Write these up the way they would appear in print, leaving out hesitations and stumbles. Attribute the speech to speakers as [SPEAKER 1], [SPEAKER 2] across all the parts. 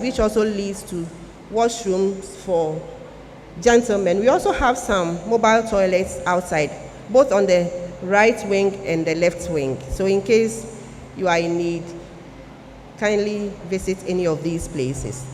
[SPEAKER 1] which also leads to washrooms for gentlemen. We also have some mobile toilets outside, both on the right wing and the left wing. So in case you are in need, kindly visit any of these places.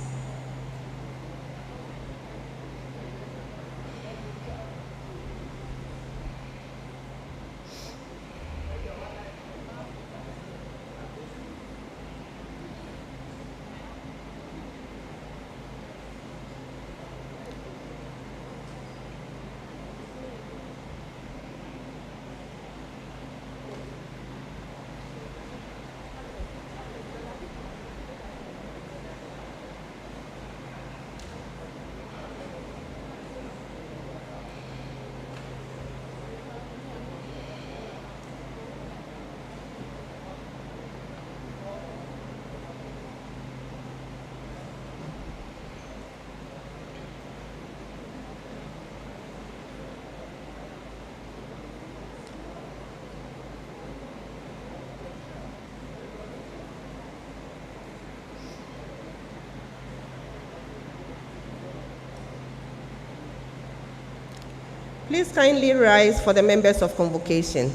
[SPEAKER 1] Please kindly rise for the members of convocation.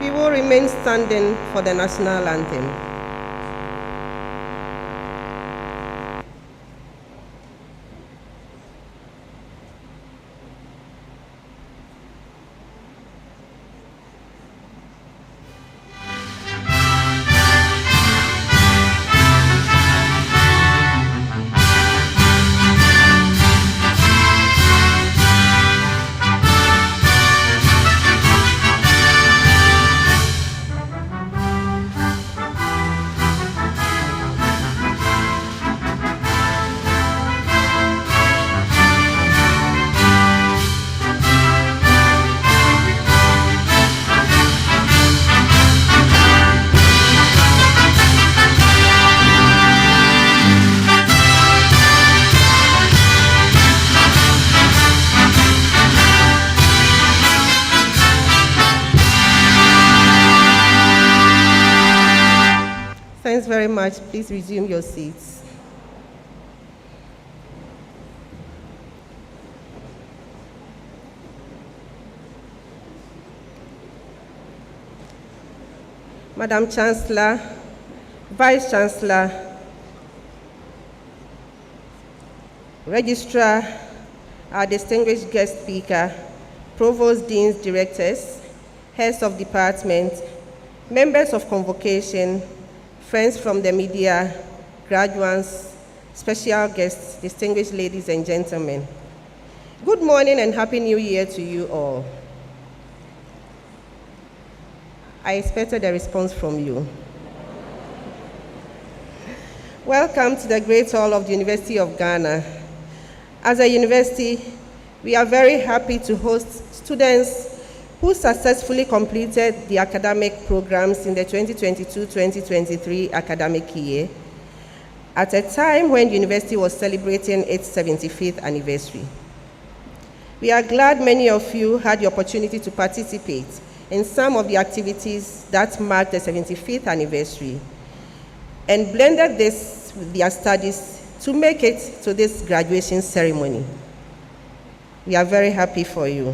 [SPEAKER 1] We will remain standing for the national anthem. Thanks very much. Please resume your seats. Madam Chancellor, Vice-Chancellor, Registrar, our distinguished guest speaker, Provost, Deans, Directors, Heads of Department, members of Convocation, friends from the media, graduates, special guests, distinguished ladies and gentlemen. Good morning and Happy New Year to you all. I expected a response from you. Welcome to the Great Hall of the University of Ghana. As a university, we are very happy to host students who successfully completed the academic programs in the 2022-2023 academic year at a time when the university was celebrating its 75th anniversary. We are glad many of you had the opportunity to participate in some of the activities that marked the 75th anniversary and blended this with their studies to make it to this graduation ceremony. We are very happy for you.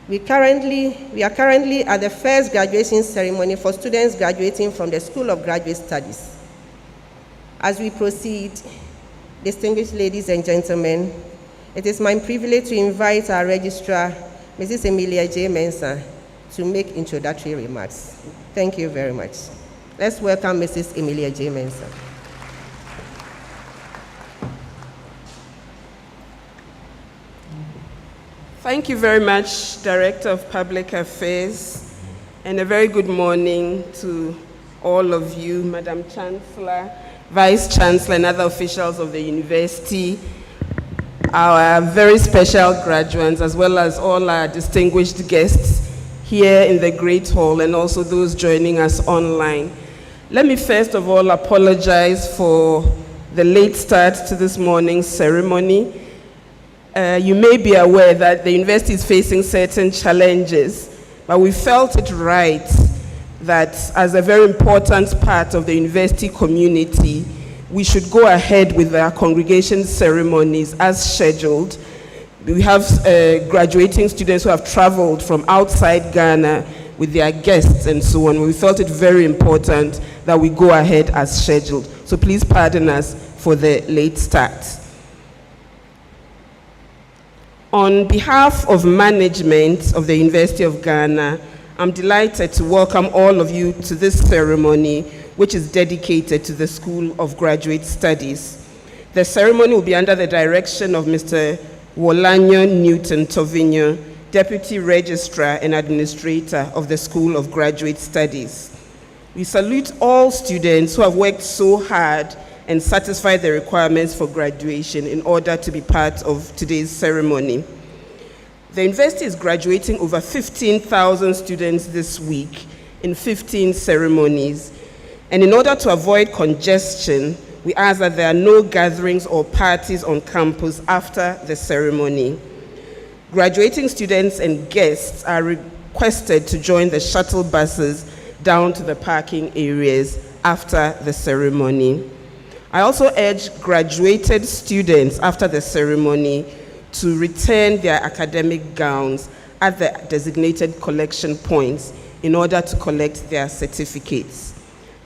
[SPEAKER 1] We are currently at the first graduation ceremony for students graduating from the School of Graduate Studies. As we proceed, distinguished ladies and gentlemen, it is my privilege to invite our registrar, Mrs. Emilia J. Mensah, to make introductory remarks. Thank you very much. Let's welcome Mrs. Emilia J. Mensah.
[SPEAKER 2] Thank you very much, Director of Public Affairs, and a very good morning to all of you, Madam Chancellor, Vice-Chancellor, and other officials of the university, our very special graduates, as well as all our distinguished guests here in the Great Hall, and also those joining us online. Let me first of all apologize for the late start to this morning's ceremony. You may be aware that the university is facing certain challenges, but we felt it right that as a very important part of the university community, we should go ahead with our congregation ceremonies as scheduled. We have graduating students who have traveled from outside Ghana with their guests and so on. We felt it very important that we go ahead as scheduled. So please pardon us for the late start. On behalf of management of the University of Ghana, I'm delighted to welcome all of you to this ceremony, which is dedicated to the School of Graduate Studies. The ceremony will be under the direction of Mr. Wolanyo Newton Tovinyo, Deputy Registrar and Administrator of the School of Graduate Studies. We salute all students who have worked so hard and satisfy the requirements for graduation in order to be part of today's ceremony. The university is graduating over 15,000 students this week in 15 ceremonies. And in order to avoid congestion, we ask that there are no gatherings or parties on campus after the ceremony. Graduating students and guests are requested to join the shuttle buses down to the parking areas after the ceremony. I also urge graduated students after the ceremony to return their academic gowns at the designated collection points in order to collect their certificates.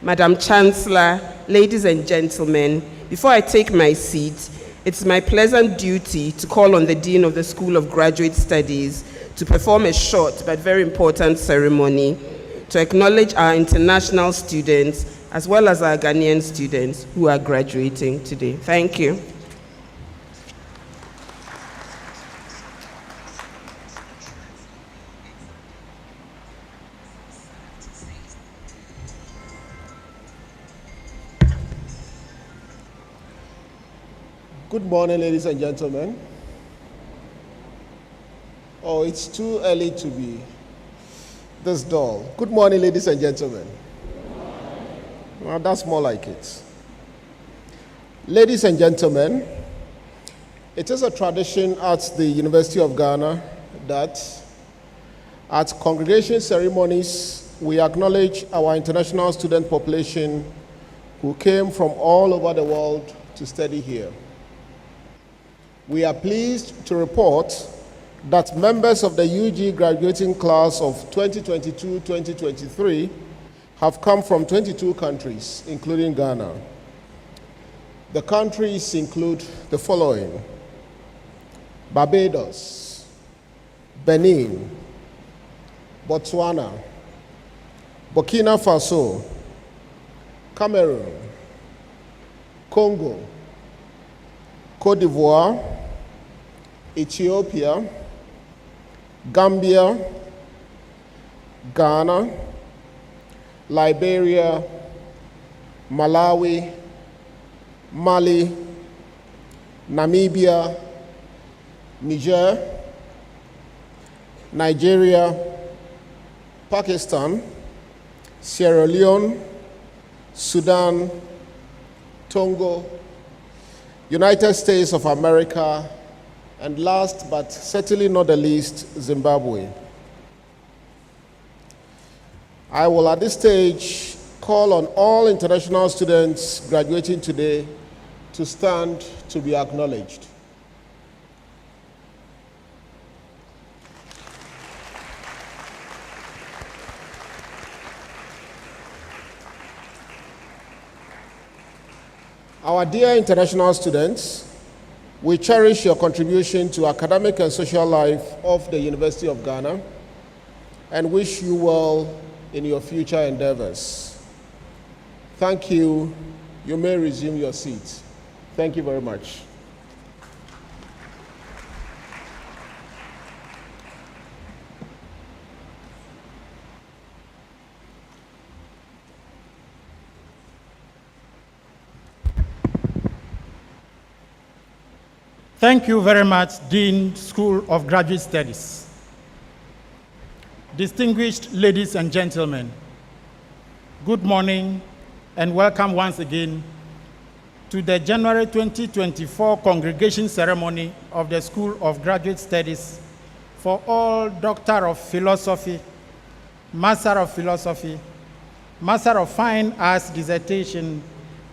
[SPEAKER 2] Madam Chancellor, ladies and gentlemen, before I take my seat, it's my pleasant duty to call on the Dean of the School of Graduate Studies to perform a short but very important ceremony to acknowledge our international students as well as our Ghanaian students who are graduating today. Thank you.
[SPEAKER 3] Good morning, ladies and gentlemen. Oh, it's too early to be this dull. Good morning, ladies and gentlemen. Well, that's more like it. Ladies and gentlemen, it is a tradition at the University of Ghana that at congregation ceremonies, we acknowledge our international student population who came from all over the world to study here. We are pleased to report that members of the UG graduating class of 2022-2023 have come from 22 countries, including Ghana. The countries include the following: Barbados, Benin, Botswana, Burkina Faso, Cameroon, Congo, Côte d'Ivoire, Ethiopia, Gambia, Ghana, Liberia, Malawi, Mali, Namibia, Niger, Nigeria, Pakistan, Sierra Leone, Sudan, Togo, United States of America, and last but certainly not the least, Zimbabwe. I will at this stage call on all international students graduating today to stand to be acknowledged. Our dear international students, we cherish your contribution to academic and social life of the University of Ghana and wish you well in your future endeavors. Thank you. You may resume your seats. Thank you very much.
[SPEAKER 4] Thank you very much, Dean, School of Graduate Studies. Distinguished ladies and gentlemen, good morning and welcome once again to the January 2024 congregation ceremony of the School of Graduate Studies for all Doctor of Philosophy, Master of Philosophy, Master of Fine Arts Dissertation,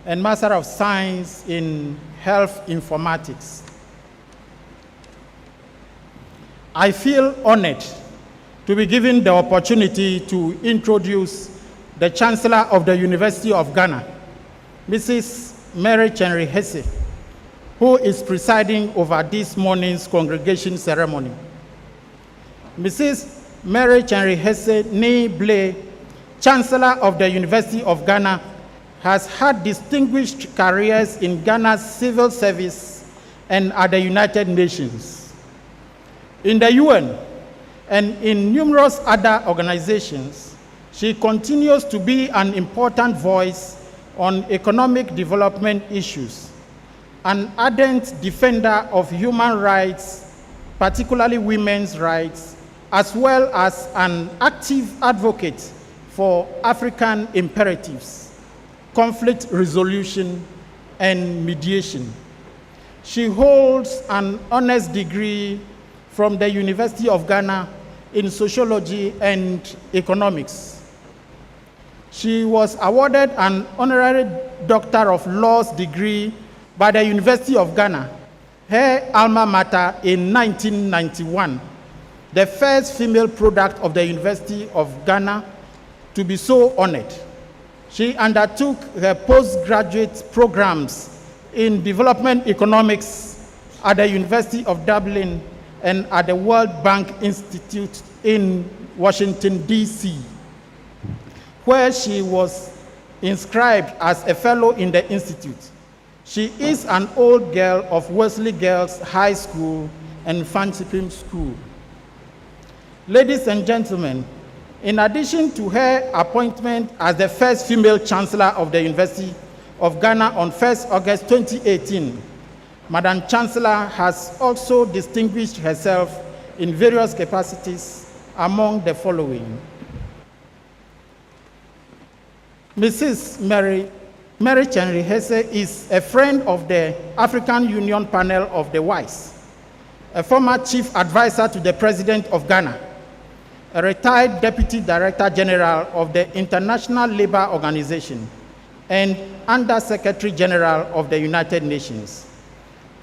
[SPEAKER 4] and Master of Science in Health Informatics. I feel honored to be given the opportunity to introduce the Chancellor of the University of Ghana, Mrs. Mary Chenry Hesse, who is presiding over this morning's congregation ceremony. Mrs. Mary Chenry Hesse Nee Blay, Chancellor of the University of Ghana, has had distinguished careers in Ghana's civil service and at the United Nations. In the UN and in numerous other organizations, she continues to be an important voice on economic development issues, an ardent defender of human rights, particularly women's rights, as well as an active advocate for African imperatives, conflict resolution, and mediation. She holds an honors degree from the University of Ghana in sociology and economics. She was awarded an honorary Doctor of Laws degree by the University of Ghana, her alma mater, in 1991, the first female product of the University of Ghana to be so honored. She undertook her postgraduate programs in development economics at the University of Dublin and at the World Bank Institute in Washington, D.C., where she was inscribed as a fellow in the institute. She is an old girl of Wesley Girls High School and Fanchipim School. Ladies and gentlemen, in addition to her appointment as the first female chancellor of the University of Ghana on 1st August 2018, Madam Chancellor has also distinguished herself in various capacities among the following. Mrs. Mary Chenry Hesse is a friend of the African Union panel of the WISE, a former chief advisor to the President of Ghana, a retired Deputy Director General of the International Labour Organization, and Under Secretary General of the United Nations,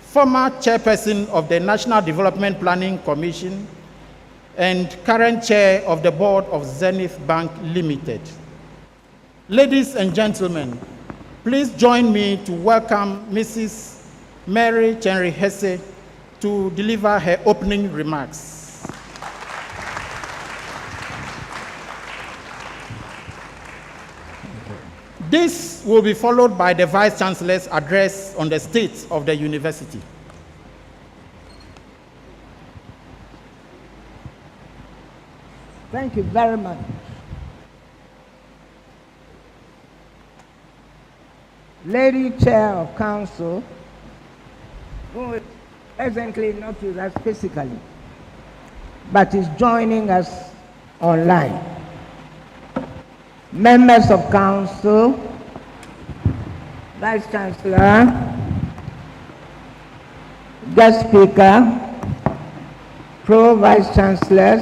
[SPEAKER 4] former chairperson of the National Development Planning Commission, and current chair of the board of Zenith Bank Limited. Ladies and gentlemen, please join me to welcome Mrs. Mary Chenry Hesse to deliver her opening remarks. This will be followed by the Vice-Chancellor's address on the state of the university.
[SPEAKER 5] Thank you very much. Lady Chair of Council, who is presently not with us physically, but is joining us online. Members of Council, Vice-Chancellor, guest speaker, Pro-Vice-Chancellors,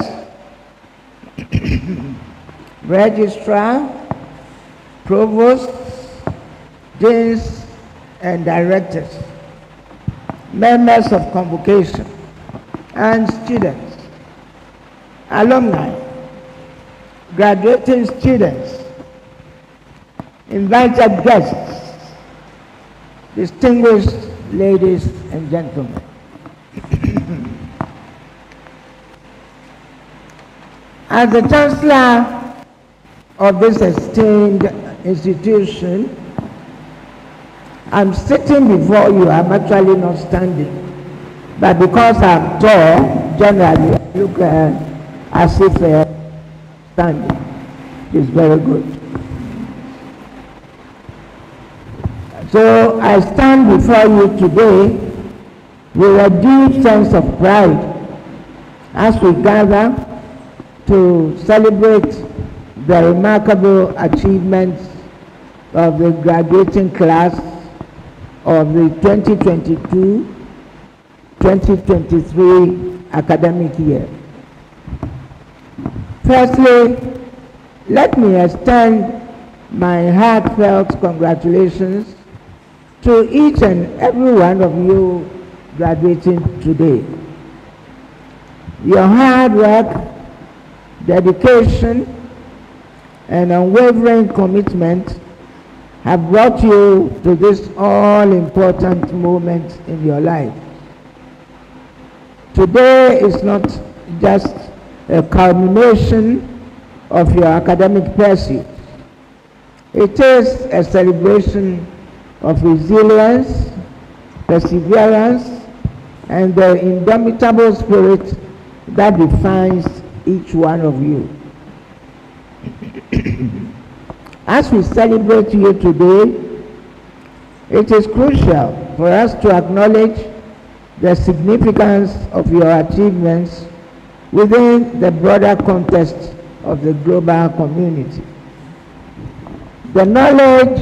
[SPEAKER 5] Registrar, Provost, Deans and Directors, members of convocation, and students, alumni, graduating students, invited guests, distinguished ladies and gentlemen. As the Chancellor of this esteemed institution, I'm sitting before you. I'm actually not standing. But because I'm tall, generally I look as if standing. It's very good. So I stand before you today with a deep sense of pride as we gather to celebrate the remarkable achievements of the graduating class of the 2022-2023 academic year. Firstly, let me extend my heartfelt congratulations to each and every one of you graduating today. Your hard work, dedication, and unwavering commitment have brought you to this all-important moment in your life. Today is not just a culmination of your academic pursuit. It is a celebration of resilience, perseverance, and the indomitable spirit that defines each one of you. As we celebrate you today, it is crucial for us to acknowledge the significance of your achievements within the broader context of the global community. The knowledge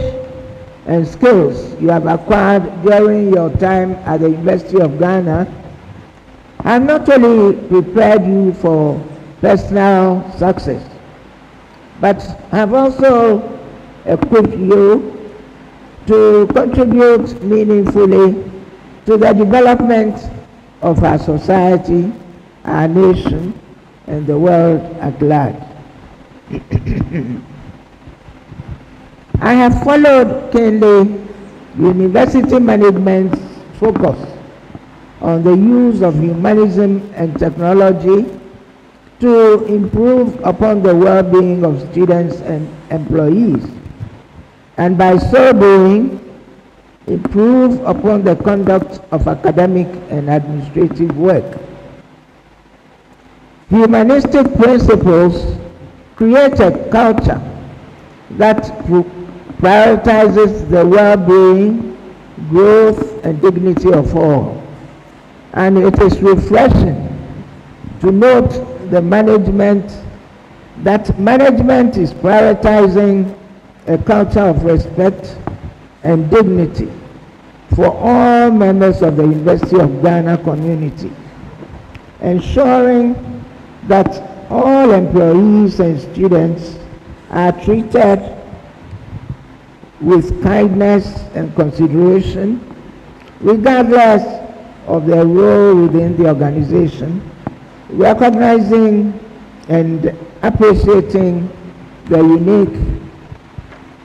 [SPEAKER 5] and skills you have acquired during your time at the University of Ghana have not only prepared you for personal success, but have also equipped you to contribute meaningfully to the development of our society, our nation, and the world at large. I have followed keenly university management's focus on the use of humanism and technology to improve upon the well-being of students and employees, and by so doing, improve upon the conduct of academic and administrative work. Humanistic principles create a culture that prioritizes the well-being, growth, and dignity of all. And it is refreshing to note that management is prioritizing a culture of respect and dignity for all members of the University of Ghana community, ensuring that all employees and students are treated with kindness and consideration, regardless of their role within the organization, recognizing and appreciating the unique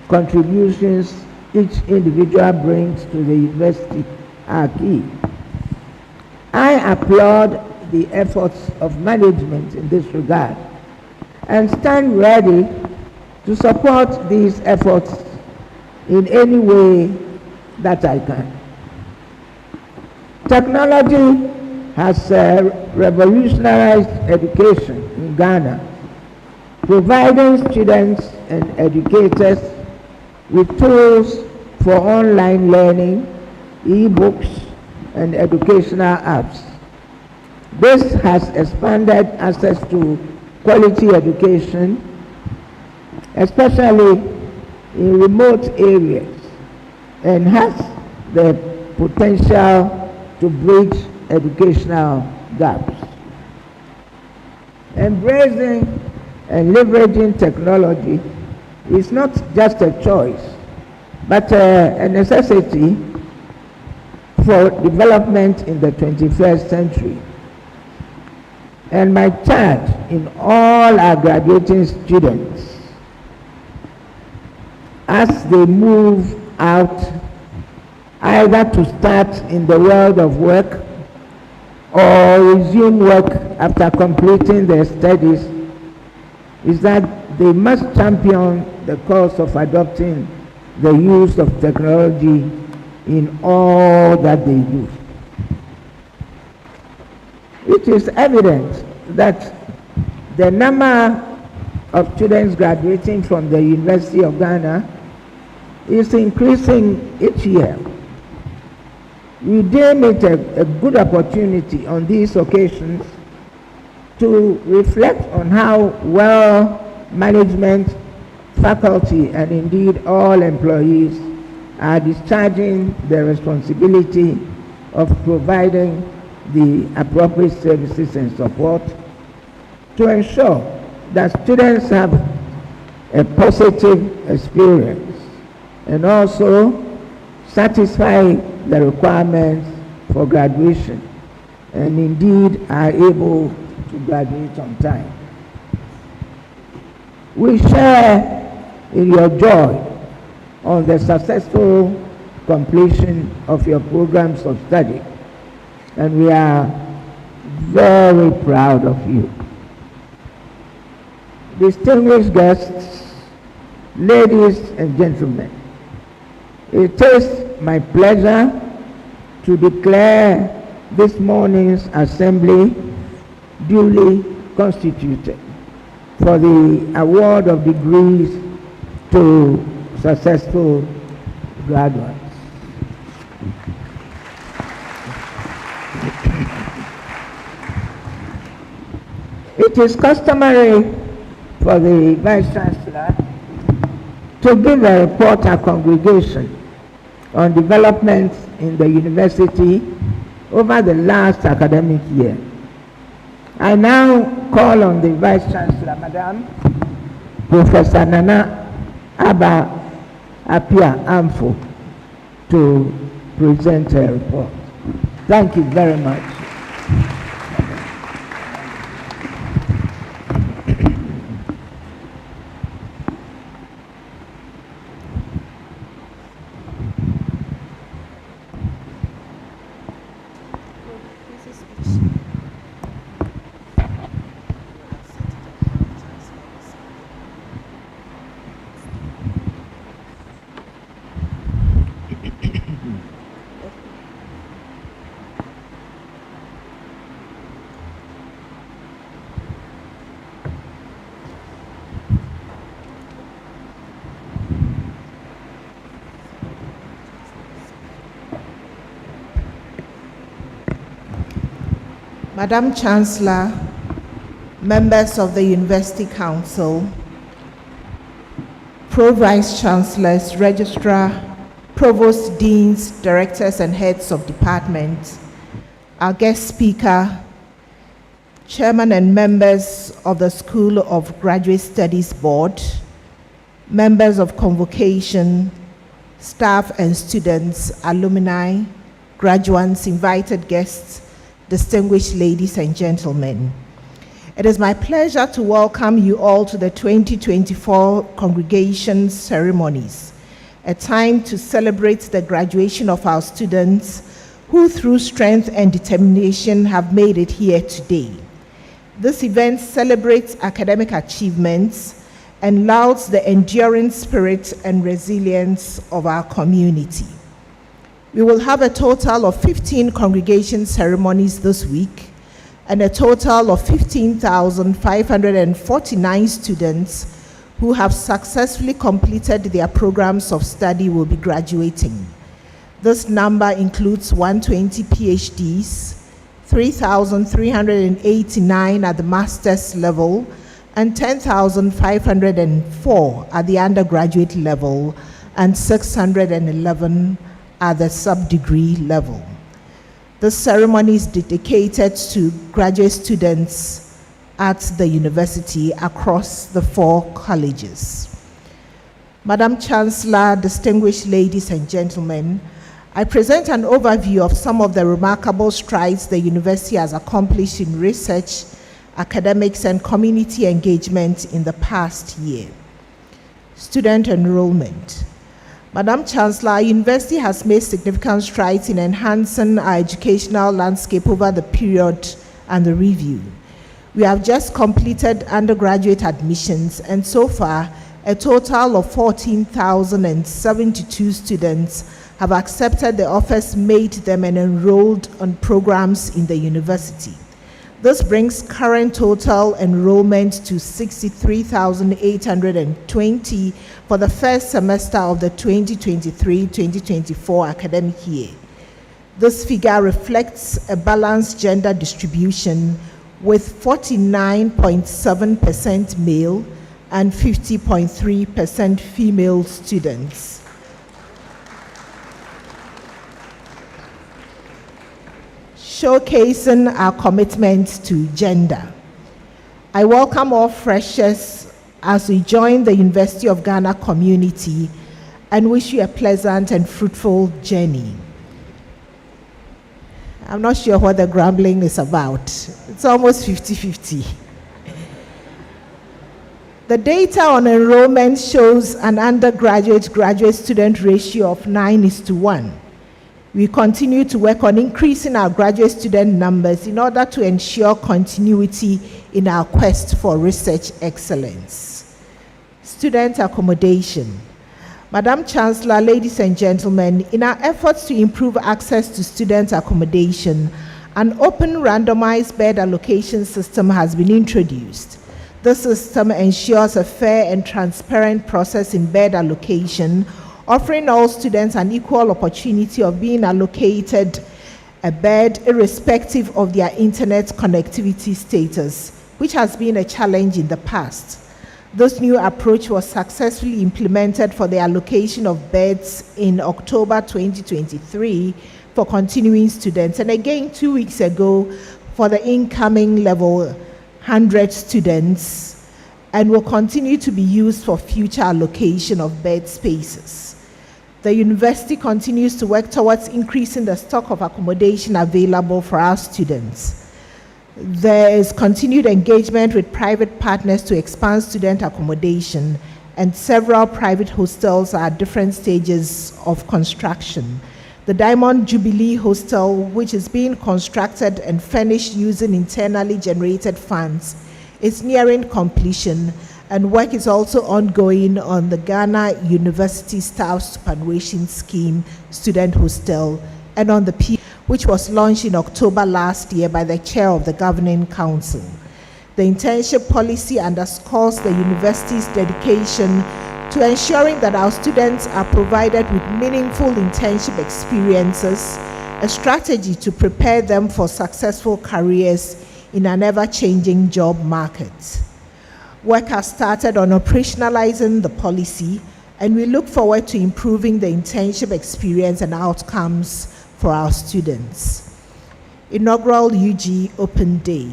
[SPEAKER 5] contributions each individual brings to the university are key. I applaud the efforts of management in this regard and stand ready to support these efforts in any way that I can. Technology has revolutionized education in Ghana, providing students and educators with tools for online learning, e-books, and educational apps. This has expanded access to quality education, especially in remote areas, and has the potential to bridge educational gaps. Embracing and leveraging technology is not just a choice, but a necessity for development in the 21st century. And my charge in all our graduating students, as they move out, either to start in the world of work or resume work after completing their studies, is that they must champion the cause of adopting the use of technology in all that they do. It is evident that the number of students graduating from the University of Ghana is increasing each year. We deem it a good opportunity on these occasions to reflect on how well management, faculty, and indeed all employees are discharging their responsibility of providing the appropriate services and support to ensure that students have a positive experience and also satisfy the requirements for graduation and indeed are able to graduate on time. We share in your joy on the successful completion of your programs of study, and we are very proud of you. Distinguished guests, ladies and gentlemen, it is my pleasure to declare this morning's assembly duly constituted for the award of degrees to successful graduates. It is customary for the Vice-Chancellor to give a report to congregation on developments in the university over the last academic year. I now call on the Vice-Chancellor, Madam Professor Nana Aba Apia Amfo, to present her report. Thank you very much. Madam Chancellor, members of the University Council, Pro-Vice-Chancellors, Registrar, Provost, Deans, Directors and Heads of Departments, our guest speaker, Chairman and members of the School of Graduate Studies Board, members of Convocation, staff and students, alumni, graduates, invited guests, distinguished ladies and gentlemen. It is my pleasure to welcome you all to the 2024 Congregation Ceremonies, a time to celebrate the graduation of our students who through strength and determination have made it here today. This event celebrates academic achievements and lauds the enduring spirit and resilience of our community. We will have a total of 15 congregation ceremonies this week, and a total of 15,549 students who have successfully completed their programs of study will be graduating. This number includes 120 PhDs, 3,389 at the master's level, and 10,504 at the undergraduate level, and 611 at the sub-degree level. This ceremony is dedicated to graduate students at the university across the 4 colleges. Madam Chancellor, distinguished ladies and gentlemen, I present an overview of some of the remarkable strides the university has accomplished in research, academics, and community engagement in the past year. Student enrollment. Madam Chancellor, our university has made significant strides in enhancing our educational landscape over the period under review. We have just completed undergraduate admissions, and so far, a total of 14,072 students have accepted the offers made them and enrolled on programs in the university. This brings current total enrollment to 63,820 for the first semester of the 2023-2024 academic year. This figure reflects a balanced gender distribution with 49.7% male and 50.3% female students. Showcasing our commitment to gender. I welcome all freshers as we join the University of Ghana community and wish you a pleasant and fruitful journey. I'm not sure what the grumbling is about. It's almost 50-50. The data on enrollment shows an undergraduate-graduate student ratio of 9:1. We continue to work on increasing our graduate student numbers in order to ensure continuity in our quest for research excellence. Student accommodation. Madam Chancellor, ladies and gentlemen, in our efforts to improve access to student accommodation, an open randomized bed allocation system has been introduced. This system ensures a fair and transparent process in bed allocation, offering all students an equal opportunity of being allocated a bed irrespective of their internet connectivity status, which has been a challenge in the past. This new approach was successfully implemented for the allocation of beds in October 2023 for continuing students, and again 2 weeks ago for the incoming level 100 students, and will continue to be used for future allocation of bed spaces. The university continues to work towards increasing the stock of accommodation available for our students. There is continued engagement with private partners to expand student accommodation, and several private hostels are at different stages of construction. The Diamond Jubilee Hostel, which is being constructed and furnished using internally generated funds, is nearing completion, and work is also ongoing on the Ghana University Staff Superannuation Scheme Student Hostel and on the which was launched in October last year by the chair of the Governing Council. The internship policy underscores the university's dedication to ensuring that our students are provided with meaningful internship experiences, a strategy to prepare them for successful careers
[SPEAKER 6] in an ever-changing job market. Work has started on operationalizing the policy, and we look forward to improving the internship experience and outcomes for our students. Inaugural UG Open Day.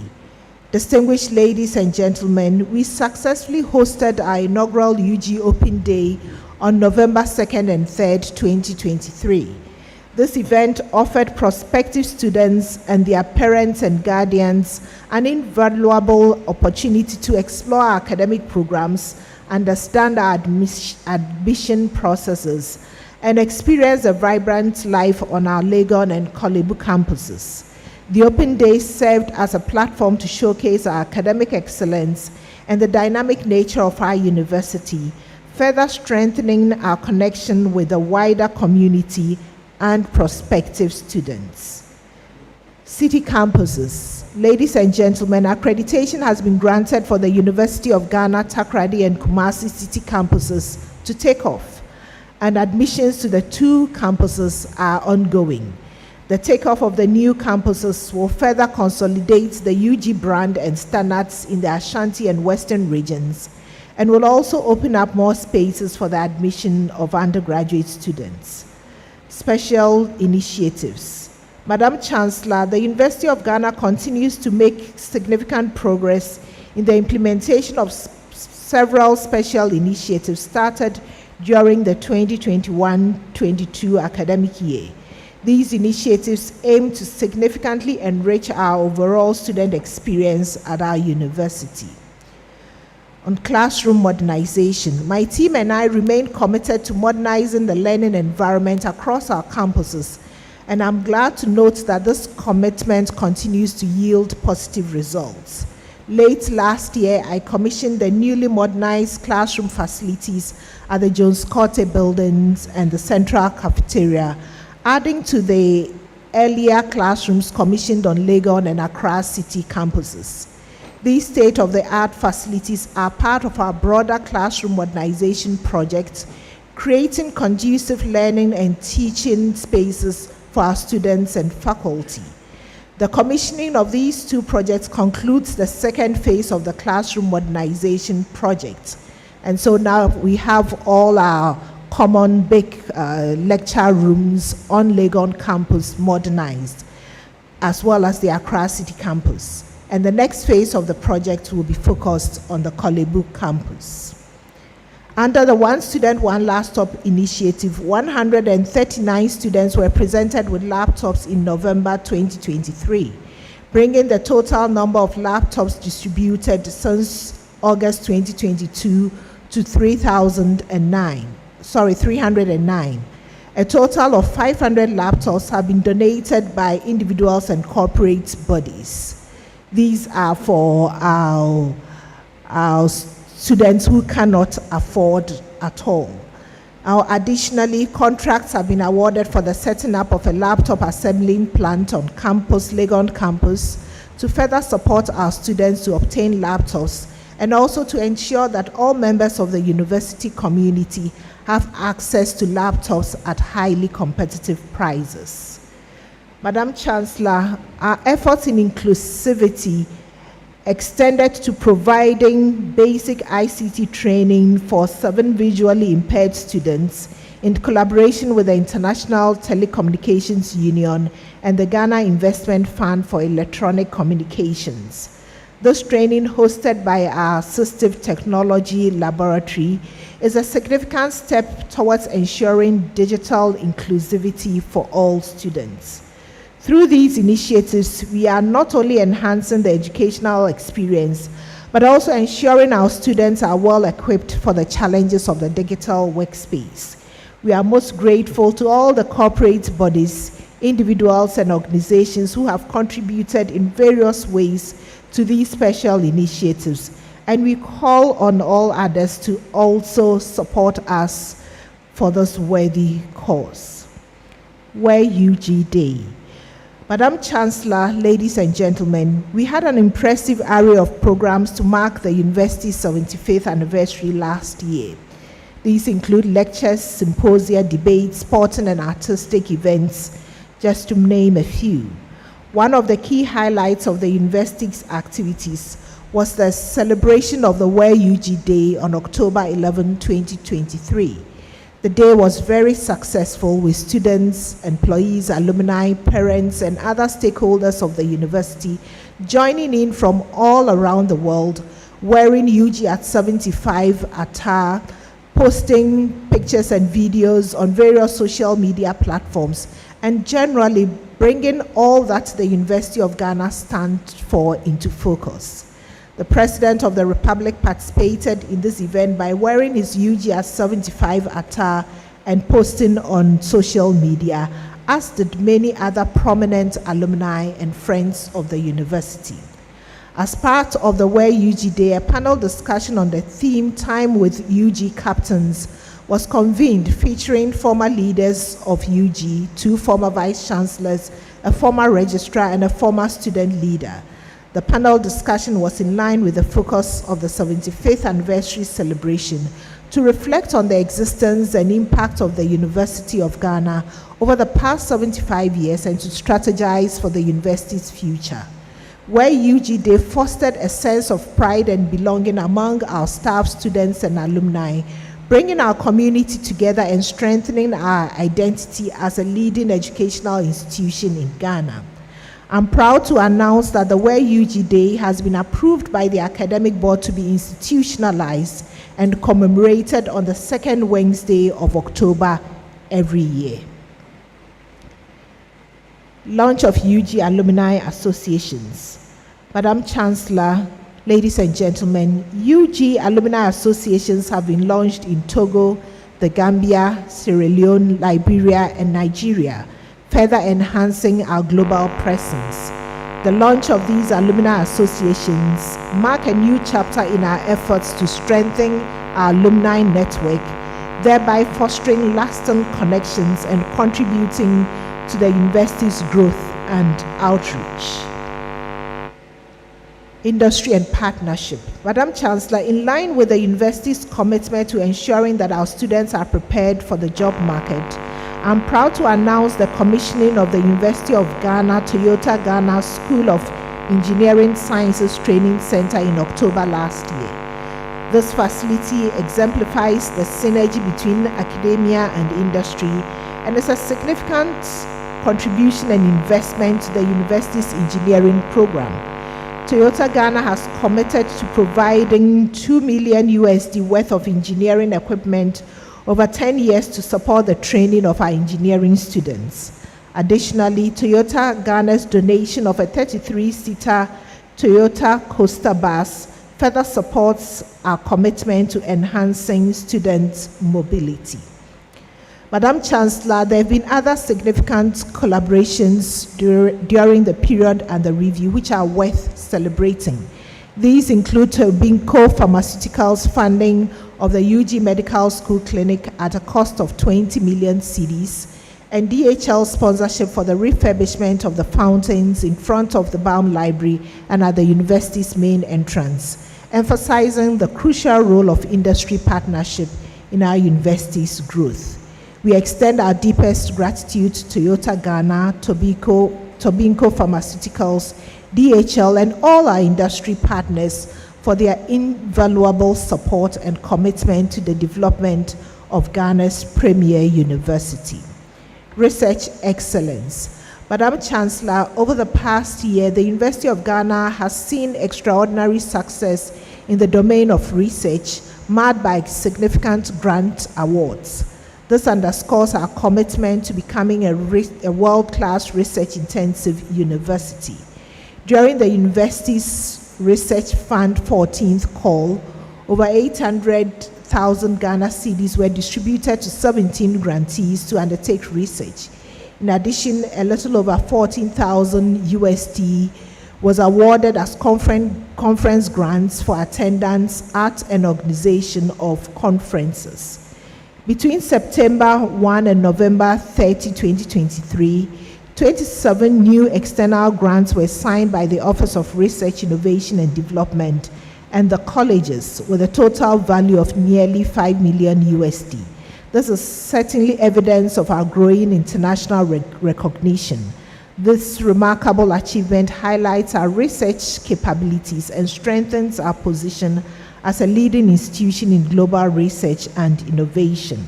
[SPEAKER 6] Distinguished ladies and gentlemen, we successfully hosted our inaugural UG Open Day on November 2nd and 3rd, 2023. This event offered prospective students and their parents and guardians an invaluable opportunity to explore our academic programs, understand our admission processes, and experience a vibrant life on our Legon and Korle Bu campuses. The Open Day served as a platform to showcase our academic excellence and the dynamic nature of our university, further strengthening our connection with the wider community and prospective students. City campuses. Ladies and gentlemen, accreditation has been granted for the University of Ghana, Takoradi and Kumasi city campuses to take off, and admissions to the 2 campuses are ongoing. The takeoff of the new campuses will further consolidate the UG brand and standards in the Ashanti and Western regions, and will also open up more spaces for the admission of undergraduate students. Special initiatives. Madam Chancellor, the University of Ghana continues to make significant progress in the implementation of several special initiatives started during the 2021-22 academic year. These initiatives aim to significantly enrich our overall student experience at our university. On classroom modernization, my team and I remain committed to modernizing the learning environment across our campuses, and I'm glad to note that this commitment continues to yield positive results. Late last year, I commissioned the newly modernized classroom facilities at the Jones Corte buildings and the central cafeteria, adding to the earlier classrooms commissioned on Legon and Accra city campuses. These state-of-the-art facilities are part of our broader classroom modernization project, creating conducive learning and teaching spaces for our students and faculty. The commissioning of these 2 projects concludes the second phase of the classroom modernization project. And so now we have all our common big lecture rooms on Legon campus modernized, as well as the Accra City campus. And the next phase of the project will be focused on the Korle Bu campus. Under the One Student, One Laptop initiative, 139 students were presented with laptops in November 2023, bringing the total number of laptops distributed since August 2022 to 309. A total of 500 laptops have been donated by individuals and corporate bodies. These are for our students who cannot afford at all. Additionally, contracts have been awarded for the setting up of a laptop assembling plant on campus, Legon campus, to further support our students to obtain laptops, and also to ensure that all members of the university community have access to laptops at highly competitive prices. Madam Chancellor, our efforts in inclusivity extended to providing basic ICT training for 7 visually impaired students in collaboration with the International Telecommunications Union and the Ghana Investment Fund for Electronic Communications. This training, hosted by our Assistive Technology Laboratory, is a significant step towards ensuring digital inclusivity for all students. Through these initiatives, we are not only enhancing the educational experience, but also ensuring our students are well equipped for the challenges of the digital workspace. We are most grateful to all the corporate bodies, individuals, and organizations who have contributed in various ways to these special initiatives, and we call on all others to also support us for this worthy cause. Where UG Day. Madam Chancellor, ladies and gentlemen, we had an impressive array of programs to mark the university's 75th anniversary last year. These include lectures, symposia, debates, sporting and artistic events, just to name a few. One of the key highlights of the university's activities was the celebration of the Where UG Day on October 11, 2023. The day was very successful with students, employees, alumni, parents, and other stakeholders of the university joining in from all around the world, wearing UG at 75 attire, posting pictures and videos on various social media platforms, and generally bringing all that the University of Ghana stands for into focus. The President of the Republic participated in this event by wearing his UG at 75 attire and posting on social media, as did many other prominent alumni and friends of the university. As part of the Wear UG Day, a panel discussion on the theme Time with UG Captains was convened, featuring former leaders of UG, 2 former vice-chancellors, a former registrar, and a former student leader. The panel discussion was in line with the focus of the 75th anniversary celebration to reflect on the existence and impact of the University of Ghana over the past 75 years and to strategize for the university's future. Where UG Day fostered a sense of pride and belonging among our staff, students, and alumni, bringing our community together and strengthening our identity as a leading educational institution in Ghana. I'm proud to announce that the Where UG Day has been approved by the Academic Board to be institutionalized and commemorated on the second Wednesday of October every year. Launch of UG Alumni Associations. Madam Chancellor, ladies and gentlemen, UG Alumni Associations have been launched in Togo, the Gambia, Sierra Leone, Liberia, and Nigeria, further enhancing our global presence. The launch of these alumni associations mark a new chapter in our efforts to strengthen our alumni network, thereby fostering lasting connections and contributing to the university's growth and outreach. Industry and partnership. Madam Chancellor, in line with the university's commitment to ensuring that our students are prepared for the job market, I'm proud to announce the commissioning of the University of Ghana Toyota Ghana School of Engineering Sciences Training Center in October last year. This facility exemplifies the synergy between academia and industry and is a significant contribution and investment to the university's engineering program. Toyota Ghana has committed to providing $2 million worth of engineering equipment over 10 years to support the training of our engineering students. Additionally, Toyota Ghana's donation of a 33-seater Toyota Coaster bus further supports our commitment to enhancing student mobility. Madam Chancellor, there have been other significant collaborations during the period under review which are worth celebrating. These include Tobinco Pharmaceuticals funding of the UG Medical School Clinic at a cost of 20 million cedis, and DHL sponsorship for the refurbishment of the fountains in front of the Baum Library and at the university's main entrance, emphasizing the crucial role of industry partnership in our university's growth. We extend our deepest gratitude to Toyota Ghana, Tobinco Pharmaceuticals, DHL, and all our industry partners for their invaluable support and commitment to the development of Ghana's premier university. Research excellence. Madam Chancellor, over the past year, the University of Ghana has seen extraordinary success in the domain of research, marked by significant grant awards. This underscores our commitment to becoming a world-class research-intensive university. During the university's Research Fund 14th call, over 800,000 Ghana cedis were distributed to 17 grantees to undertake research. In addition, a little over 14,000 USD was awarded as conference grants for attendance at and organization of conferences. Between September 1 and November 30, 2023, 27 new external grants were signed by the Office of Research, Innovation and Development and the colleges with a total value of nearly 5 million USD. This is certainly evidence of our growing international recognition. This remarkable achievement highlights our research capabilities and strengthens our position as a leading institution in global research and innovation.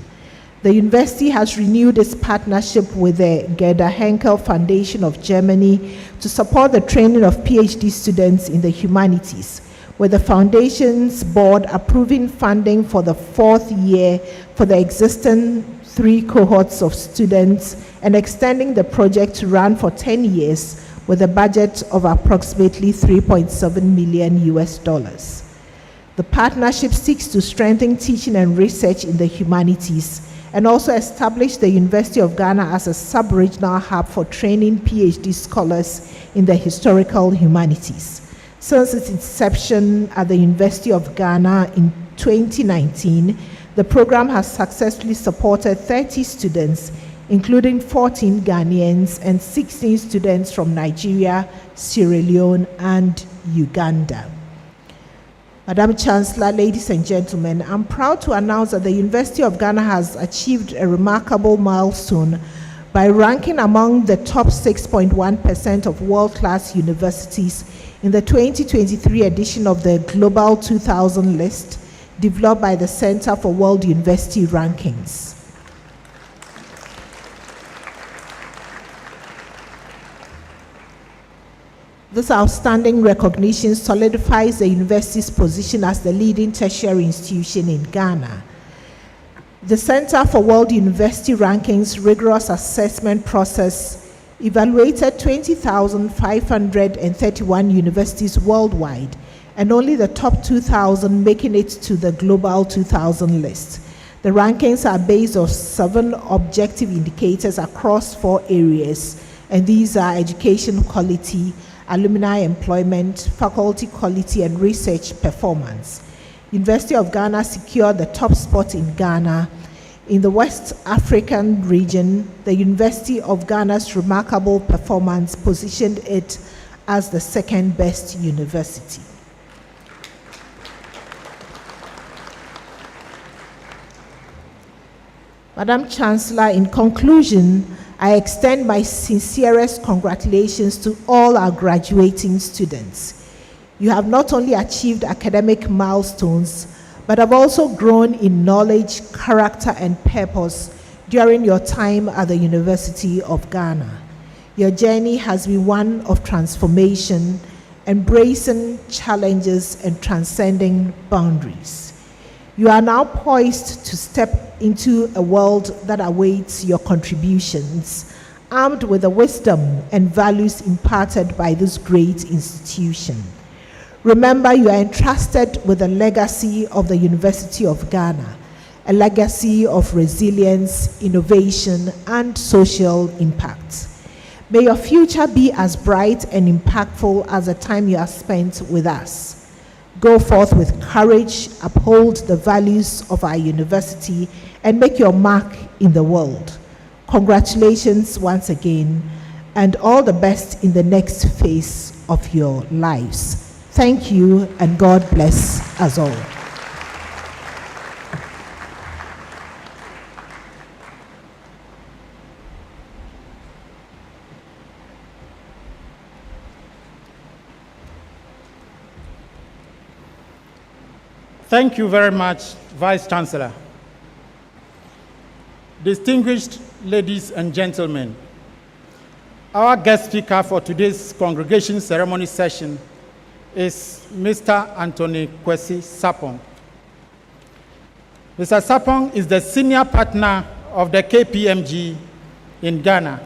[SPEAKER 6] The university has renewed its partnership with the Gerda Henkel Foundation of Germany to support the training of PhD students in the humanities, with the foundation's board approving funding for the 4th year for the existing 3 cohorts of students and extending the project to run for 10 years with a budget of approximately $3.7 million. The partnership seeks to strengthen teaching and research in the humanities and also establish the University of Ghana as a sub-regional hub for training PhD scholars in the historical humanities. Since its inception at the University of Ghana in 2019, the program has successfully supported 30 students, including 14 Ghanaians and 16 students from Nigeria, Sierra Leone, and Uganda. Madam Chancellor, ladies and gentlemen, I'm proud to announce that the University of Ghana has achieved a remarkable milestone by ranking among the top 6.1% of world-class universities in the 2023 edition of the Global 2000 list developed by the Center for World University Rankings. This outstanding recognition solidifies the university's position as the leading tertiary institution in Ghana. The Center for World University Rankings' rigorous assessment process evaluated 20,531 universities worldwide, and only the top 2,000 making it to the Global 2000 list. The rankings are based on 7 objective indicators across 4 areas, and these are education quality, alumni employment, faculty quality, and research performance. University of Ghana secured the top spot in Ghana. In the West African region, the University of Ghana's remarkable performance positioned it as the 2nd best university. Madam Chancellor, in conclusion, I extend my sincerest congratulations to all our graduating students. You have not only achieved academic milestones, but have also grown in knowledge, character, and purpose during your time at the University of Ghana. Your journey has been one of transformation, embracing challenges and transcending boundaries. You are now poised to step into a world that awaits your contributions, armed with the wisdom and values imparted by this great institution. Remember, you are entrusted with a legacy of the University of Ghana, a legacy of resilience, innovation, and social impact. May your future be as bright and impactful as the time you have spent with us. Go forth with courage, uphold the values of our university, and make your mark in the world. Congratulations once again, and all the best in the next phase of your lives. Thank you, and God bless us all.
[SPEAKER 4] Thank you very much, Vice-Chancellor. Distinguished ladies and gentlemen, our guest speaker for today's congregation ceremony session is Mr. Anthony Kwesi Sapong. Mr. Sapong is the senior partner of the KPMG in Ghana,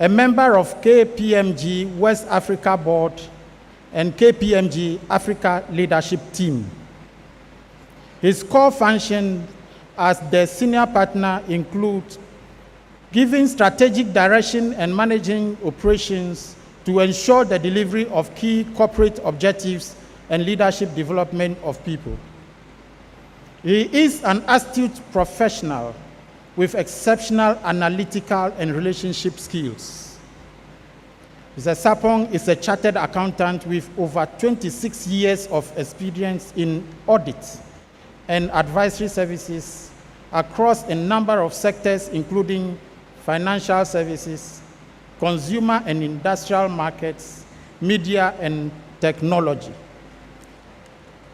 [SPEAKER 4] a member of KPMG West Africa Board and KPMG Africa Leadership Team. His core function as the senior partner include giving strategic direction and managing operations to ensure the delivery of key corporate objectives and leadership development of people. He is an astute professional with exceptional analytical and relationship skills. Mr. Sapong is a chartered accountant with over 26 years of experience in audit and advisory services across a number of sectors, including financial services, consumer and industrial markets, media and technology.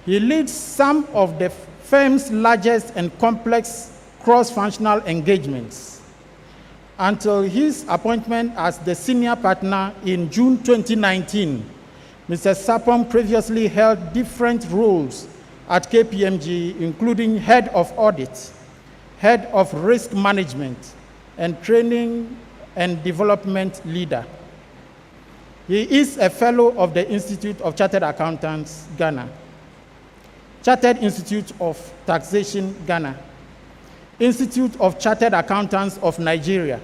[SPEAKER 4] He leads some of the firm's largest and complex cross-functional engagements. Until his appointment as the senior partner in June 2019, Mr. Sapong previously held different roles at KPMG, including head of audit, head of risk management, and training and development leader. He is a fellow of the Institute of Chartered Accountants, Ghana, Chartered Institute of Taxation, Ghana, Institute of Chartered Accountants of Nigeria,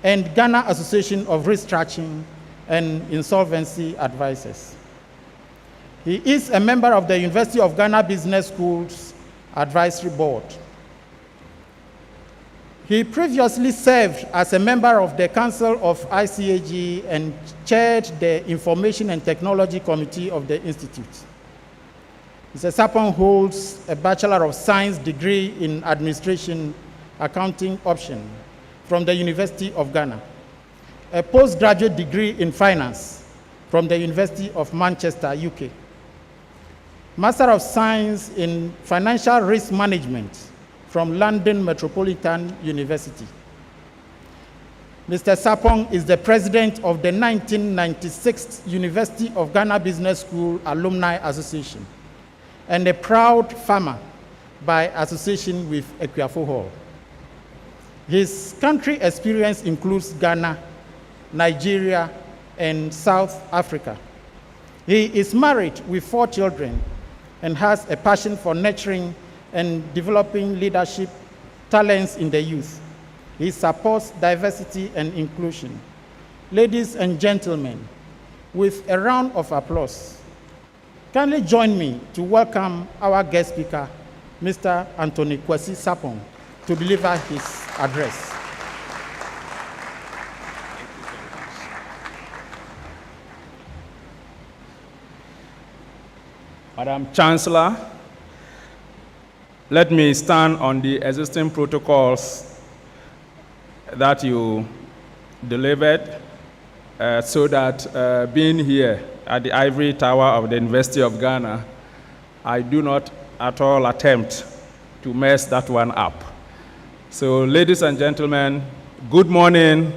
[SPEAKER 4] and Ghana Association of Restructuring and Insolvency Advisors. He is a member of the University of Ghana Business School's Advisory Board. He previously served as a member of the Council of ICAG and chaired the Information and Technology Committee of the Institute. Mr. Sapong holds a Bachelor of Science degree in Administration Accounting option from the University of Ghana, a postgraduate degree in Finance from the University of Manchester, UK, Master of Science in Financial Risk Management from London Metropolitan University. Mr. Sapong is the president of the 1996 University of Ghana Business School Alumni Association and a proud farmer by association with Equiafo Hall. His country experience includes Ghana, Nigeria, and South Africa. He is married with 4 children and has a passion for nurturing and developing leadership talents in the youth. He supports diversity and inclusion. Ladies and gentlemen, with a round of applause, kindly join me to welcome our guest speaker, Mr. Anthony Kwesi Sapong, to deliver his address.
[SPEAKER 7] Madam Chancellor, let me stand on the existing protocols that you delivered so that being here at the ivory tower of the University of Ghana, I do not at all attempt to mess that one up. So, ladies and gentlemen, good morning.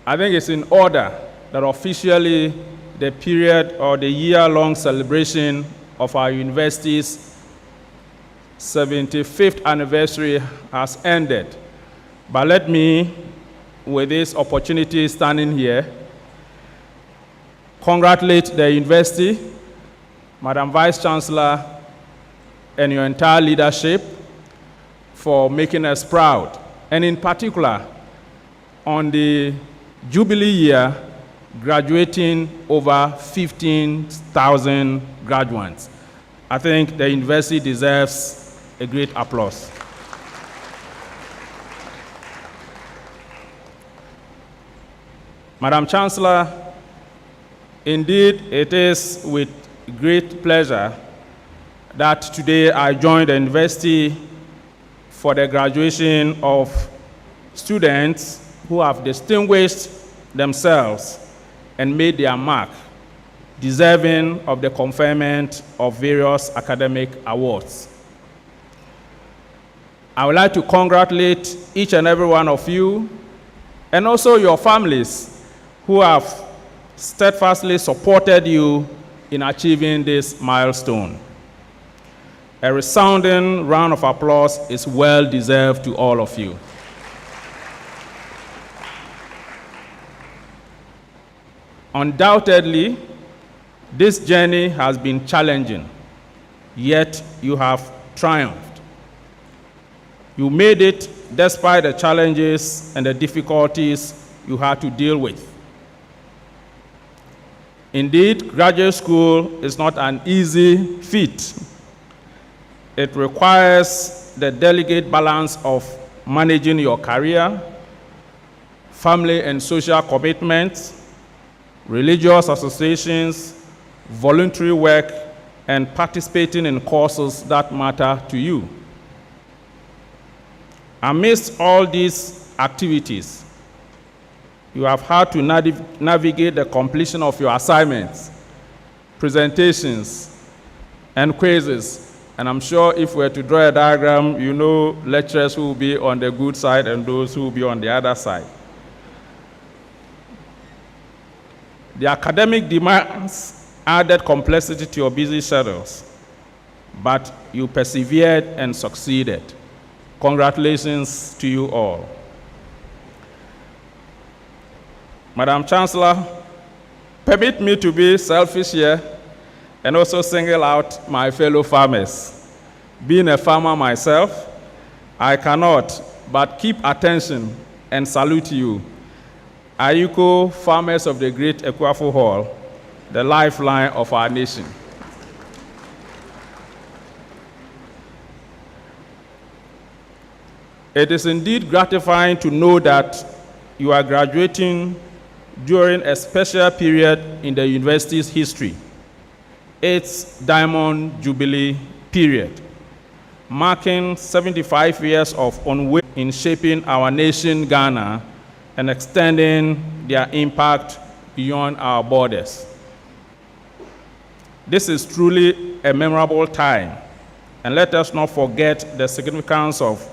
[SPEAKER 7] I think it's in order that officially the period or the year-long celebration of our university's 75th anniversary has ended. But let me, with this opportunity standing here, congratulate the university, Madam Vice-Chancellor, and your entire leadership for making us proud, and in particular, on the Jubilee year, graduating over 15,000 graduates. I think the university deserves a great applause. Madam Chancellor, indeed it is with great pleasure that today I joined the university for the graduation of students who have distinguished themselves and made their mark, deserving of the conferment of various academic awards. I would like to congratulate each and every one of you and also your families who have steadfastly supported you in achieving this milestone. A resounding round of applause is well deserved to all of you. Undoubtedly, this journey has been challenging, yet you have triumphed. You made it despite the challenges and the difficulties you had to deal with. Indeed, graduate school is not an easy feat. It requires the delicate balance of managing your career, family and social commitments, religious associations, voluntary work, and participating in courses that matter to you. Amidst all these activities, you have had to navigate the completion of your assignments, presentations, and quizzes. And I'm sure if we were to draw a diagram, you know lecturers who will be on the good side and those who will be on the other side. The academic demands added complexity to your busy schedules, but you persevered and succeeded. Congratulations to you all. Madam Chancellor, permit me to be selfish here and also single out my fellow farmers. Being a farmer myself, I cannot but keep attention and salute you. Ayuko farmers of the great Ekwafo Hall, the lifeline of our nation. It is indeed gratifying to know that you are graduating during a special period in the university's history, its Diamond Jubilee period, marking 75 years of unwavering in shaping our nation, Ghana, and extending their impact beyond our borders. This is truly a memorable time, and let us not forget the significance of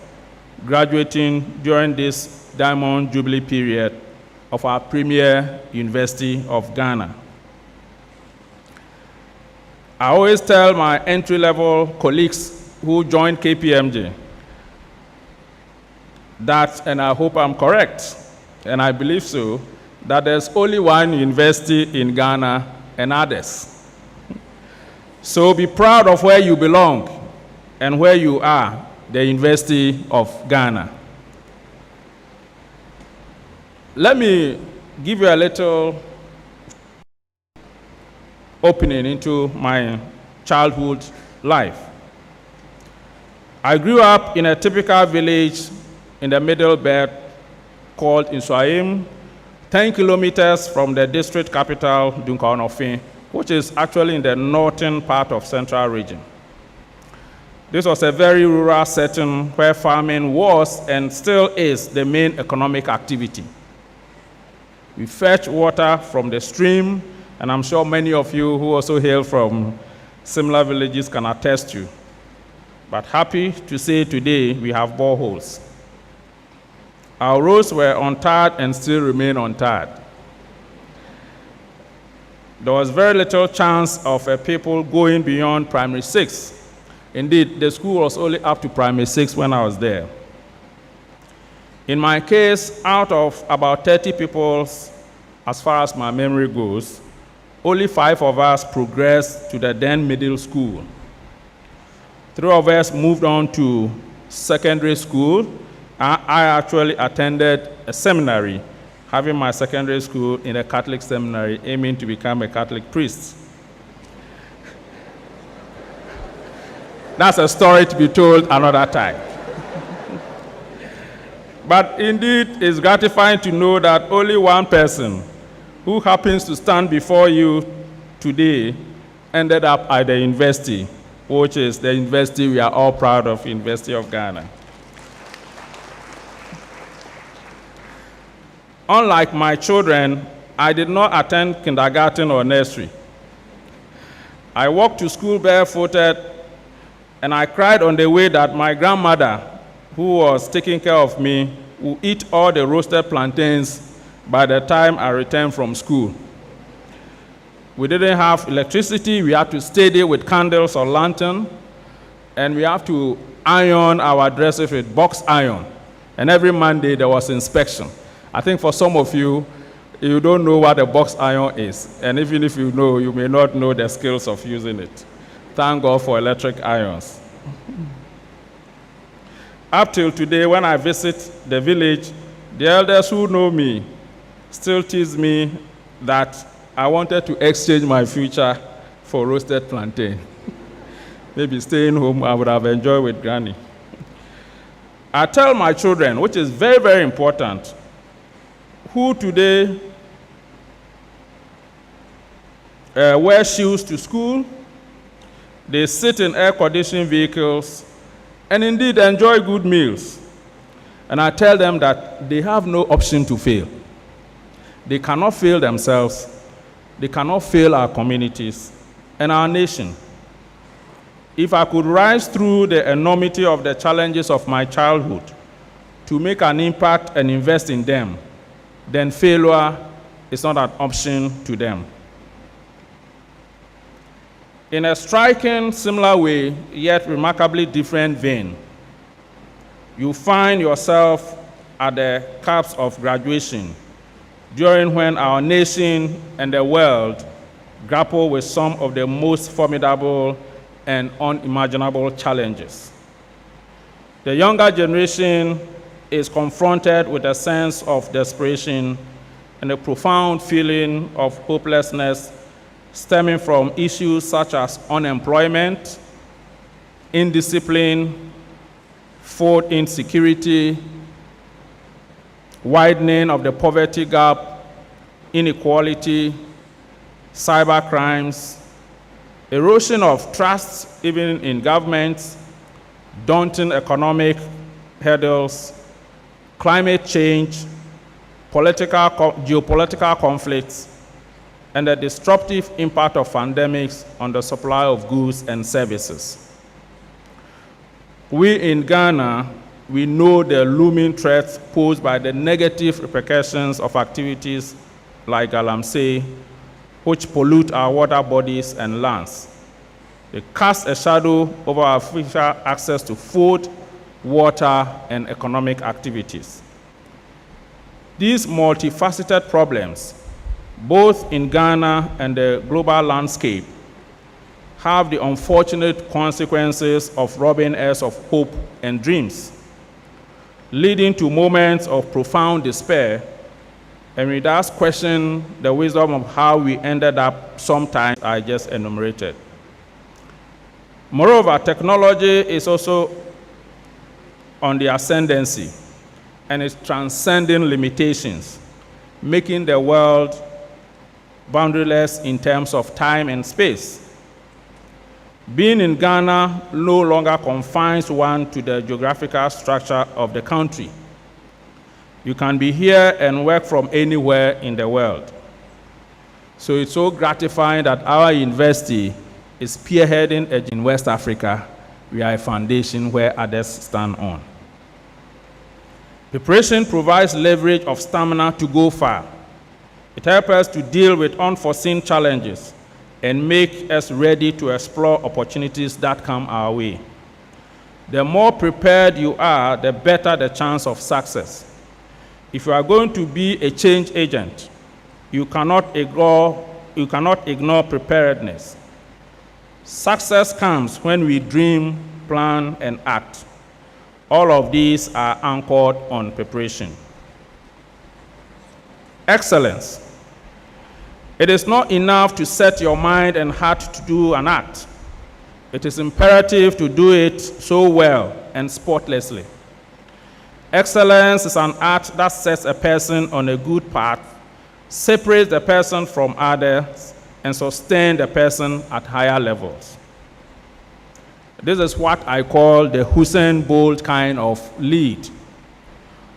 [SPEAKER 7] graduating during this Diamond Jubilee period of our premier University of Ghana. I always tell my entry-level colleagues who joined KPMG that, and I hope I'm correct, and I believe so, that there's only one university in Ghana and others. So be proud of where you belong and where you are, the University of Ghana. Let me give you a little opening into my childhood life. I grew up in a typical village in the Middle Belt called Insuaim, 10 kilometers from the district capital, Dunkanofin, which is actually in the northern part of Central Region. This was a very rural setting where farming was and still is the main economic activity. We fetch water from the stream, and I'm sure many of you who also hail from similar villages can attest to. But happy to say today we have boreholes. Our roads were untarred and still remain untarred. There was very little chance of people going beyond primary 6. Indeed, the school was only up to primary 6 when I was there. In my case, out of about 30 people, as far as my memory goes, only 5 of us progressed to the then middle school. 3 of us moved on to secondary school. I actually attended a seminary, having my secondary school in a Catholic seminary, aiming to become a Catholic priest. That's a story to be told another time. But indeed, it's gratifying to know that only one person who happens to stand before you today ended up at the university, which is the university we are all proud of, University of Ghana. Unlike my children, I did not attend kindergarten or nursery. I walked to school barefooted, and I cried on the way that my grandmother, who was taking care of me, would eat all the roasted plantains by the time I returned from school. We didn't have electricity. We had to stay there with candles or lantern, and we have to iron our dresses with box iron. And every Monday there was inspection. I think for some of you, you don't know what a box iron is. And even if you know, you may not know the skills of using it. Thank God for electric irons. Up till today, when I visit the village, the elders who know me still tease me that I wanted to exchange my future for roasted plantain. Maybe staying home, I would have enjoyed with Granny. I tell my children, which is very, very important, who today wear shoes to school, they sit in air-conditioned vehicles, and indeed enjoy good meals. And I tell them that they have no option to fail. They cannot fail themselves. They cannot fail our communities and our nation. If I could rise through the enormity of the challenges of my childhood to make an impact and invest in them, then failure is not an option to them. In a striking, similar way, yet remarkably different vein, you find yourself at the cusp of graduation, during when our nation and the world grapple with some of the most formidable and unimaginable challenges. The younger generation is confronted with a sense of desperation and a profound feeling of hopelessness stemming from issues such as unemployment, indiscipline, food insecurity, widening of the poverty gap, inequality, cyber crimes, erosion of trust even in governments, daunting economic hurdles, climate change, geopolitical conflicts, and the disruptive impact of pandemics on the supply of goods and services. We in Ghana, we know the looming threats posed by the negative repercussions of activities like galamsey, which pollute our water bodies and lands. They cast a shadow over our future access to food, water, and economic activities. These multifaceted problems, both in Ghana and the global landscape, have the unfortunate consequences of robbing us of hope and dreams, leading to moments of profound despair, and we thus question the wisdom of how we ended up sometimes I just enumerated. Moreover, technology is also on the ascendancy and is transcending limitations, making the world boundaryless in terms of time and space. Being in Ghana no longer confines one to the geographical structure of the country. You can be here and work from anywhere in the world. So it's so gratifying that our university is spearheading in West Africa. We are a foundation where others stand on. Preparation provides leverage of stamina to go far. It helps us to deal with unforeseen challenges and make us ready to explore opportunities that come our way. The more prepared you are, the better the chance of success. If you are going to be a change agent, you cannot ignore preparedness. Success comes when we dream, plan, and act. All of these are anchored on preparation. Excellence. It is not enough to set your mind and heart to do an act. It is imperative to do it so well and spotlessly. Excellence is an art that sets a person on a good path, separates the person from others, and sustains the person at higher levels. This is what I call the Usain Bolt kind of lead.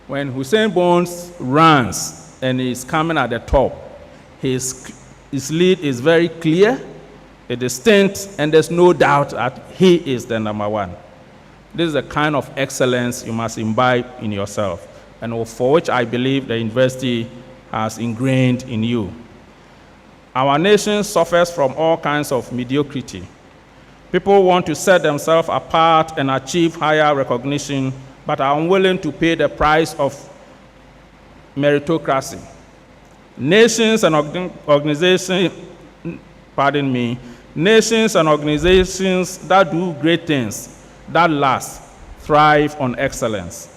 [SPEAKER 7] When Usain Bolt runs and is coming at the top, his lead is very clear, distinct, and there's no doubt that he is the number one. This is the kind of excellence you must imbibe in yourself, and for which I believe the university has ingrained in you. Our nation suffers from all kinds of mediocrity. People want to set themselves apart and achieve higher recognition, but are unwilling to pay the price of meritocracy. Nations and organizations that do great things, that last, thrive on excellence.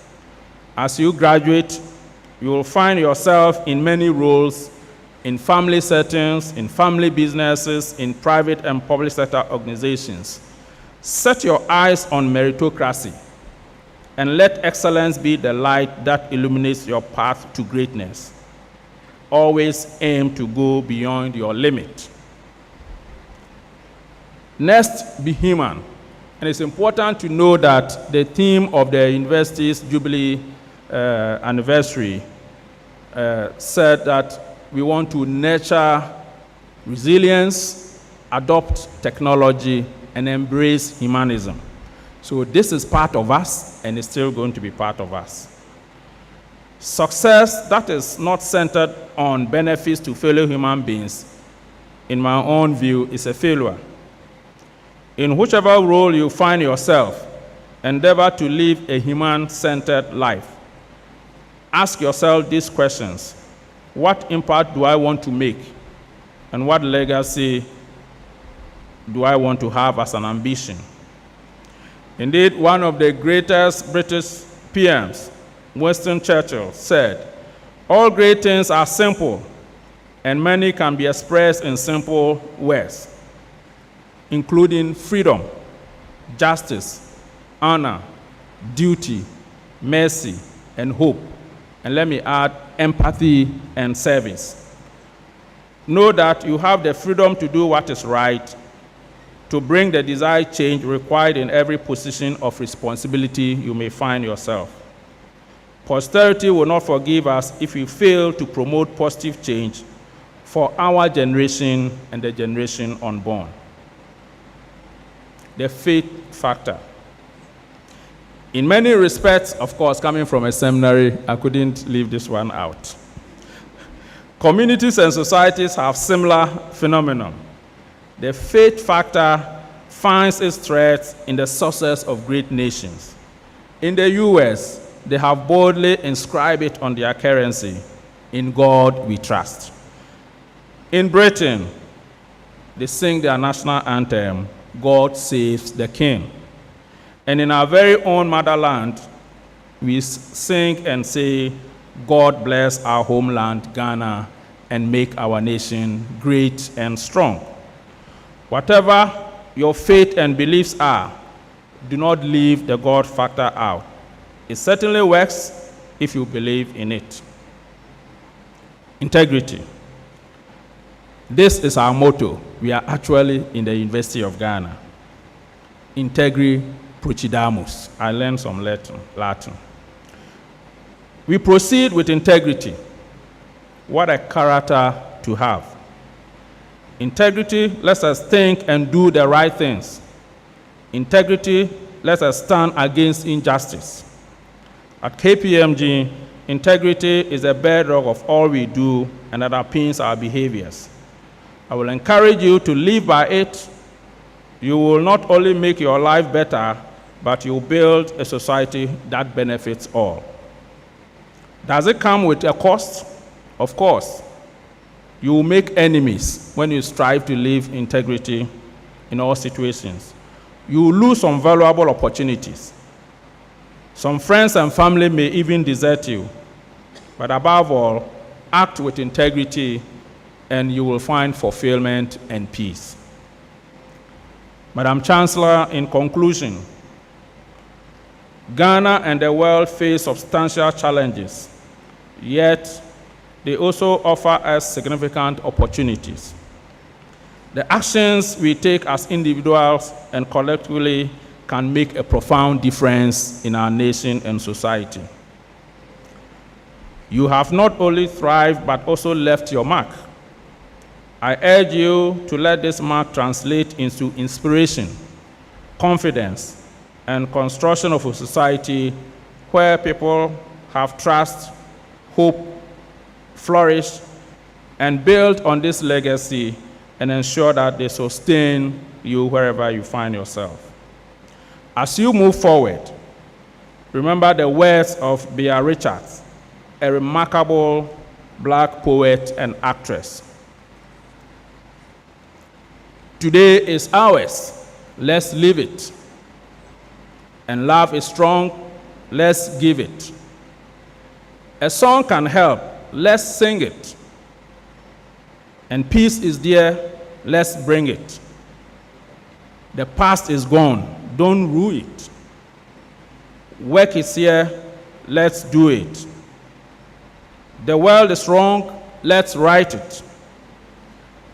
[SPEAKER 7] As you graduate, you will find yourself in many roles, in family settings, in family businesses, in private and public sector organizations. Set your eyes on meritocracy, and let excellence be the light that illuminates your path to greatness. Always aim to go beyond your limit. Next, be human. And it's important to know that the theme of the university's Jubilee anniversary said that we want to nurture resilience, adopt technology, and embrace humanism. So this is part of us, and it's still going to be part of us. Success that is not centered on benefits to fellow human beings, in my own view, is a failure. In whichever role you find yourself, endeavor to live a human-centered life. Ask yourself these questions. What impact do I want to make? And what legacy do I want to have as an ambition? Indeed, one of the greatest British PMs, Winston Churchill, said, "All great things are simple, and many can be expressed in simple words, including freedom, justice, honor, duty, mercy, and hope." And let me add, empathy and service. Know that you have the freedom to do what is right, to bring the desired change required in every position of responsibility you may find yourself. Posterity will not forgive us if we fail to promote positive change for our generation and the generation unborn. The faith factor. In many respects, of course, coming from a seminary, I couldn't leave this one out. Communities and societies have similar phenomenon. The faith factor finds its threads in the success of great nations. In the US, they have boldly inscribed it on their currency, "In God we trust." In Britain, they sing their national anthem, "God saves the King." And in our very own motherland, we sing and say, "God bless our homeland, Ghana, and make our nation great and strong." Whatever your faith and beliefs are, do not leave the God factor out. It certainly works if you believe in it. Integrity. This is our motto. We are actually in the University of Ghana. Integri Procedamus. I learned some Latin. We proceed with integrity. What a character to have. Integrity lets us think and do the right things. Integrity lets us stand against injustice. At KPMG, integrity is the bedrock of all we do and that underpins our behaviors. I will encourage you to live by it. You will not only make your life better, but you will build a society that benefits all. Does it come with a cost? Of course. You will make enemies when you strive to live integrity in all situations. You will lose some valuable opportunities. Some friends and family may even desert you. But above all, act with integrity and you will find fulfillment and peace. Madam Chancellor, in conclusion, Ghana and the world face substantial challenges, yet they also offer us significant opportunities. The actions we take as individuals and collectively can make a profound difference in our nation and society. You have not only thrived, but also left your mark. I urge you to let this mark translate into inspiration, confidence, and construction of a society where people have trust, hope, flourish, and build on this legacy and ensure that they sustain you wherever you find yourself. As you move forward, remember the words of Bea Richards, a remarkable Black poet and actress. Today is ours. Let's live it. And love is strong. Let's give it. A song can help. Let's sing it. And peace is there. Let's bring it. The past is gone. Don't rue it. Work is here. Let's do it. The world is wrong. Let's right it.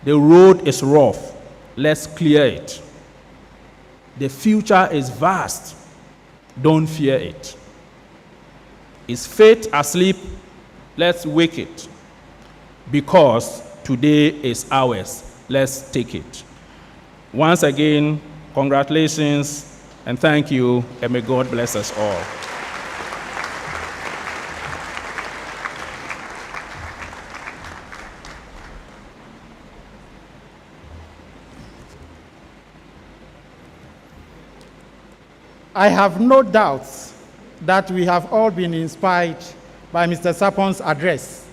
[SPEAKER 7] The road is rough. Let's clear it. The future is vast. Don't fear it. Is faith asleep? Let's wake it. Because today is ours. Let's take it. Once again, congratulations and thank you, and may God bless us all.
[SPEAKER 4] I have no doubts that we have all been inspired by Mr. Sapon's address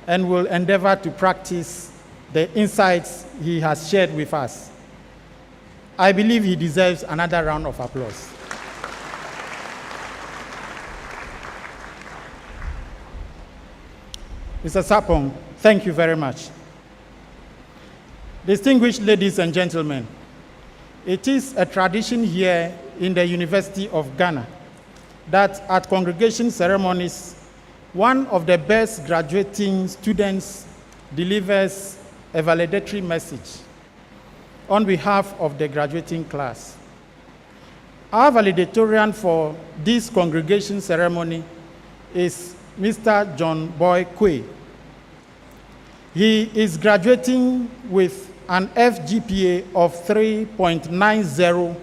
[SPEAKER 4] and will endeavor to practice the insights he has shared with us. I believe he deserves another round of applause. Mr. Sapon, thank you very much. Distinguished ladies and gentlemen, it is a tradition here in the University of Ghana that at congregation ceremonies, one of the best graduating students delivers a valedictory message on behalf of the graduating class. Our valedictorian for this congregation ceremony is Mr. John Boy Quay. He is graduating with an FGPA of 3.90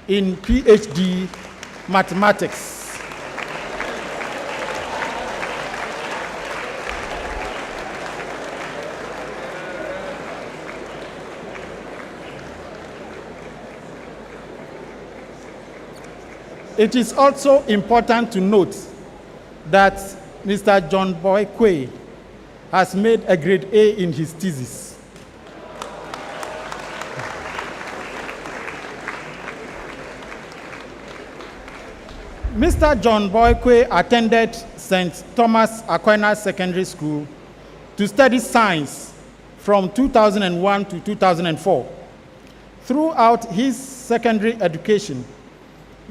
[SPEAKER 4] in PhD mathematics. It is also important to note that Mr. John Boy Quay has made a grade A in his thesis. Mr. John Boy Quay attended St. Thomas Aquinas Secondary School to study science from 2001 to 2004. Throughout his secondary education,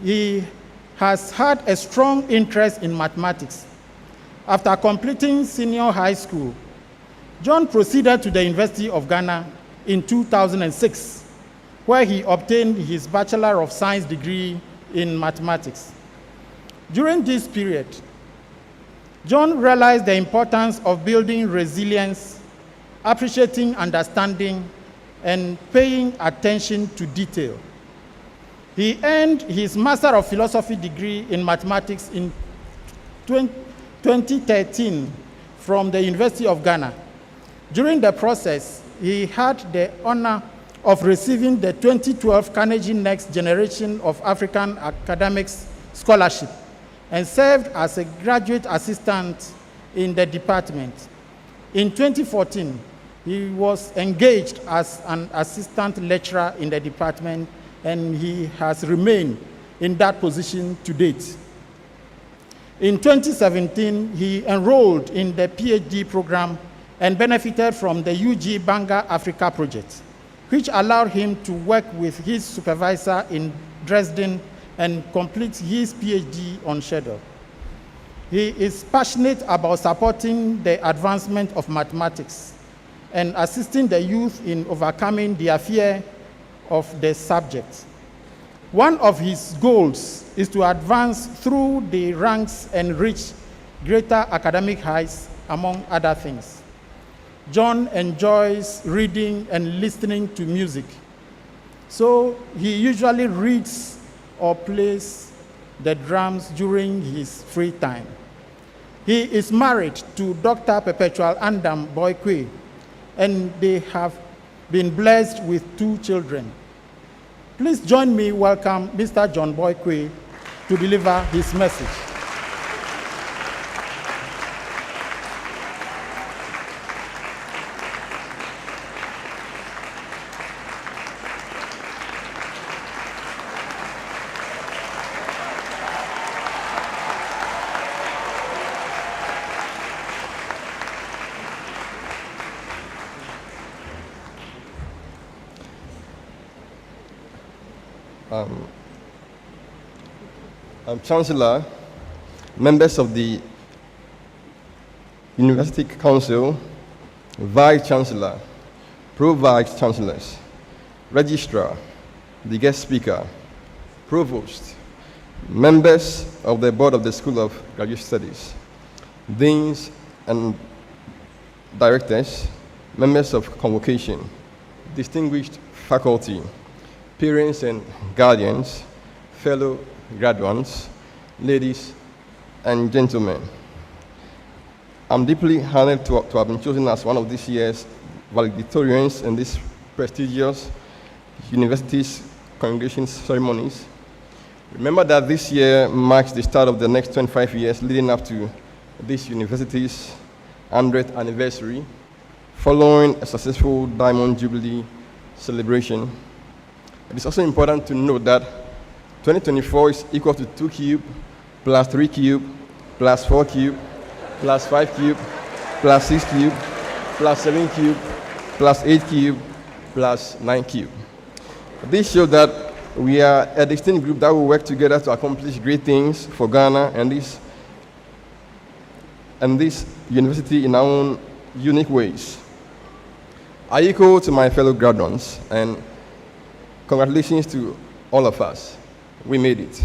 [SPEAKER 4] he has had a strong interest in mathematics. After completing senior high school, John proceeded to the University of Ghana in 2006, where he obtained his Bachelor of Science degree in mathematics. During this period, John realized the importance of building resilience, appreciating understanding, and paying attention to detail. He earned his Master of Philosophy degree in mathematics in 2013 from the University of Ghana. During the process, he had the honor of receiving the 2012 Carnegie Next Generation of African Academics Scholarship and served as a graduate assistant in the department. In 2014, he was engaged as an assistant lecturer in the department, and he has remained in that position to date. In 2017, he enrolled in the PhD program and benefited from the UG Banga Africa project, which allowed him to work with his supervisor in Dresden and complete his PhD on schedule. He is passionate about supporting the advancement of mathematics and assisting the youth in overcoming their fear of the subject. One of his goals is to advance through the ranks and reach greater academic heights, among other things. John enjoys reading and listening to music, so he usually reads or plays the drums during his free time. He is married to Dr. Perpetual Andam Boy Quay, and they have been blessed with 2 children. Please join me welcome Mr. John Boy Quay to deliver his message.
[SPEAKER 8] I'm Chancellor, members of the University Council, Vice-Chancellor, Pro-Vice-Chancellors, Registrar, the guest speaker, Provost, members of the board of the School of Graduate Studies, deans and directors, members of convocation, distinguished faculty, parents and guardians, fellow graduates, ladies and gentlemen. I'm deeply honored to have been chosen as one of this year's valedictorians in this prestigious university's congregation ceremonies. Remember that this year marks the start of the next 25 years leading up to this university's 100th anniversary, following a successful Diamond Jubilee celebration. It is also important to note that 2024 is equal to 2 cube, plus 3 cube, plus 4 cube, plus 5 cube, plus 6 cube, plus 7 cube, plus 8 cube, plus 9 cube. This shows that we are a distinct group that will work together to accomplish great things for Ghana and this university in our own unique ways. I echo to my fellow graduates and congratulations to all of us. We made it.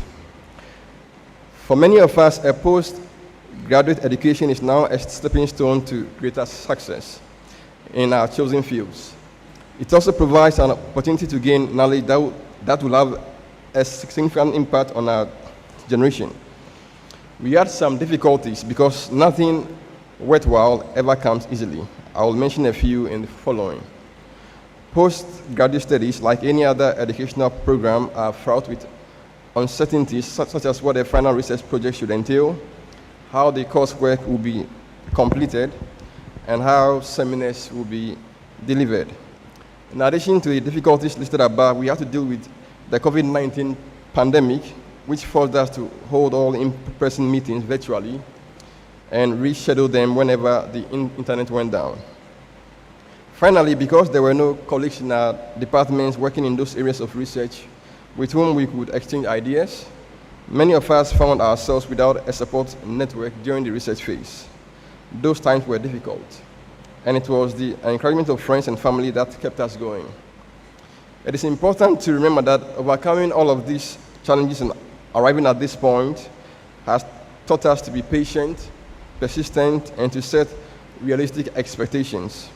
[SPEAKER 8] For many of us, a postgraduate education is now a stepping stone to greater success in our chosen fields. It also provides an opportunity to gain knowledge that will have a significant impact on our generation. We had some difficulties because nothing worthwhile ever comes easily. I will mention a few in the following. Postgraduate studies, like any other educational program, are fraught with uncertainties such as what a final research project should entail, how the coursework will be completed, and how seminars will be delivered. In addition to the difficulties listed above, we have to deal with the COVID-19 pandemic, which forced us to hold all in-person meetings virtually and reschedule them whenever the internet went down. Finally, because there were no colleagues in our departments working in those areas of research with whom we could exchange ideas, many of us found ourselves without a support network during the research phase. Those times were difficult, and it was the encouragement of friends and family that kept us going. It is important to remember that overcoming all of these challenges and arriving at this point has taught us to be patient, persistent, and to set realistic expectations.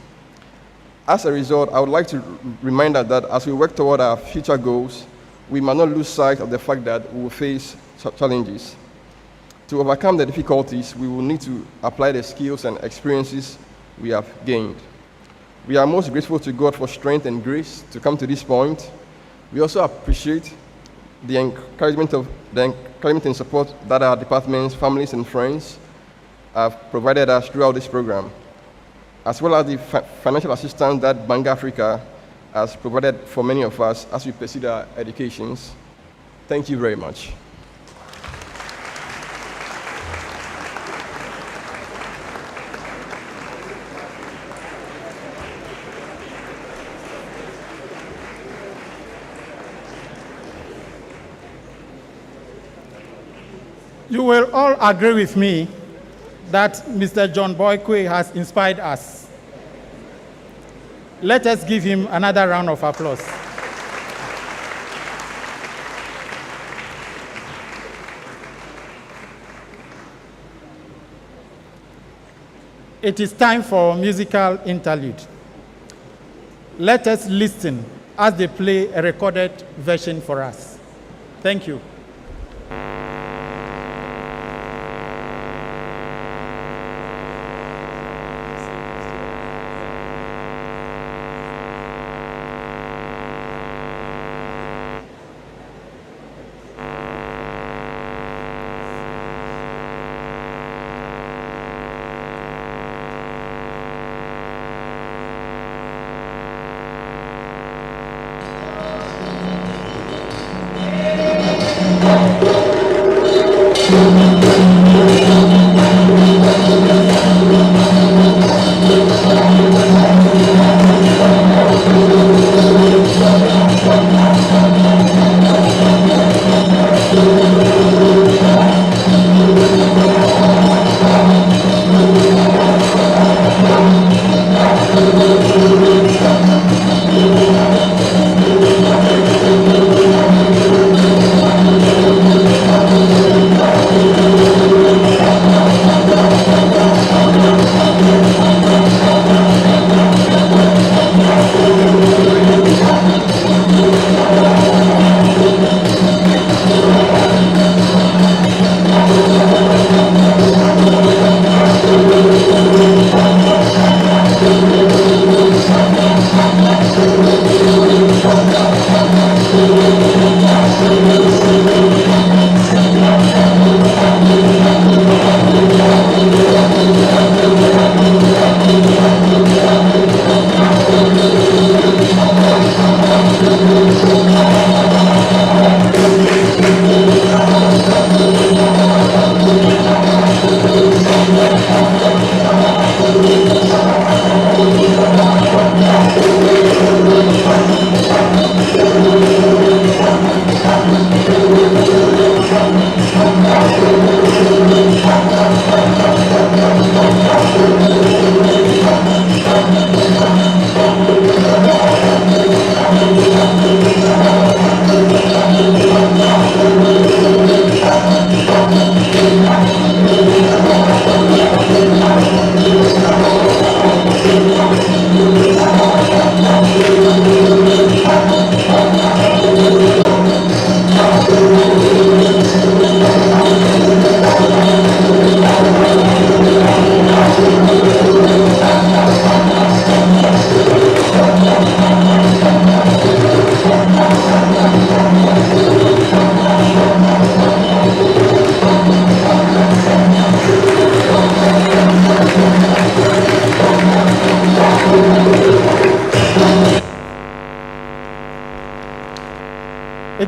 [SPEAKER 8] As a result, I would like to remind us that as we work toward our future goals, we must not lose sight of the fact that we will face challenges. To overcome the difficulties, we will need to apply the skills and experiences we have gained. We are most grateful to God for strength and grace to come to this point. We also appreciate the encouragement and support that our departments, families, and friends have provided us throughout this program, as well as the financial assistance that Bank Africa has provided for many of us as we pursue our educations. Thank you very much.
[SPEAKER 4] You will all agree with me that Mr. John Boykwe has inspired us. Let us give him another round of applause. It is time for musical interlude. Let us listen as they play a recorded version for us. Thank you.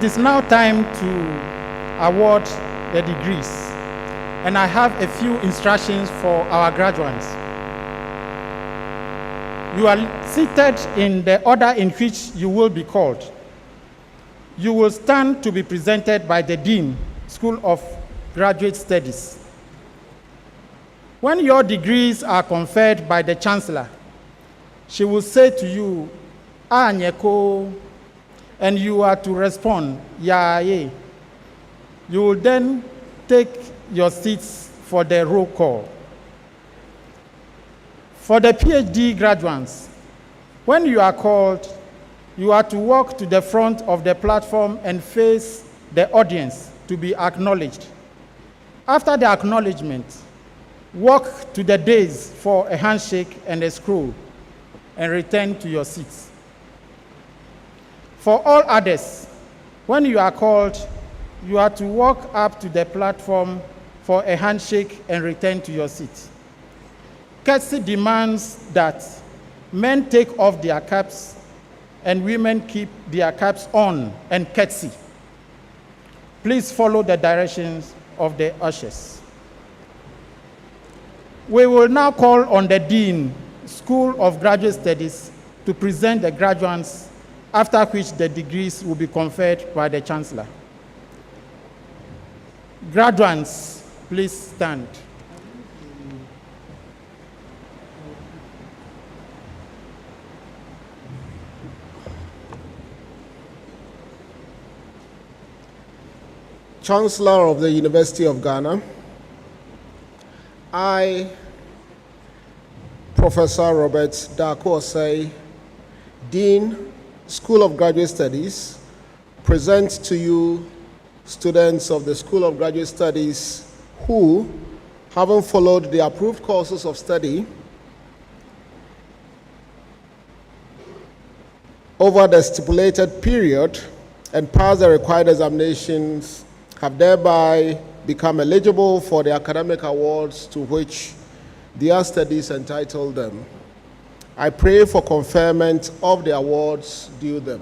[SPEAKER 4] It is now time to award the degrees, and I have a few instructions for our graduates. You are seated in the order in which you will be called. You will stand to be presented by the Dean, School of Graduate Studies. When your degrees are conferred by the Chancellor, she will say to you, Anyeko, and you are to respond, Yaye. You will then take your seats for the roll call. For the PhD graduates, when you are called, you are to walk to the front of the platform and face the audience to be acknowledged. After the acknowledgement, walk to the dais for a handshake and a scroll, and return to your seats. For all others, when you are called, you are to walk up to the platform for a handshake and return to your seat. Courtesy demands that men take off their caps and women keep their caps on and courtesy. Please follow the directions of the ushers. We will now call on the Dean, School of Graduate Studies, to present the graduates, after which the degrees will be conferred by the Chancellor. Graduates, please stand.
[SPEAKER 3] Chancellor of the University of Ghana, I, Professor Robert Darko Osei, Dean, School of Graduate Studies, present to you students of the School of Graduate Studies who, having followed the approved courses of study over the stipulated period and passed the required examinations, have thereby become eligible for the academic awards to which their studies entitle them. I pray for conferment of the awards due them.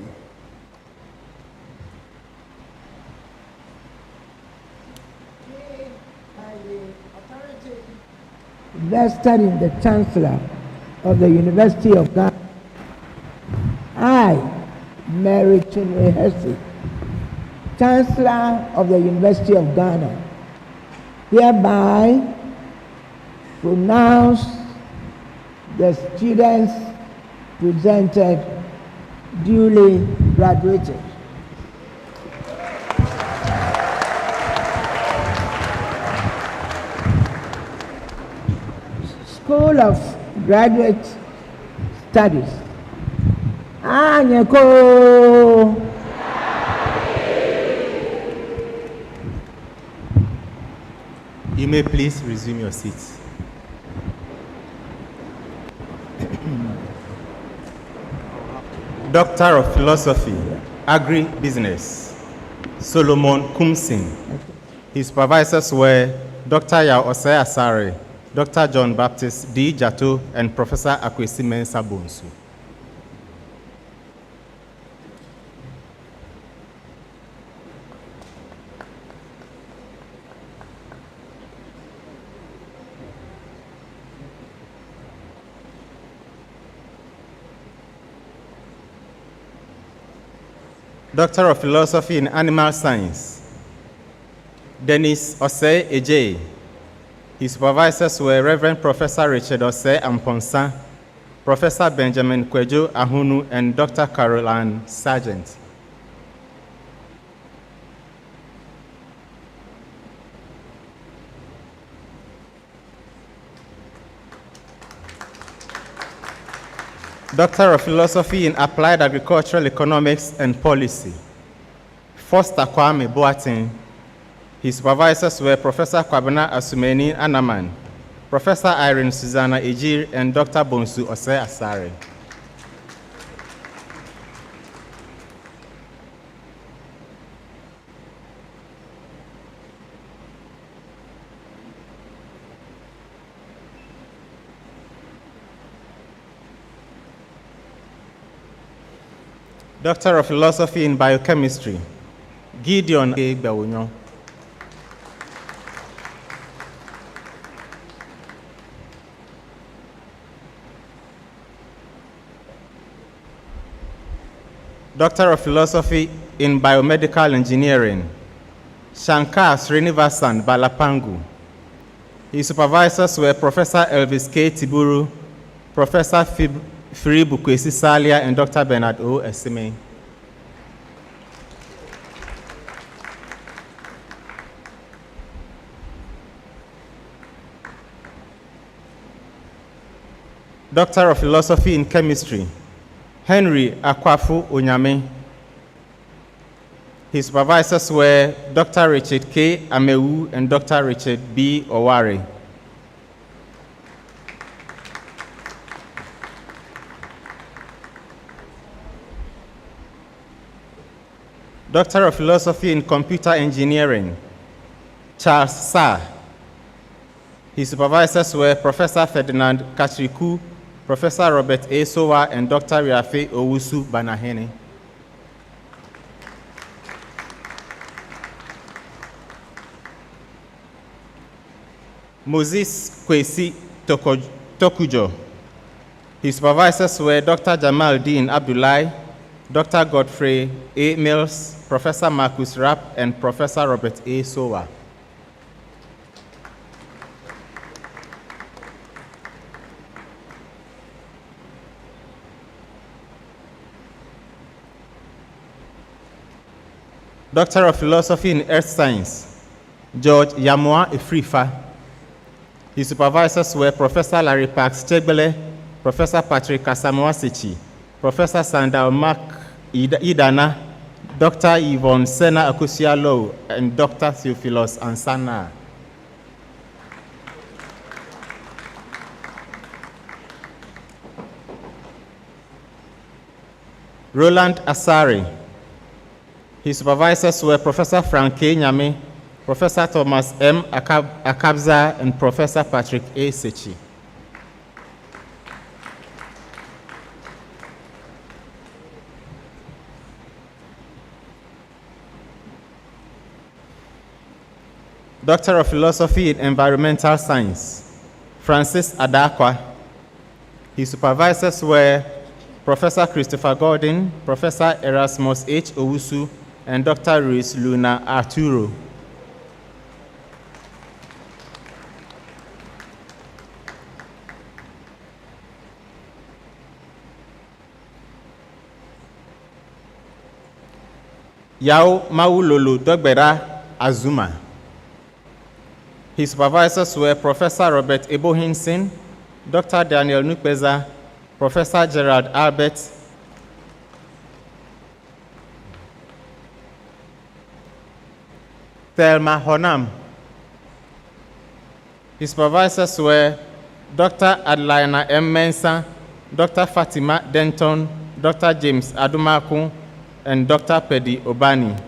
[SPEAKER 5] Vested in the Chancellor of the University of Ghana, I, Mary Chinwe, Chancellor of the University of Ghana, hereby pronounce the students presented duly graduated. School of Graduate Studies. Anyeko.
[SPEAKER 9] You may please resume your seats. Doctor of Philosophy, Agri-Business, Solomon Kumsin. His supervisors were Dr. Yao Osei Asare, Dr. John Baptist D. Jato, and Professor Akwesi Mensah Bonsu. Doctor of Philosophy in Animal Science, Dennis Osei Ejei. His supervisors were Reverend Professor Richard Osei Amponsa, Professor Benjamin Kwejo Ahunu, and Dr. Caroline Sargent. Doctor of Philosophy in Applied Agricultural Economics and Policy, Foster Kwame Boateng. His supervisors were Professor Kwabena Asumeni Anaman, Professor Irene Susanna Ejir, and Dr. Bonsu Osei Asare. Doctor of Philosophy in Biochemistry, Gideon Egbawonyo. Doctor of Philosophy in Biomedical Engineering, Shankar Srinivasan Balapangu. His supervisors were Professor Elvis K. Tiburu, Professor Firibu Kwesi Salia, and Dr. Bernard O. Esime. Doctor of Philosophy in Chemistry, Henry Akwafu Onyame. His supervisors were Dr. Richard K. Amewu and Dr. Richard B. Owari. Doctor of Philosophy in Computer Engineering, Charles Sa. His supervisors were Professor Ferdinand Kachriku, Professor Robert A. Sowa, and Dr. Riafe Owusu Banahene. Moses Kwesi Tokujo. His supervisors were Dr. Jamal Dean Abdullahi, Dr. Godfrey A. Mills, Professor Marcus Rapp, and Professor Robert A. Sowa. Doctor of Philosophy in Earth Science, George Yamua Ifrifa. His supervisors were Professor Larry Parks Chegbele, Professor Patrick Asamoah-Sechi, Professor Sandal Mark Idana, Dr. Yvonne Sena Akusia-Low, and Dr. Theophilus Ansana. Roland Asari. His supervisors were Professor Frank K. Nyame, Professor Thomas M. Akabza, and Professor Patrick A. Sechi. Doctor of Philosophy in Environmental Science, Francis Adakwa. His supervisors were Professor Christopher Gordon, Professor Erasmus H. Owusu, and Dr. Ruiz Luna Arturo. Yao Maulolo Dogbera Azuma. His supervisors were Professor Robert Ebo Hinson, Dr. Daniel Nukbeza, Professor Gerald Albert, Thelma Honam. His supervisors were Dr. Adelina M. Mensah, Dr. Fatima Denton, Dr. James Adumaku, and Dr. Pedi Obani.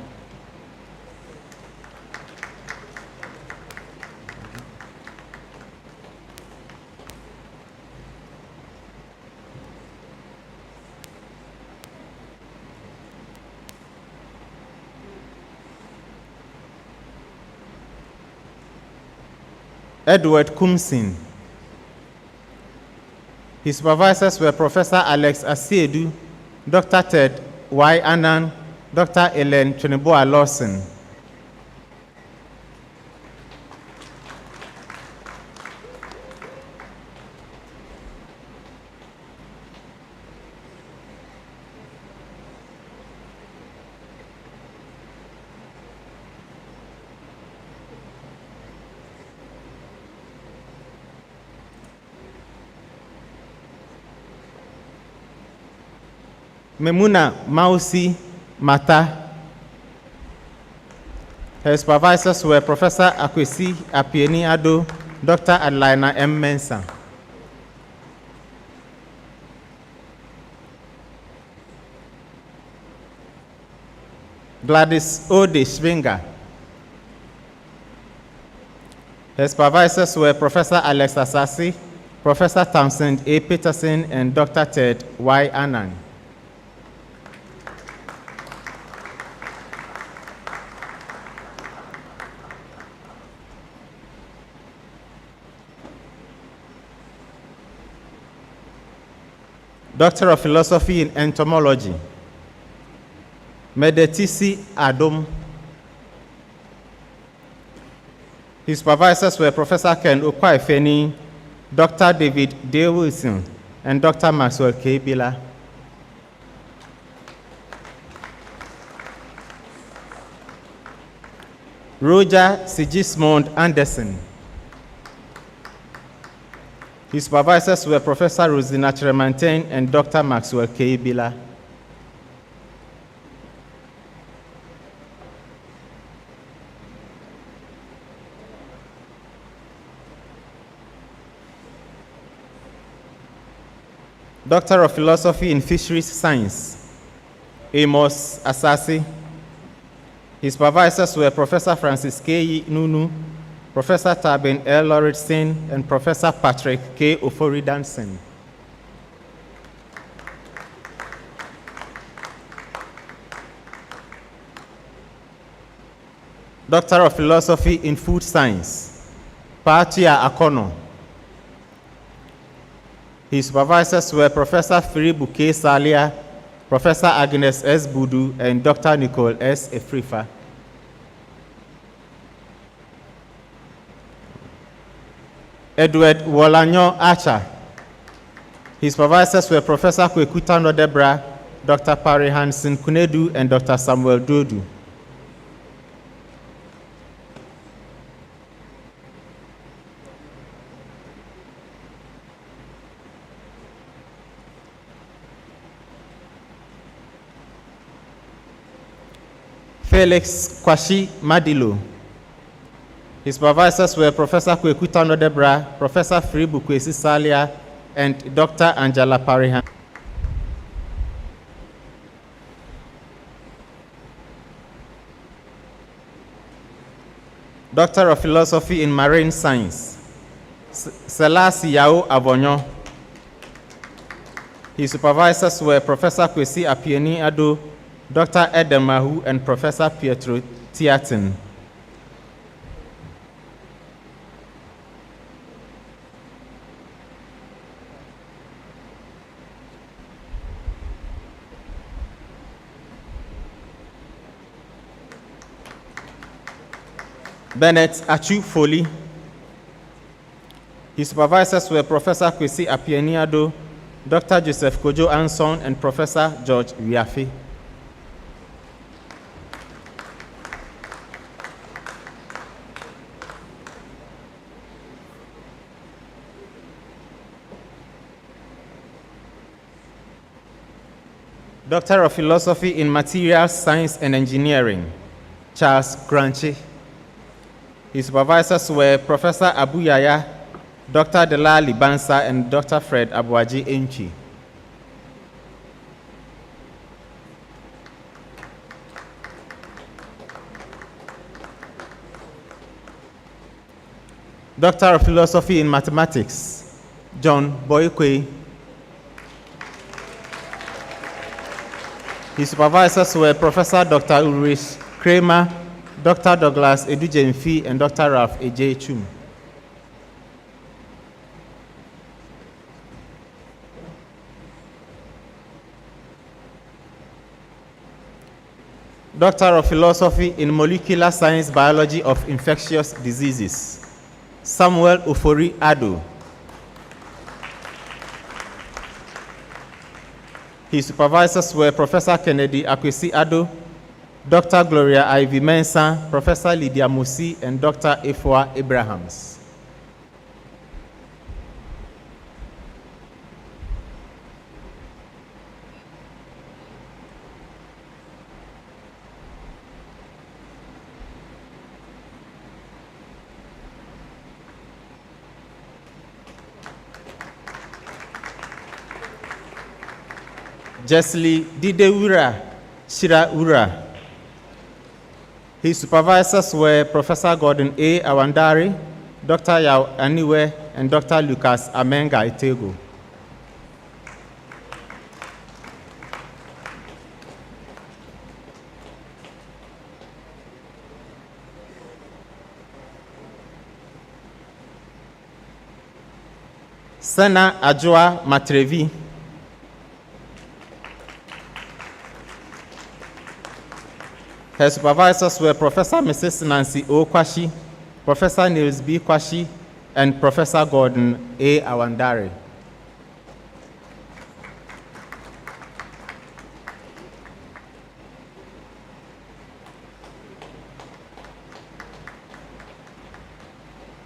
[SPEAKER 9] Edward Kumsin. His supervisors were Professor Alex Asiedu, Dr. Ted Y. Annan, Dr. Ellen Chuniboa Lawson. Memuna Mausi Mata. Her supervisors were Professor Akwesi Apieni Ado, Dr. Adelina M. Mensah. Gladys Ode Schwinger. Her supervisors were Professor Alex Asasi, Professor Townsend A. Peterson, and Dr. Ted Y. Annan. Doctor of Philosophy in Entomology, Medetisi Adom. His supervisors were Professor Ken Okwaifeni, Dr. David D. Wilson, and Dr. Maxwell K. Bila. Roger Sigismund Anderson. His supervisors were Professor Rosina Tremantain and Dr. Maxwell K. Bila. Doctor of Philosophy in Fisheries Science, Amos Asasi. His supervisors were Professor Francis K. Nunu, Professor Tabin L. Lauritsen, and Professor Patrick K. Ofori-Danson. Doctor of Philosophy in Food Science, Patia Akono. His supervisors were Professor Firibu K. Salia, Professor Agnes S. Budu, and Dr. Nicole S. Efrifa. Edward Wolanyo Archer. His supervisors were Professor Kwekuta Nodebra, Dr. Parry Hansen Kunedu, and Dr. Samuel Dodu. Felix Kwashi Madilo. His supervisors were Professor Kwekuta Nodebra, Professor Firibu Kwesi Salia, and Dr. Angela Parihan. Doctor of Philosophy in Marine Science, Selassie Yao Avonyo. His supervisors were Professor Kwesi Apieni Ado, Dr. Edemahu, and Professor Pietro Tiatin. Bennett Achu Foley. His supervisors were Professor Kwesi Apieni Ado, Dr. Joseph Kojo Anson, and Professor George Riafi. Doctor of Philosophy in Materials Science and Engineering, Charles Granchi. His supervisors were Professor Abu Yaya, Dr. Dela Libansa, and Dr. Fred Abuaji Enchi. Doctor of Philosophy in Mathematics, John Boykwe. His supervisors were Professor Dr. Ulrich Kramer, Dr. Douglas Edujemfi, and Dr. Ralph A.J. Chum. Doctor of Philosophy in Molecular Science Biology of Infectious Diseases, Samuel Ofori Ado. His supervisors were Professor Kennedy Akwesi Ado, Dr. Gloria Ivy Mensah, Professor Lydia Musi, and Dr. Efwa Abrahams. Jesli Didewura Shiraura. His supervisors were Professor Gordon A. Awandari, Dr. Yao Aniwe, and Dr. Lucas Amenga Itego. Sena Ajua Matrevi. Her supervisors were Professor Mrs. Nancy O. Kwashi, Professor Niels B. Kwashi, and Professor Gordon A. Awandare.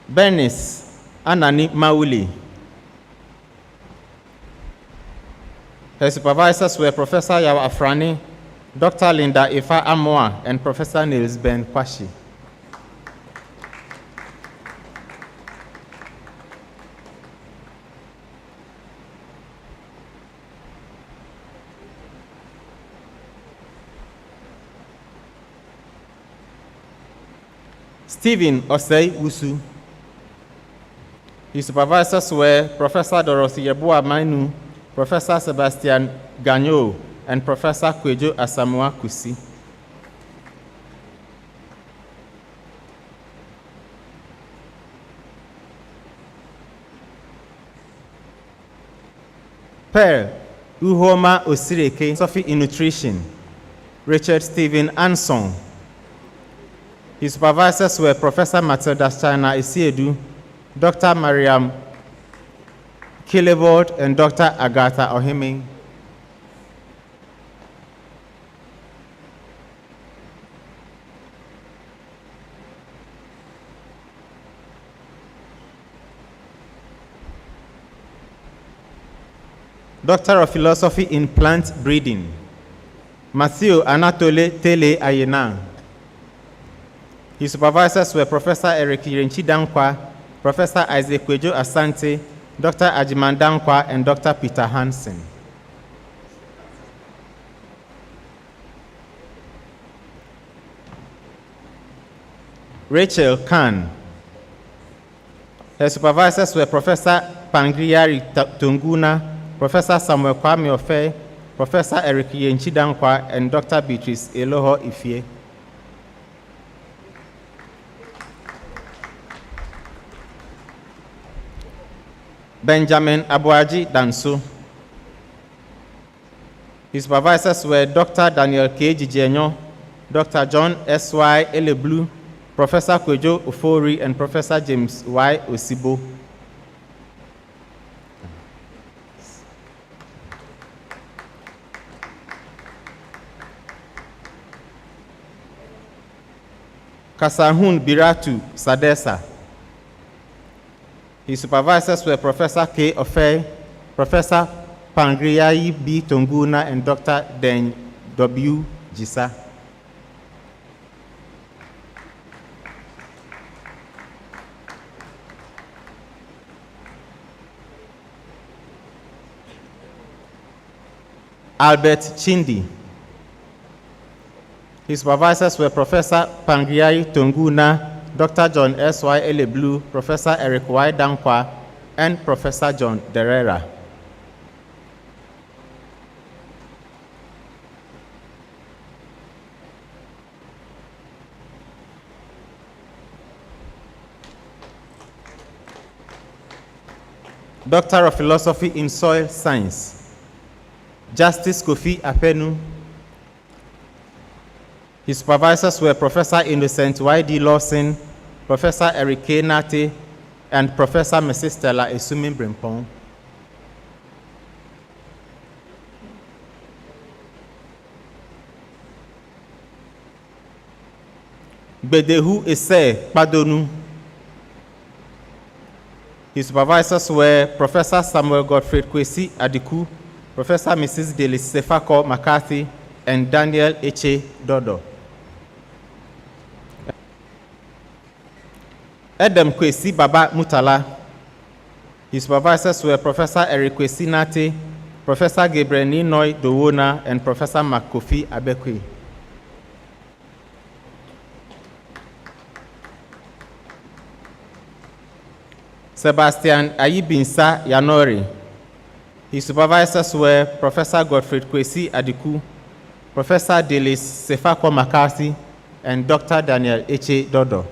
[SPEAKER 9] Bernice Anani Mauli. Her supervisors were Professor Yawa Afrani, Dr. Linda Ifa Amoa, and Professor Niels Ben Kwashi. Stephen Osei Wusu. His supervisors were Professor Dorothy Yeboah Mainu, Professor Sebastian Gagnon, and Professor Kwejo Asamoah Kusi. Pearl Uhoma Osireke, Sophie in Nutrition, Richard Stephen Anson. His supervisors were Professor Matilda China Isiedu, Dr. Mariam Killeboard, and Dr. Agatha Ohiming. Doctor of Philosophy in Plant Breeding, Matthew Anatole Tele Ayena. His supervisors were Professor Eric Yenchi Dankwa, Professor Isaac Kwejo Asante, Dr. Ajiman Dankwa, and Dr. Peter Hansen. Rachel Khan. Her supervisors were Professor Pangriari Tunguna, Professor Samuel Kwame Ofe, Professor Eric Yenchi Dankwa, and Dr. Beatrice Eloho Ifie. Benjamin Abuaji Danso. His supervisors were Dr. Daniel K. Jijenyo, Dr. John S.Y. Eleblu, Professor Kwejo Ofori, and Professor James Y. Osibo. Kasahun Biratu Sadesa. His supervisors were Professor K. Ofe, Professor Pangriai B. Tonguna, and Dr. Den W. Jisa. Albert Chindi. His supervisors were Professor Pangriai Tonguna, Dr. John S.Y. Eleblu, Professor Eric Y. Dankwa, and Professor John Derera. Doctor of Philosophy in Soil Science, Justice Kofi Apenu. His supervisors were Professor Innocent Y.D. Lawson, Professor Eric K. Nate, and Professor Mrs. Stella Esumi Brimpong. Bedehu Ese Padonu. His supervisors were Professor Samuel Godfrey Kwesi Adiku, Professor Mrs. Delis Sefako McCarthy, and Daniel Eche Dodo. Edem Kwesi Baba Mutala. His supervisors were Professor Eric Kwesi Nate, Professor Gabriel Ninoy Dowona, and Professor Makofi Abekwe. Sebastian Ayibinsa Yanori. His supervisors were Professor Godfrey Kwesi Adiku, Professor Delis Sefako McCarthy, and Dr. Daniel Eche Dodo.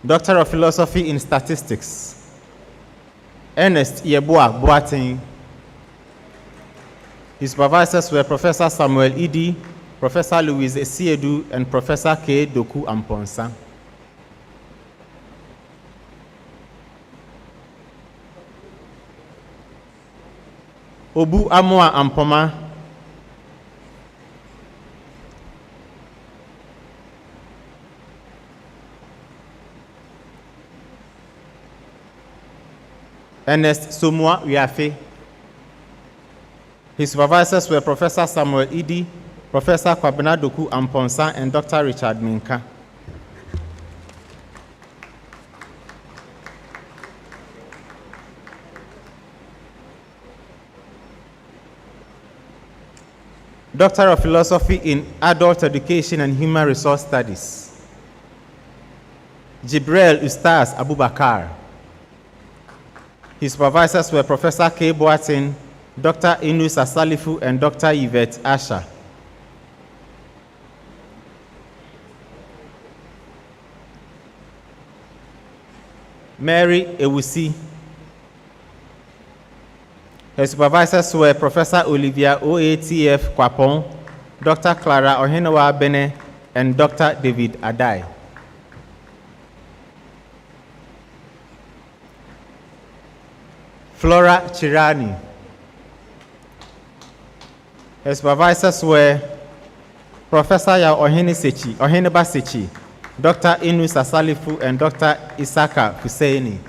[SPEAKER 9] Doctor of Philosophy in Statistics, Ernest Yeboah Boateng. His supervisors were Professor Samuel Idi, Professor Louise Esiedu, and Professor K. Doku Amponsa. Obu Amoa Ampoma, Ernest Somua Wiafe. His supervisors were Professor Samuel Idi, Professor Kwabena Doku Amponsa, and Dr. Richard Minka. Doctor of Philosophy in Adult Education and Human Resource Studies, Jibril Ustaz Abubakar. His supervisors were Professor K. Boateng, Dr. Inus Asalifu, and Dr. Yvette Asher. Mary Ewusi. Her supervisors were Professor Olivia OATF Kwapon, Dr. Clara Ohenewa Bene, and Dr. David Adai. Flora Chirani. Her supervisors were Professor Ya Oheneba Sechi, Dr. Inus Asalifu, and Dr. Isaka Husseini.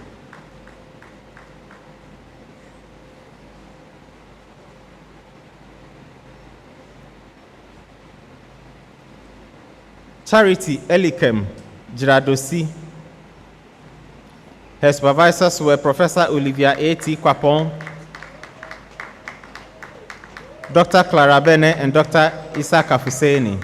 [SPEAKER 9] Charity Elikem Jiradosi. Her supervisors were Professor Olivia A.T. Kwapon, Dr. Clara Bene, and Dr. Isaka Husseini.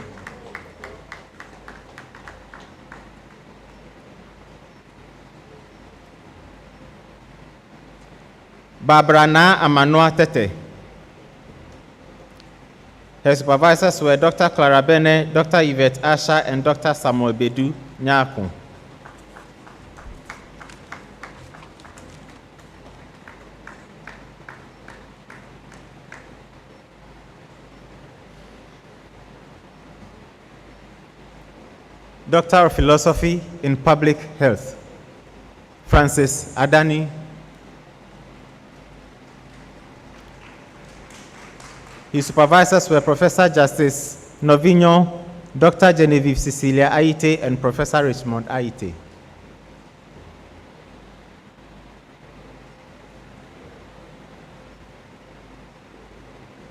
[SPEAKER 9] Barbara Na Amanoa Tete. Her supervisors were Dr. Clara Bene, Dr. Yvette Asher, and Dr. Samuel Bedu Nyakun. Doctor of Philosophy in Public Health, Francis Adani. His supervisors were Professor Justice Novinho, Dr. Genevieve Cecilia Aite, and Professor Richmond Aite.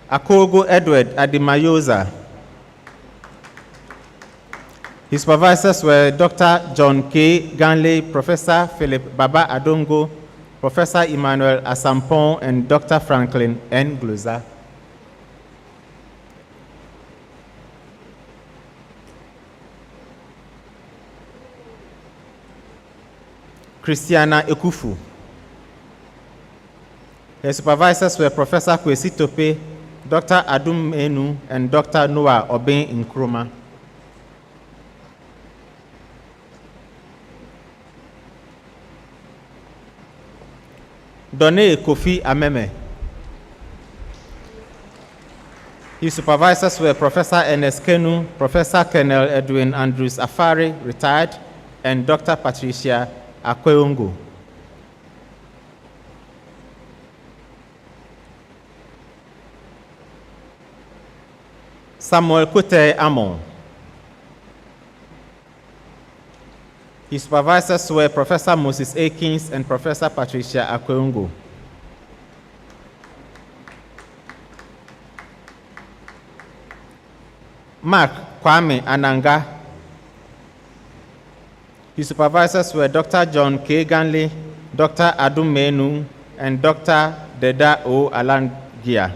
[SPEAKER 9] Akogo Edward Adimayoza. His supervisors were Dr. John K. Ganley, Professor Philip Baba Adongo, Professor Emmanuel Asampon, and Dr. Franklin N. Gluza. Christiana Ekufu. Her supervisors were Professor Kwesi Tope, Dr. Adum Enu, and Dr. Noah Oben Nkrumah. Done Kofi Ameme. His supervisors were Professor Ernest Kenu, Professor Colonel Edwin Andrews Afari, retired, and Dr. Patricia Akweongo. Samuel Kote Amon. His supervisors were Professor Moses Akins and Professor Patricia Akweongo. Mark Kwame Ananga. His supervisors were Dr. John K. Ganley, Dr. Adum Menu, and Dr. Deda O. Alangia.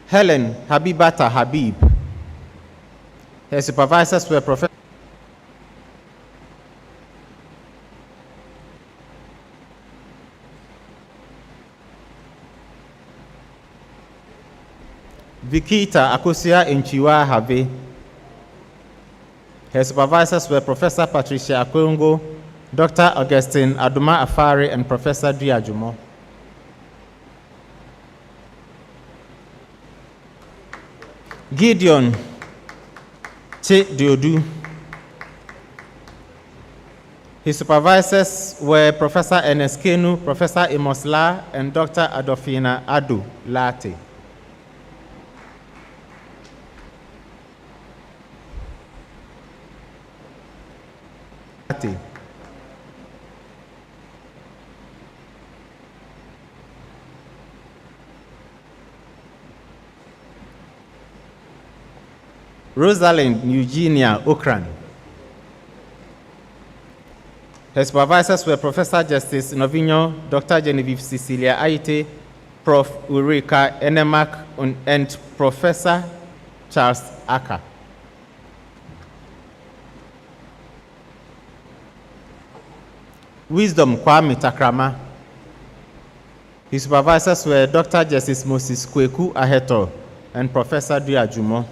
[SPEAKER 9] Helen Habibata Habib. Her supervisors were Professor Vikita Akosia Nchiwa Habe. Her supervisors were Professor Patricia Akongo, Dr. Augustine Aduma Afari, and Professor Diajumo. Gideon Che Diodu. His supervisors were Professor Ernest Kenu, Professor Imosla, and Dr. Adolfina Adu Late. Rosalind Eugenia Okran. Her supervisors were Professor Justice Novinho, Dr. Genevieve Cecilia Aite, Prof. Ulrika Enemak, and Professor Charles Aka. Wisdom Kwame Takrama. His supervisors were Dr. Justice Moses Kweku Aheto and Professor Diajumo.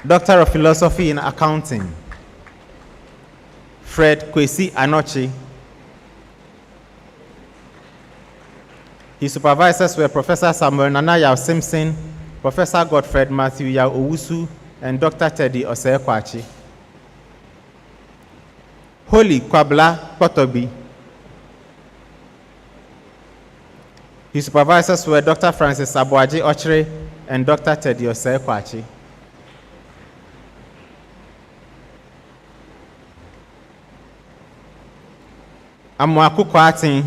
[SPEAKER 9] Doctor of Philosophy in Accounting, Fred Kwesi Anochi. His supervisors were Professor Samuel Nanaya Simpson, Professor Godfred Matthew Yao Owusu, and Dr. Teddy Osei-Kwachi. Holy Kwabla Kotobi. His supervisors were Dr. Francis Abuaji Ochre and Dr. Teddy Osei-Kwachi. Amwaku Kwatin.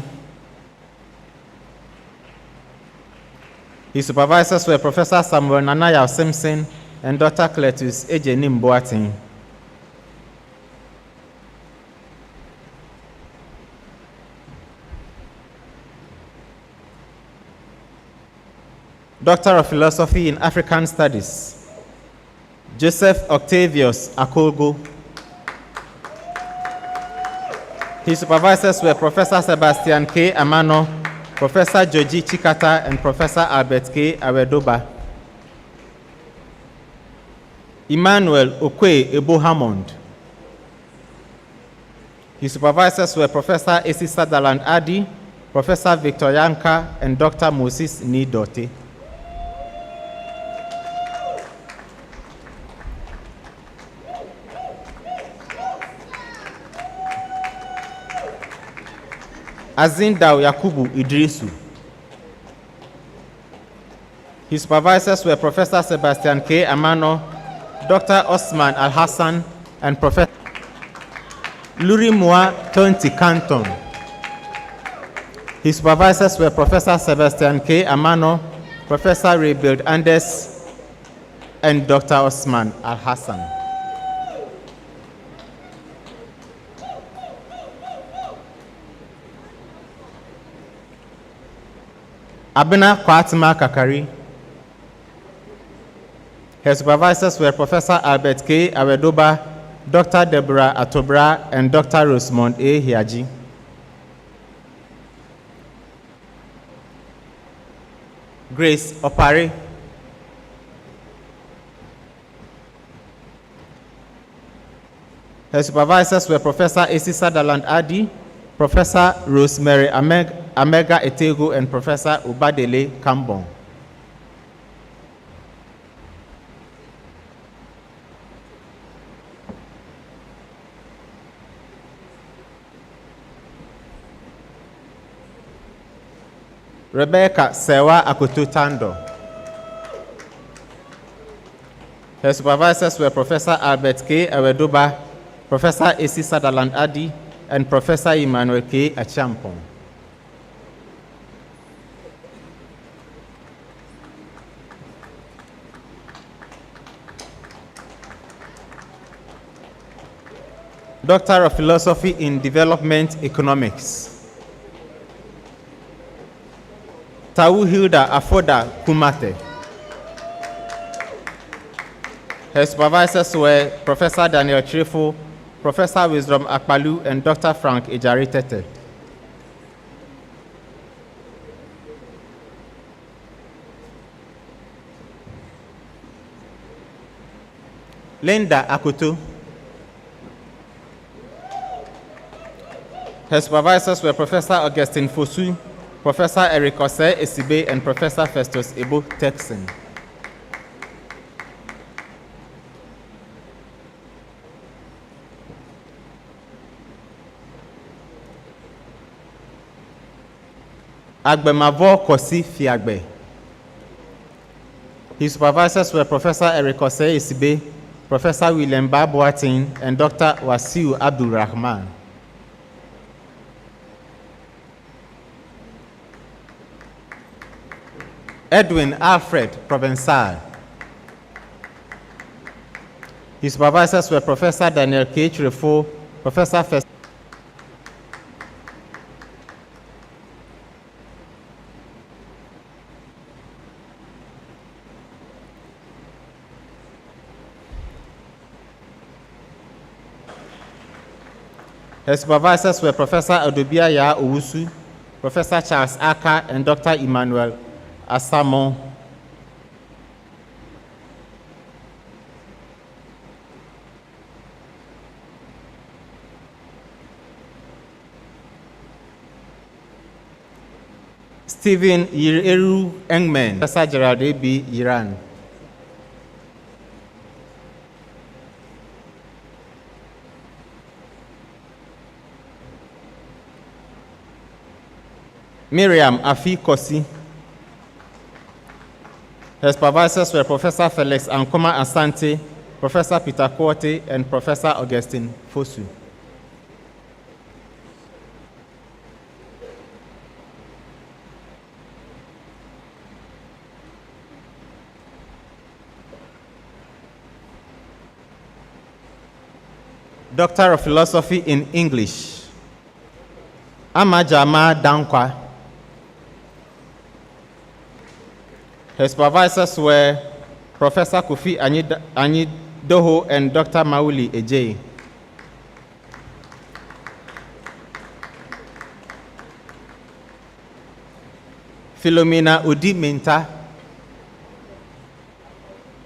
[SPEAKER 9] His supervisors were Professor Samuel Nanaya Simpson and Dr. Cletus Ejenim Boatin. Doctor of Philosophy in African Studies, Joseph Octavius Akolgo. His supervisors were Professor Sebastian K. Amano, Professor Joji Chikata, and Professor Albert K. Awedoba. Emmanuel Okwe Ebo Hammond. His supervisors were Professor A.C. Sutherland Adi, Professor Victor Yanka, and Dr. Moses Nidote. Azindao Yakubu Idrisu. His supervisors were Professor Sebastian K. Amano, Dr. Osman Al-Hassan, and Professor Lurimua Tonti Canton. His supervisors were Professor Sebastian K. Amano, Professor Rebuild Andes, and Dr. Osman Al-Hassan. Abena Kwatima Kakari. Her supervisors were Professor Albert K. Awedoba, Dr. Deborah Atobra, and Dr. Rosemond A. Hiaji. Grace Opare. Her supervisors were Professor A.C. Sutherland Adi, Professor Rosemary Amega Etego, and Professor Ubadele Kambon. Rebecca Sewa Akoto Tando. Her supervisors were Professor Albert K. Awedoba, Professor A.C. Sutherland Adi, and Professor Emmanuel K. Achampong. Doctor of Philosophy in Development Economics, Tau Hilda Afoda Kumate. Her supervisors were Professor Daniel Trifo, Professor Wisdom Akpalu, and Dr. Frank Ejari Tete. Linda Akutu. Her supervisors were Professor Augustine Fosu, Professor Eric Ose Esibe, and Professor Festus Ebo Texan. Agbemavo Kosi Fiagbe. His supervisors were Professor Eric Ose Esibe, Professor William Babuatin, and Dr. Wasiu Abdul Rahman. Edwin Alfred Provençal. His supervisors were Professor Daniel K. Trefo, Professor Festus. Her supervisors were Professor Odobiaya Owusu, Professor Charles Aka, and Dr. Emmanuel Asamo. Stephen Yireru Engman, Professor Gerald A.B. Iran. Miriam Afi Kosi. Her supervisors were Professor Felix Ankoma Asante, Professor Peter Korte, and Professor Augustine Fosu. Doctor of Philosophy in English, Amajama Dankwa. Her supervisors were Professor Kofi Anyidoho and Dr. Mauli Ejei. Philomena Udi Minta.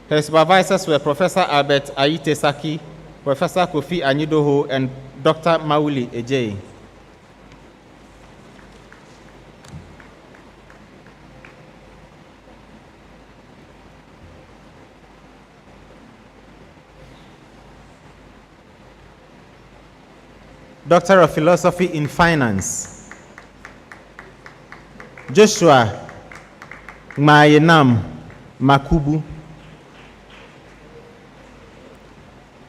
[SPEAKER 9] Her supervisors were Professor Albert Ayite Saki, Professor Kofi Anyidoho, and Dr. Mauli Ejei. Doctor of Philosophy in Finance, Joshua Mayenam Makubu.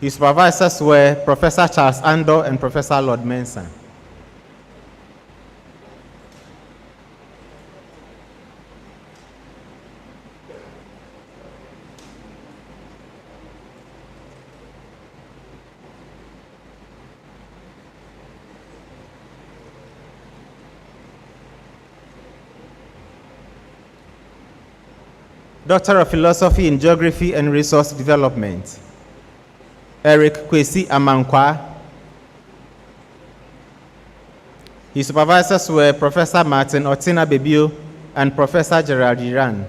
[SPEAKER 9] His supervisors were Professor Charles Ando and Professor Lord Manson. Doctor of Philosophy in Geography and Resource Development, Eric Kwesi Amankwa. His supervisors were Professor Martin Otina Bebio and Professor Gerald Iran.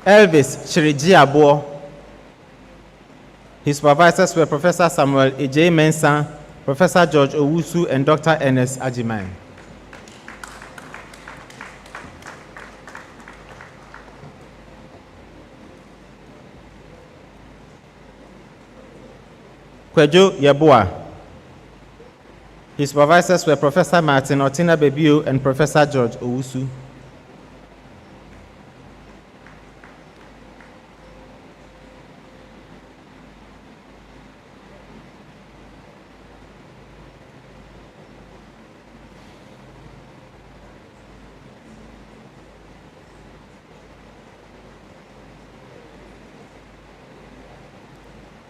[SPEAKER 9] Elvis Chiriji Abo. His supervisors were Professor Samuel Ej Mensah, Professor George Owusu, and Dr. Ernest Ajiman. Kwejo Yeboah. His supervisors were Professor Martin Otina Bebio and Professor George Owusu.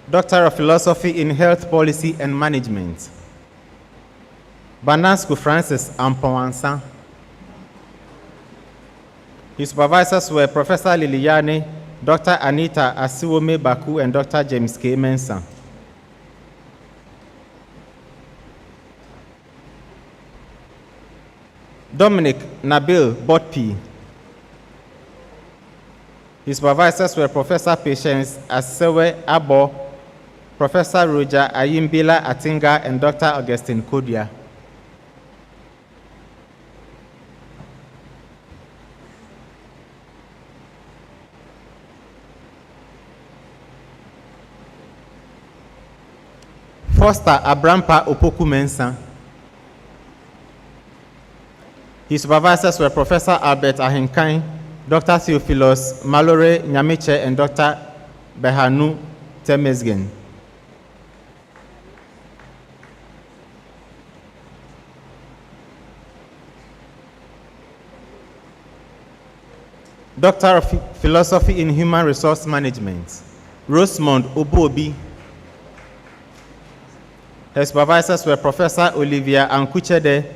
[SPEAKER 9] Doctor of Philosophy in Health Policy and Management, Banasco Francis Amponwansa. His supervisors were Professor Liliane, Dr. Anita Asiwome Baku, and Dr. James K. Mensah. Dominic Nabil Botpi. His supervisors were Professor Patience Asewe Abo, Professor Roger Ayimbila Atinga, and Dr. Augustine Kodia. Foster Abrampa Opoku Mensah. His supervisors were Professor Albert Ahenkan, Dr. Theophilus Malore Nyamiche, and Dr. Behanu Temesgen. Doctor of Philosophy in Human Resource Management, Rosemond Obuobi. His supervisors were Professor Olivia Ankuchede,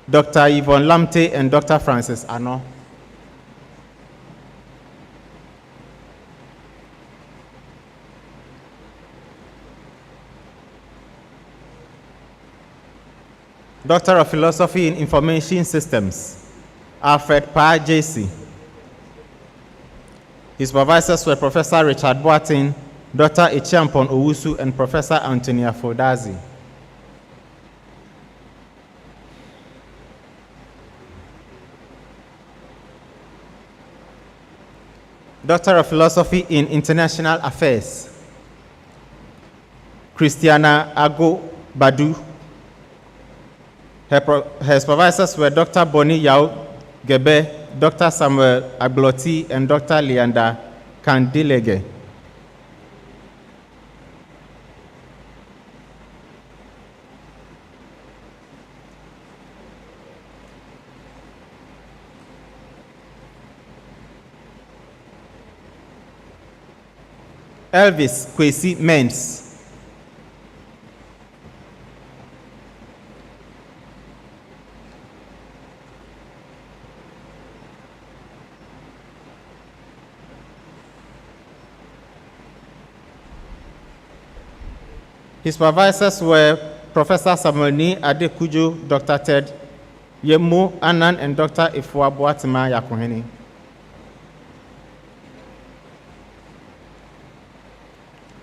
[SPEAKER 9] Dr. Yvonne Lamte, and Dr. Francis Ano. Doctor of Philosophy in Information Systems, Alfred Pa JC. His supervisors were Professor Richard Boatin, Dr. Echiampon Owusu, and Professor Antonia Fodazi. Doctor of Philosophy in International Affairs, Christiana Ago Badu. Her supervisors were Dr. Boni Yao Gebe, Dr. Samuel Agloti, and Dr. Leander Kandilege. Elvis Kwesi Mens. His supervisors were Professor Samuel Adekujo, Dr. Ted Yemu Anan, and Dr. Ifua Boatima Yakuheni.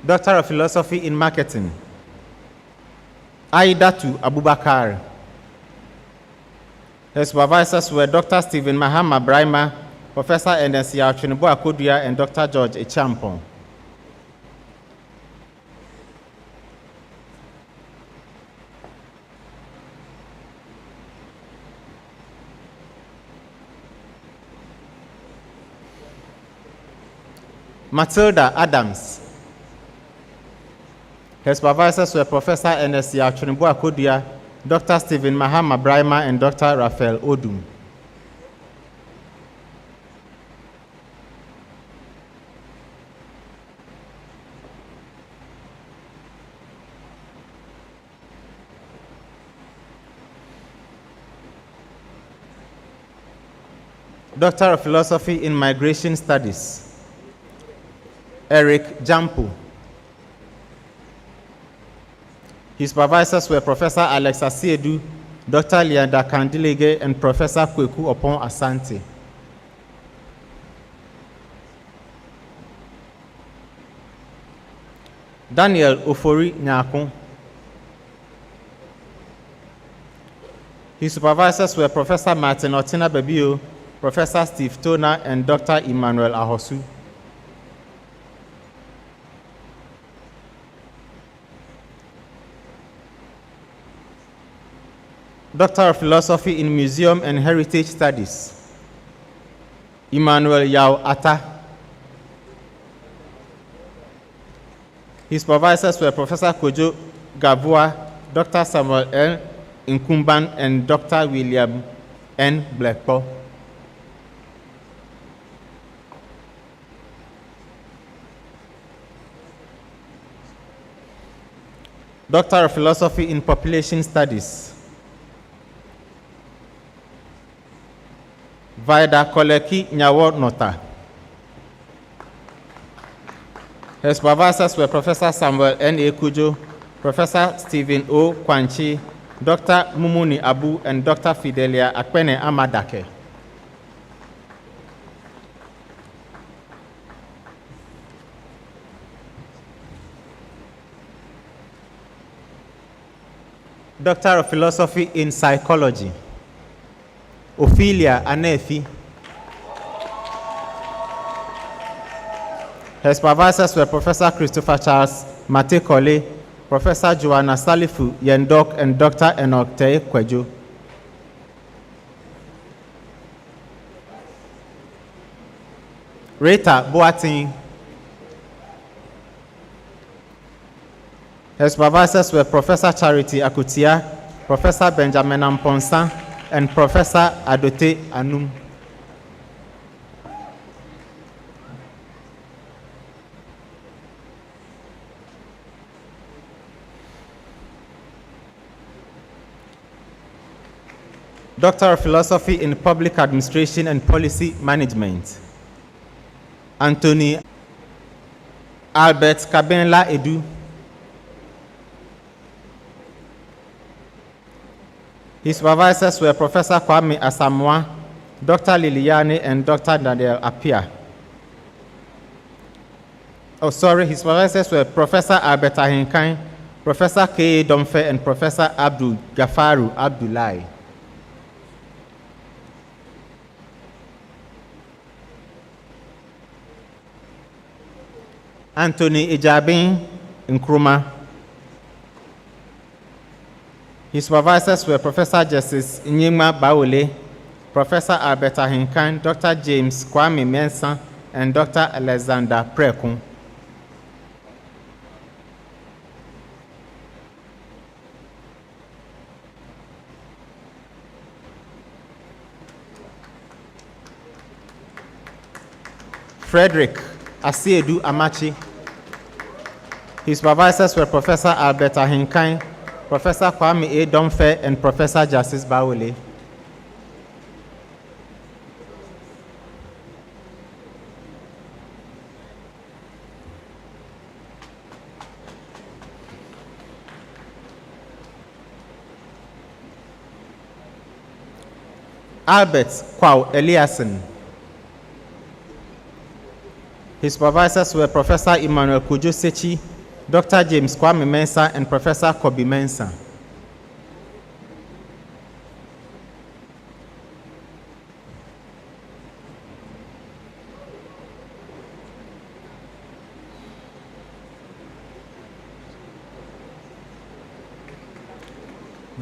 [SPEAKER 9] Doctor of Philosophy in Marketing, Aidatu Abubakar. His supervisors were Dr. Stephen Mahama Brahma, Professor Endesia Chunibo Akodia, and Dr. George Echampon. Matilda Adams. Her supervisors were Professor Enesia Chunibo Akodia, Dr. Stephen Mahama Brahma, and Dr. Raphael Odum. Doctor of Philosophy in Migration Studies, Eric Jampu. His supervisors were Professor Alexa Siedu, Dr. Leander Kandilege, and Professor Kweku Opon Asante. Daniel Ofori Nyakun. His supervisors were Professor Martin Otina Babio, Professor Steve Tona, and Dr. Emmanuel Ahosu. Doctor of Philosophy in Museum and Heritage Studies, Emmanuel Yao Atta. His supervisors were Professor Kojo Gavua, Dr. Samuel L. Nkumban, and Dr. William N. Blackpool. Doctor of Philosophy in Population Studies, Vida Koleki Nyawo Nota. Her supervisors were Professor Samuel N.A. Kujo, Professor Stephen O. Kwanchi, Dr. Mumuni Abu, and Dr. Fidelia Akpene Amadake. Doctor of Philosophy in Psychology, Ophelia Anefi. Her supervisors were Professor Christopher Charles Matekole, Professor Joanna Salifu Yendok, and Dr. Enokte Kwejo. Rita Boating. Her supervisors were Professor Charity Akutia, Professor Benjamin Amponsa, and Professor Adote Anum. Doctor of Philosophy in Public Administration and Policy Management, Anthony Albert Kabenla Edu. His supervisors were Professor Kwame Asamoah, Dr. Liliane, and Dr. Daniel Apia. His supervisors were Professor Albert Ahinkan, Professor K. Domfe, and Professor Abdul Gafaru Abdullahi. Anthony Ijabin Nkrumah. His supervisors were Professor Justice Nyima Baule, Professor Albert Ahinkan, Dr. James Kwame Mensah, and Dr. Alexander Prekun. Frederick Asiedu Amachi. His supervisors were Professor Albert Ahinkan, Professor Kwame A. Domfe, and Professor Justice Baule. Albert Kwao Eliason. His supervisors were Professor Emmanuel Kujo Sechi, Dr. James Kwame Mensah, and Professor Kobe Mensah.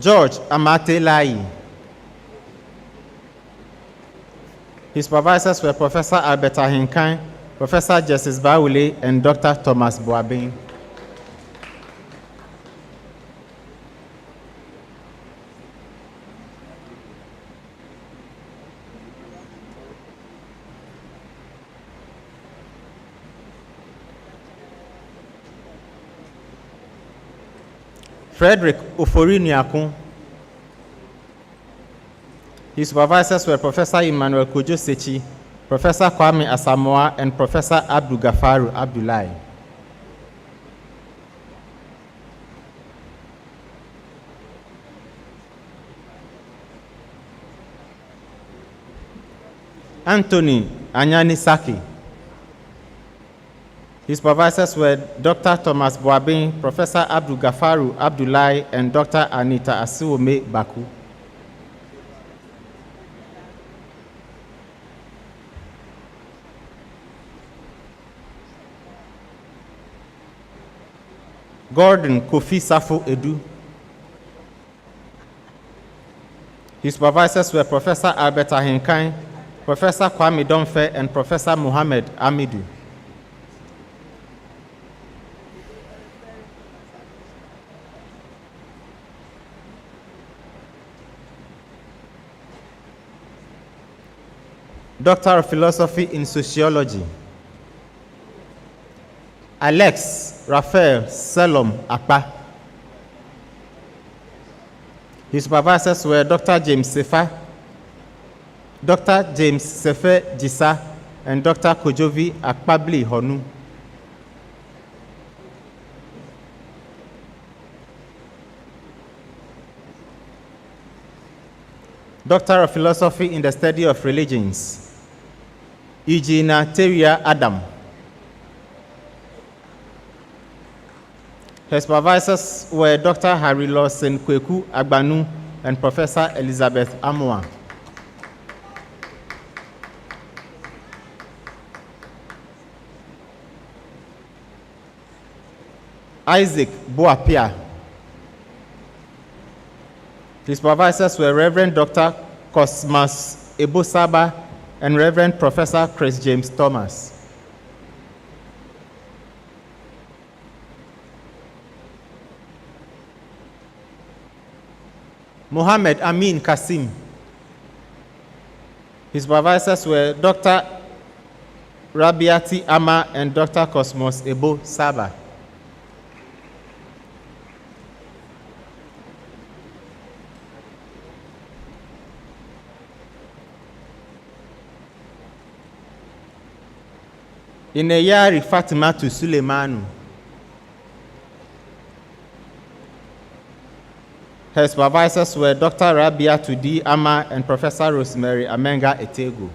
[SPEAKER 9] George Amate Lai. His supervisors were Professor Albert Ahinkan, Professor Justice Baule, and Dr. Thomas Boabin. Frederick Ofori-Niakun. His supervisors were Professor Emmanuel Kujo Sechi, Professor Kwame Asamoah, and Professor Abdul Gafaru Abdullahi. Anthony Anyani Saki. His supervisors were Dr. Thomas Boabin, Professor Abdul Gafaru Abdullahi, and Dr. Anita Asiwome Baku. Gordon Kofi Safo Edu. His supervisors were Professor Albert Ahinkan, Professor Kwame Domfe, and Professor Muhammad Amidu. Doctor of Philosophy in Sociology, Alex Raphael Selom Akpa. His supervisors were Dr. James Sefe Jisa, and Dr. Kojovi Akpabli Honu. Doctor of Philosophy in the Study of Religions, Eugenia Teria Adam. Her supervisors were Dr. Harry Lawson Kweku Agbanu and Professor Elizabeth Amoa. Isaac Boapia. His supervisors were Reverend Dr. Cosmas Ebosaba and Reverend Professor Chris James Thomas. Mohammed Amin Kasim. His supervisors were Dr. Rabiati Ama and Dr. Cosmos Ebo Saba. Ineyari Fatimatu Suleimanu. Her supervisors were Dr. Rabia Tudi Ama and Professor Rosemary Amenga Etego.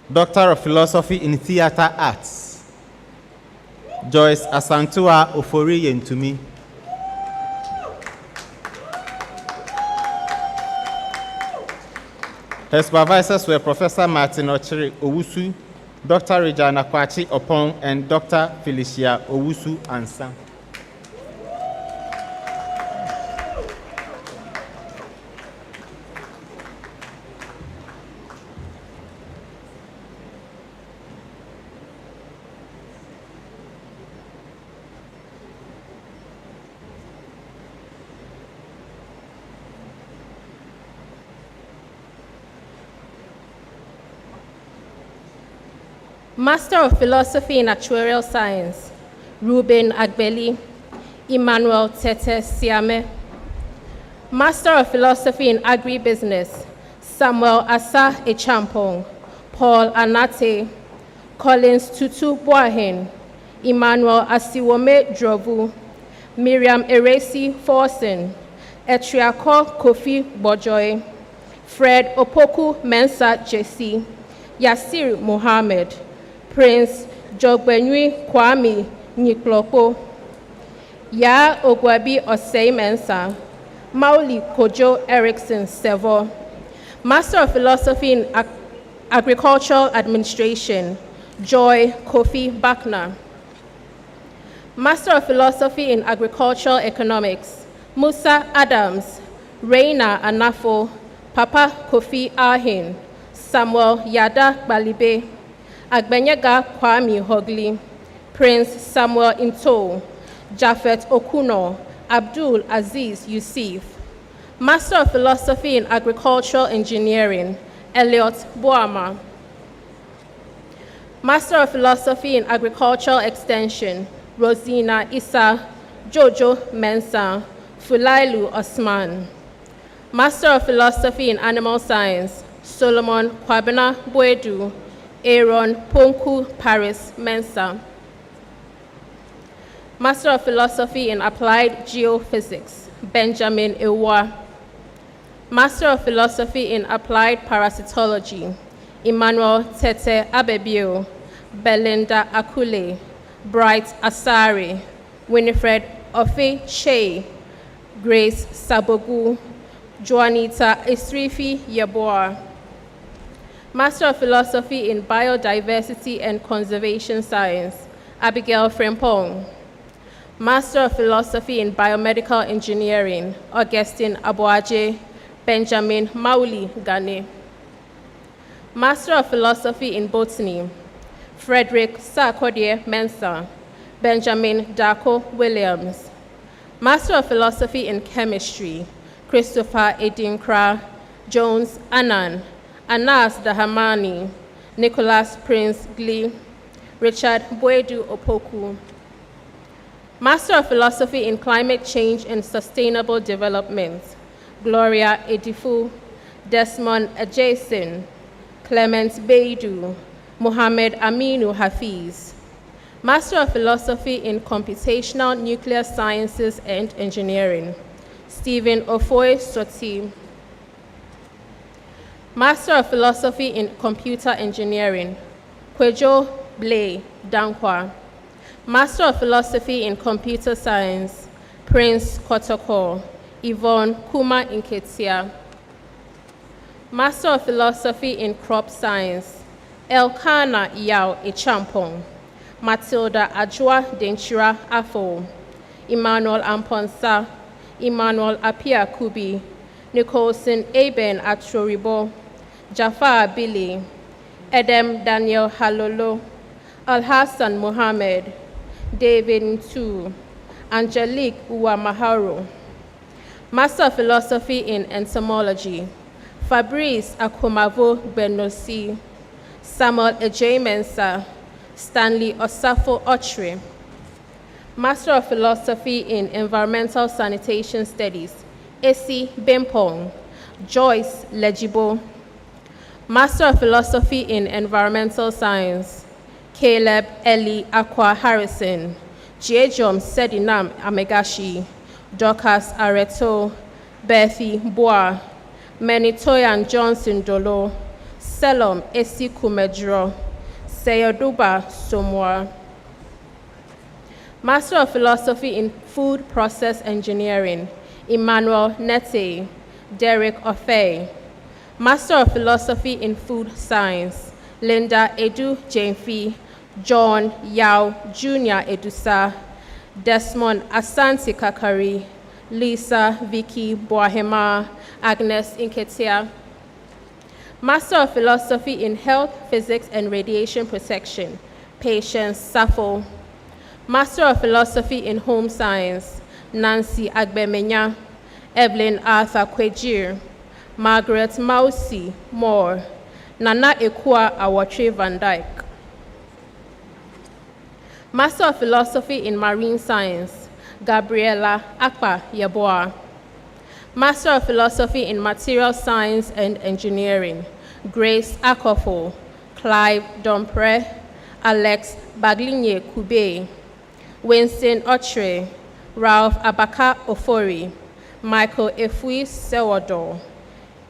[SPEAKER 9] Doctor of Philosophy in Theatre Arts, Joyce Asantua Ofori Yentumi. Her supervisors were Professor Martin Ochiri Owusu, Dr. Regina Kwachi Opong, and Dr. Felicia Owusu Ansa.
[SPEAKER 10] Master of Philosophy in Actuarial Science, Ruben Agbeli, Emmanuel Tete Siame. Master of Philosophy in Agribusiness, Samuel Asa Echampong, Paul Anate, Collins Tutu Boahin, Emmanuel Asiwome Drovu, Miriam Eresi Forsen, Etriako Kofi Bojoy, Fred Opoku Mensa Jesse, Yasir Mohammed, Prince Jogbenui Kwame Nikloko, Ya Ogwabi Osei Mensa, Mauli Kojo Erickson Sevo. Master of Philosophy in Agricultural Administration, Joy Kofi Bakna. Master of Philosophy in Agricultural Economics, Musa Adams, Reina Anafo, Papa Kofi Ahin, Samuel Yada Balibe, Agbenyega Kwame Hogli, Prince Samuel Into, Jafet Okuno, Abdul Aziz Yusuf. Master of Philosophy in Agricultural Engineering, Elliot Boama. Master of Philosophy in Agricultural Extension, Rosina Issa, Jojo Mensa, Fulailu Osman. Master of Philosophy in Animal Science, Solomon Kwabena Boedu, Aaron Ponku Paris Mensa. Master of Philosophy in Applied Geophysics, Benjamin Ewa. Master of Philosophy in Applied Parasitology, Emmanuel Tete Abebio, Belinda Akule, Bright Asari, Winifred Ofe Shea, Grace Sabogu, Joanita Esrifi Yeboah. Master of Philosophy in Biodiversity and Conservation Science, Abigail Frempong. Master of Philosophy in Biomedical Engineering, Augustine Aboaje, Benjamin Mauli Gane. Master of Philosophy in Botany, Frederick Sarkodie Mensa, Benjamin Darko Williams. Master of Philosophy in Chemistry, Christopher Edinkra Jones Annan, Anas Dahamani, Nicholas Prince Glee, Richard Boedu Opoku. Master of Philosophy in Climate Change and Sustainable Development, Gloria Edifu, Desmond Ajasin, Clement Beidu, Mohammed Aminu Hafiz. Master of Philosophy in Computational Nuclear Sciences and Engineering, Stephen Ofoe Soti. Master of Philosophy in Computer Engineering, Kwejo Blay Dankwa. Master of Philosophy in Computer Science, Prince Kotoko, Yvonne Kuma Inketia. Master of Philosophy in Crop Science, Elkana Yao Echampong, Matilda Ajwa Denchira Afo, Emmanuel Amponsa, Emmanuel Apia Kubi, Nicholson Aben Atroribo, Jafar Billy, Edem Daniel Halolo, Al-Hassan Mohammed, David Ntu, Angelique Uwamaharo. Master of Philosophy in Entomology, Fabrice Akomavo Benosi, Samuel Ejemensa, Stanley Osafo Ochre. Master of Philosophy in Environmental Sanitation Studies, Esi Bempong, Joyce Legibo. Master of Philosophy in Environmental Science, Caleb Eli Aqua Harrison, Jiejom Sedinam Amegashi, Dorcas Areto, Bethy Boa, Menitoyan Johnson Dolo, Selom Esi Kumedro, Seyoduba Somwa. Master of Philosophy in Food Process Engineering, Emmanuel Nete, Derek Ofei. Master of Philosophy in Food Science, Linda Edu Jamefi, John Yao Jr. Edusa, Desmond Asante Kakari, Lisa Vicky Boahema, Agnes Inketia. Master of Philosophy in Health, Physics, and Radiation Protection, Patience Safo. Master of Philosophy in Home Science, Nancy Agbemenya, Evelyn Arthur Kwejir, Margaret Mausi Moore, Nana Ekua Awatre Van Dyke. Master of Philosophy in Marine Science, Gabriela Akpa Yeboah. Master of Philosophy in Material Science and Engineering, Grace Akofo, Clive Dompre, Alex Baglinye Kube, Winston Ochre, Ralph Abaka Ofori, Michael Efui Sewado,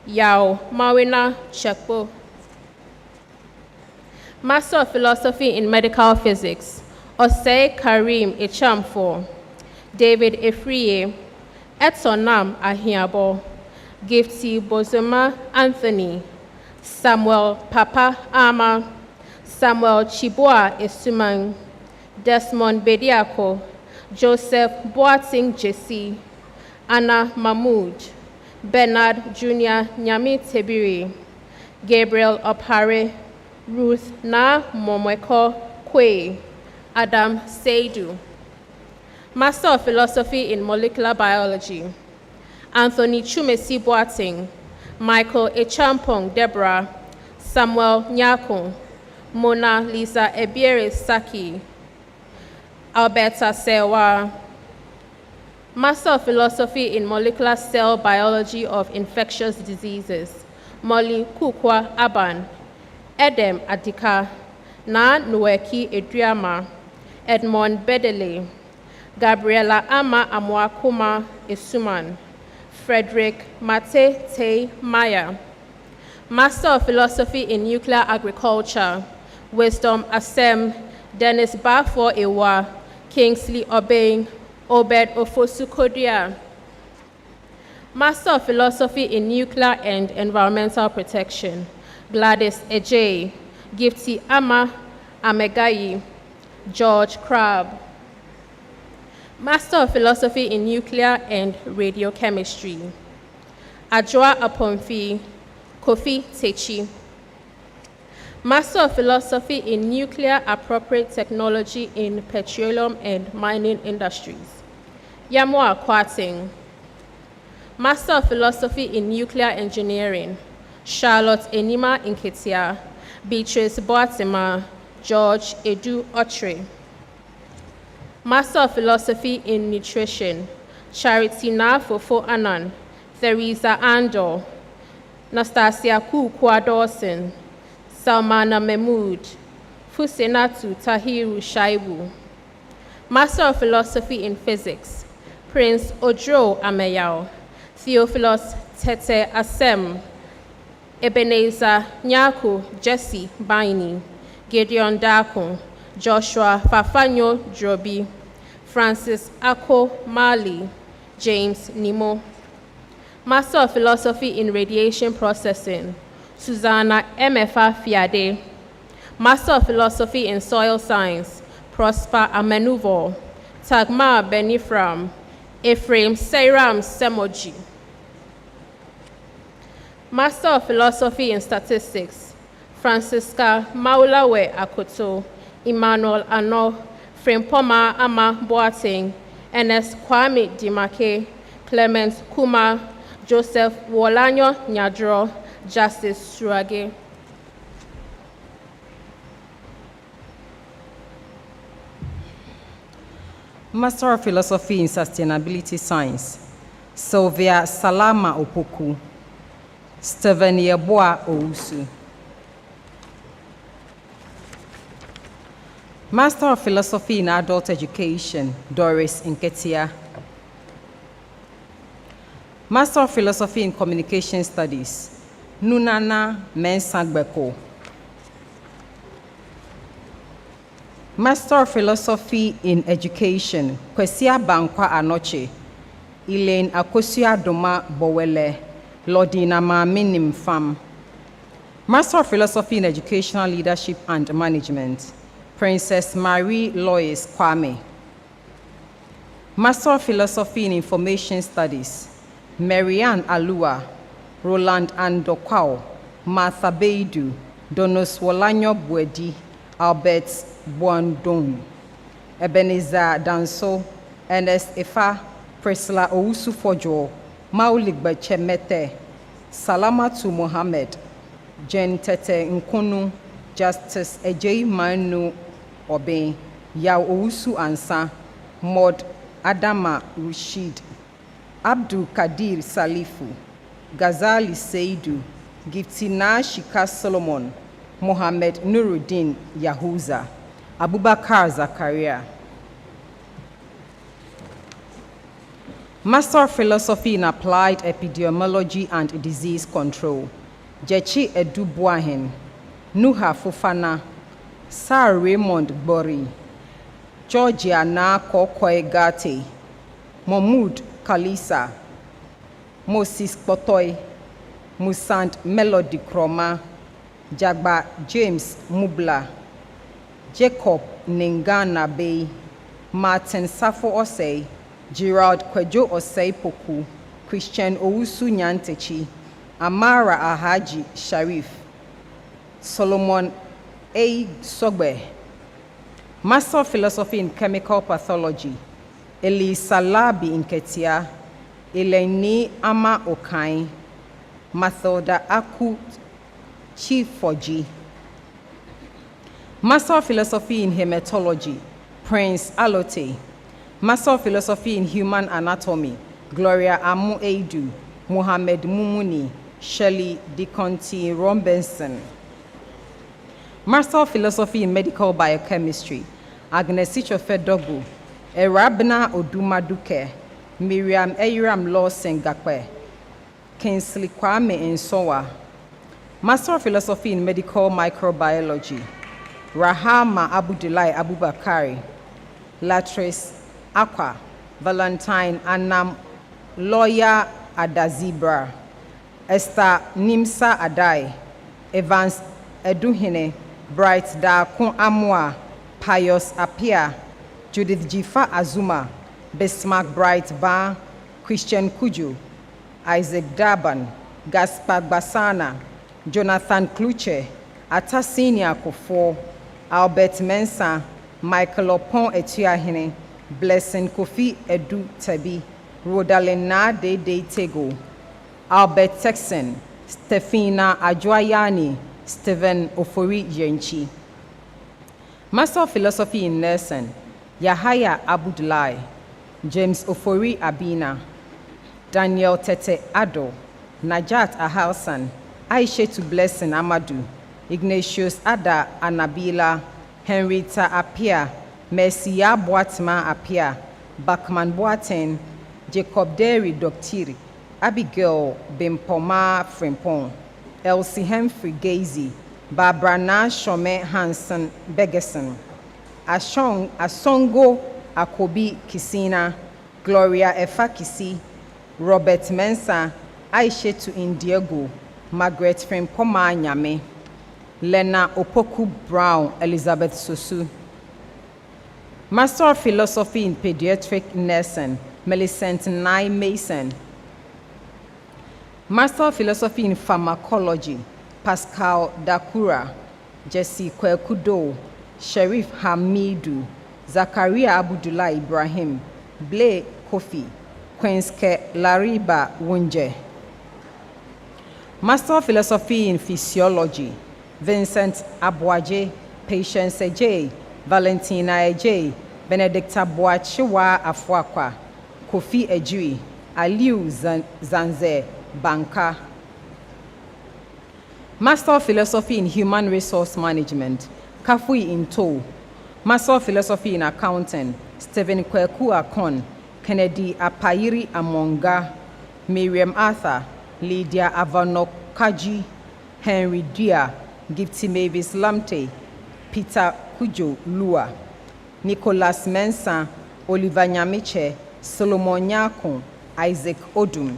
[SPEAKER 10] Yao Mawina Chekpo. Master of Philosophy in Medical Physics, Osei Karim Echamfo, David Efriye, Etonam Ahiabo, Gifty Bozoma Anthony, Samuel Papa Ama, Samuel Chiboa Esumang, Desmond Bediako, Joseph Boating Jesse, Anna Mahmoud, Bernard Jr. Nyami Tebiri, Gabriel Opare, Ruth Na Momweko Kwe, Adam Seidu. Master of Philosophy in Molecular Biology, Anthony Chumesi Boating, Michael Echampong Deborah, Samuel Nyako, Mona Lisa Ebiere Saki, Alberta Sewa. Master of Philosophy in Molecular Cell Biology of Infectious Diseases, Molly Kukwa Aban, Edem Adika, Na Nweki Edriama, Edmond Bedele, Gabriela Ama Amwakuma Esuman, Frederick Mate Te Maya. Master of Philosophy in Nuclear Agriculture, Wisdom Asem, Dennis Bafo Ewa, Kingsley Obeng, Obed Ofosu-Kodia. Master of Philosophy in Nuclear and Environmental Protection, Gladys Ejay, Gifty Ama Amegayi, George Crabb. Master of Philosophy in Nuclear and Radiochemistry, Adjoa Aponfi, Kofi Techi. Master of Philosophy in Nuclear Appropriate Technology in Petroleum and Mining Industries, Yamua Kwarting. Master of Philosophy in Nuclear Engineering, Charlotte Enima Nketia, Beatrice Boatima, George Edu Otri. Master of Philosophy in Nutrition, Charity Nafofo Anan, Theresa Andor, Nastasia Kukwa Dawson, Salmana Mahmood, Fusenatu Tahiru Shaibu. Master of Philosophy in Physics, Prince Odro Ameyao, Theophilus Tete Asem, Ebenezer Nyaku Jesse Baini, Gideon Dako, Joshua Fafanyo Drobi, Francis Ako Mali, James Nimo. Master of Philosophy in Radiation Processing, Susanna MFA Fiade. Master of Philosophy in Soil Science, Prosper Amenuvo, Tagma Benifram, Ephraim Seiram Semoji. Master of Philosophy in Statistics, Francisca Maulawe Akoto, Emmanuel Ano, Frempoma Ama Boateng, Ernest Kwame Dimake, Clement Kuma, Joseph Wolanyo Nyadro, Justice Surage.
[SPEAKER 11] Master of Philosophy in Sustainability Science, Sylvia Salama Opoku, Stephen Yeboah Ousu. Master of Philosophy in Adult Education, Doris Nketia. Master of Philosophy in Communication Studies, Nunana Mensagbeko. Master of Philosophy in Education, Kwesia Bankwa Anoche, Elaine Akosia Doma Bowele, Lordina Minim Fam. Master of Philosophy in Educational Leadership and Management, Princess Marie Lois Kwame. Master of Philosophy in Information Studies, Marianne Alua, Roland Andokwao, Martha Beidu, Donos Wolanyo Bwedi, Albert Buandong, Ebenezer Danso, Ernest Efa, Priscilla Ousu Fojo, Maulik Bechemete, Salamatu Mohammed, Jen Tete Nkunu, Justice Ejei Manu Obe, Yao Ousu Ansa, Mod Adama Rashid, Abdul Kadir Salifu, Ghazali Seidu, Giftina Shika Solomon, Mohammed Nuruddin Yahuza, Abubakar Zakaria. Master of Philosophy in Applied Epidemiology and Disease Control, Jechi Edubuahen, Nuha Fofana, Sir Raymond Bori, Georgia Na Kokoi Gate, Mahmoud Kalisa, Moses Potoy, Musant Melody Kroma, Jagba James Mubla, Jacob Ningana Bay, Martin Safo Osei, Gerald Kwejo Osei Poku, Christian Ousu Nyantechi, Amara Ahaji Sharif, Solomon A. Sogbe. Master of Philosophy in Chemical Pathology, Elisa Labi Nketia, Eleni Ama Okai, Mathilda Aku Chief Foji. Master of Philosophy in Hematology, Prince Alote. Master of Philosophy in Human Anatomy, Gloria Amu Eidu, Mohammed Mumuni, Shelley Diconti Robinson. Master of Philosophy in Medical Biochemistry, Agnes Ichofedogu, Erabna Odumaduke, Miriam Eyram Lawson Gakwe, Kingsley Kwame Nsowa. Master of Philosophy in Medical Microbiology, Rahama Abudulai Abubakari, Latrice Aqua, Valentine Anam, Lawyer Adazibra, Esther Nimsa Adai, Evans Eduhine, Bright Dakun Amwa, Pius Apia, Judith Jifa Azuma, Bismarck Bright Ba, Christian Kuju, Isaac Daban, Gaspar Basana, Jonathan Kluche, Atasini Akufo, Albert Mensa, Michael Opon Etuahine, Blessing Kofi Edu Tebi, Rodalina Dede Tego, Albert Texan, Stefina Ajwayani, Stephen Ofori Yenchi. Master of Philosophy in Nursing, Yahaya Abudulai, James Ofori Abina, Daniel Tete Ado, Najat Ahalsan, Aishetu Blessing Amadou, Ignatius Ada Anabila, Henrietta Apia, Mercia Boatma Apia, Bakman Boaten, Jacob Derry Doctiri, Abigail Bimpoma Frimpon, Elsie Humphrey Gazy, Barbara Shome Hansen Begeson, Asongo Akobi Kisina, Gloria Efa Kisi, Robert Mensa, Aishetu Indiego, Margaret Frimpoma Nyame, Lena Opoku Brown, Elizabeth Sosu. Master of Philosophy in Pediatric Nursing, Millicent Nye Mason. Master of Philosophy in Pharmacology, Pascal Dakura, Jesse Kwekudo, Sherif Hamidu, Zakaria Abdullah Ibrahim, Blake Kofi, Kwenske Lariba Wunje. Master of Philosophy in Physiology, Vincent Abwaje, Patience Ej, Valentina Ej, Benedicta Boachiwa Afwakwa, Kofi Ejui, Aliu Zanze Banka. Master of Philosophy in Human Resource Management, Kafui Into. Master of Philosophy in Accounting, Stephen Kweku Akon, Kennedy Apayiri Amonga, Miriam Arthur, Lydia Avanokaji, Henry Dia, Gifty Mavis Lamte, Peter Kujo Lua, Nicholas Mensa, Oliver Nyamiche, Solomon Nyakon, Isaac Odum.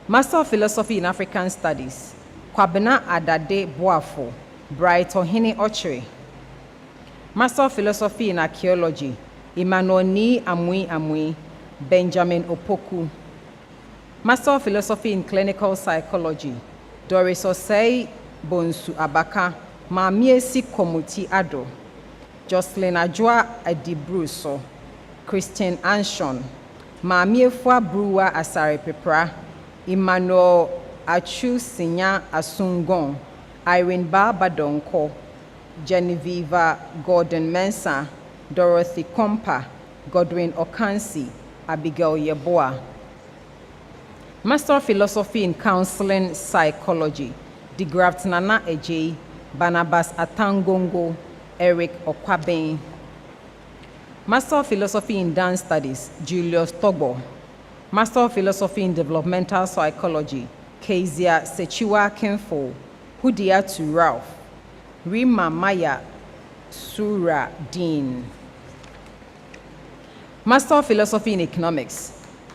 [SPEAKER 11] Master of Philosophy in African Studies, Kwabena Adade Boafo, Bright Ohini Ochre. Master of Philosophy in Archaeology, Emmanuel Ni Amui, Benjamin Opoku. Master of Philosophy in Clinical Psychology, Doris Osei Bonsu Abaka, Mamiesi Komuti Ado, Jocelyn Ajwa Adibruso, Christian Anshon, Mamiefua Brewer Asare Pepra, Emmanuel Achu Sinya Asungon, Irene Barbadonko, Genevieve Gordon Mensa, Dorothy Kompa, Godwin Okansi, Abigail Yeboah. Master of Philosophy in Counseling Psychology, DeGraft Nana Ejei, Barnabas Atangongo, Eric Okwaben. Master of Philosophy in Dance Studies, Julius Togbo. Master of Philosophy in Developmental Psychology, Kezia Sechiwa Kenfo, Hudiatu Ralph, Rima Maya Sura Dean. Master of Philosophy in Economics,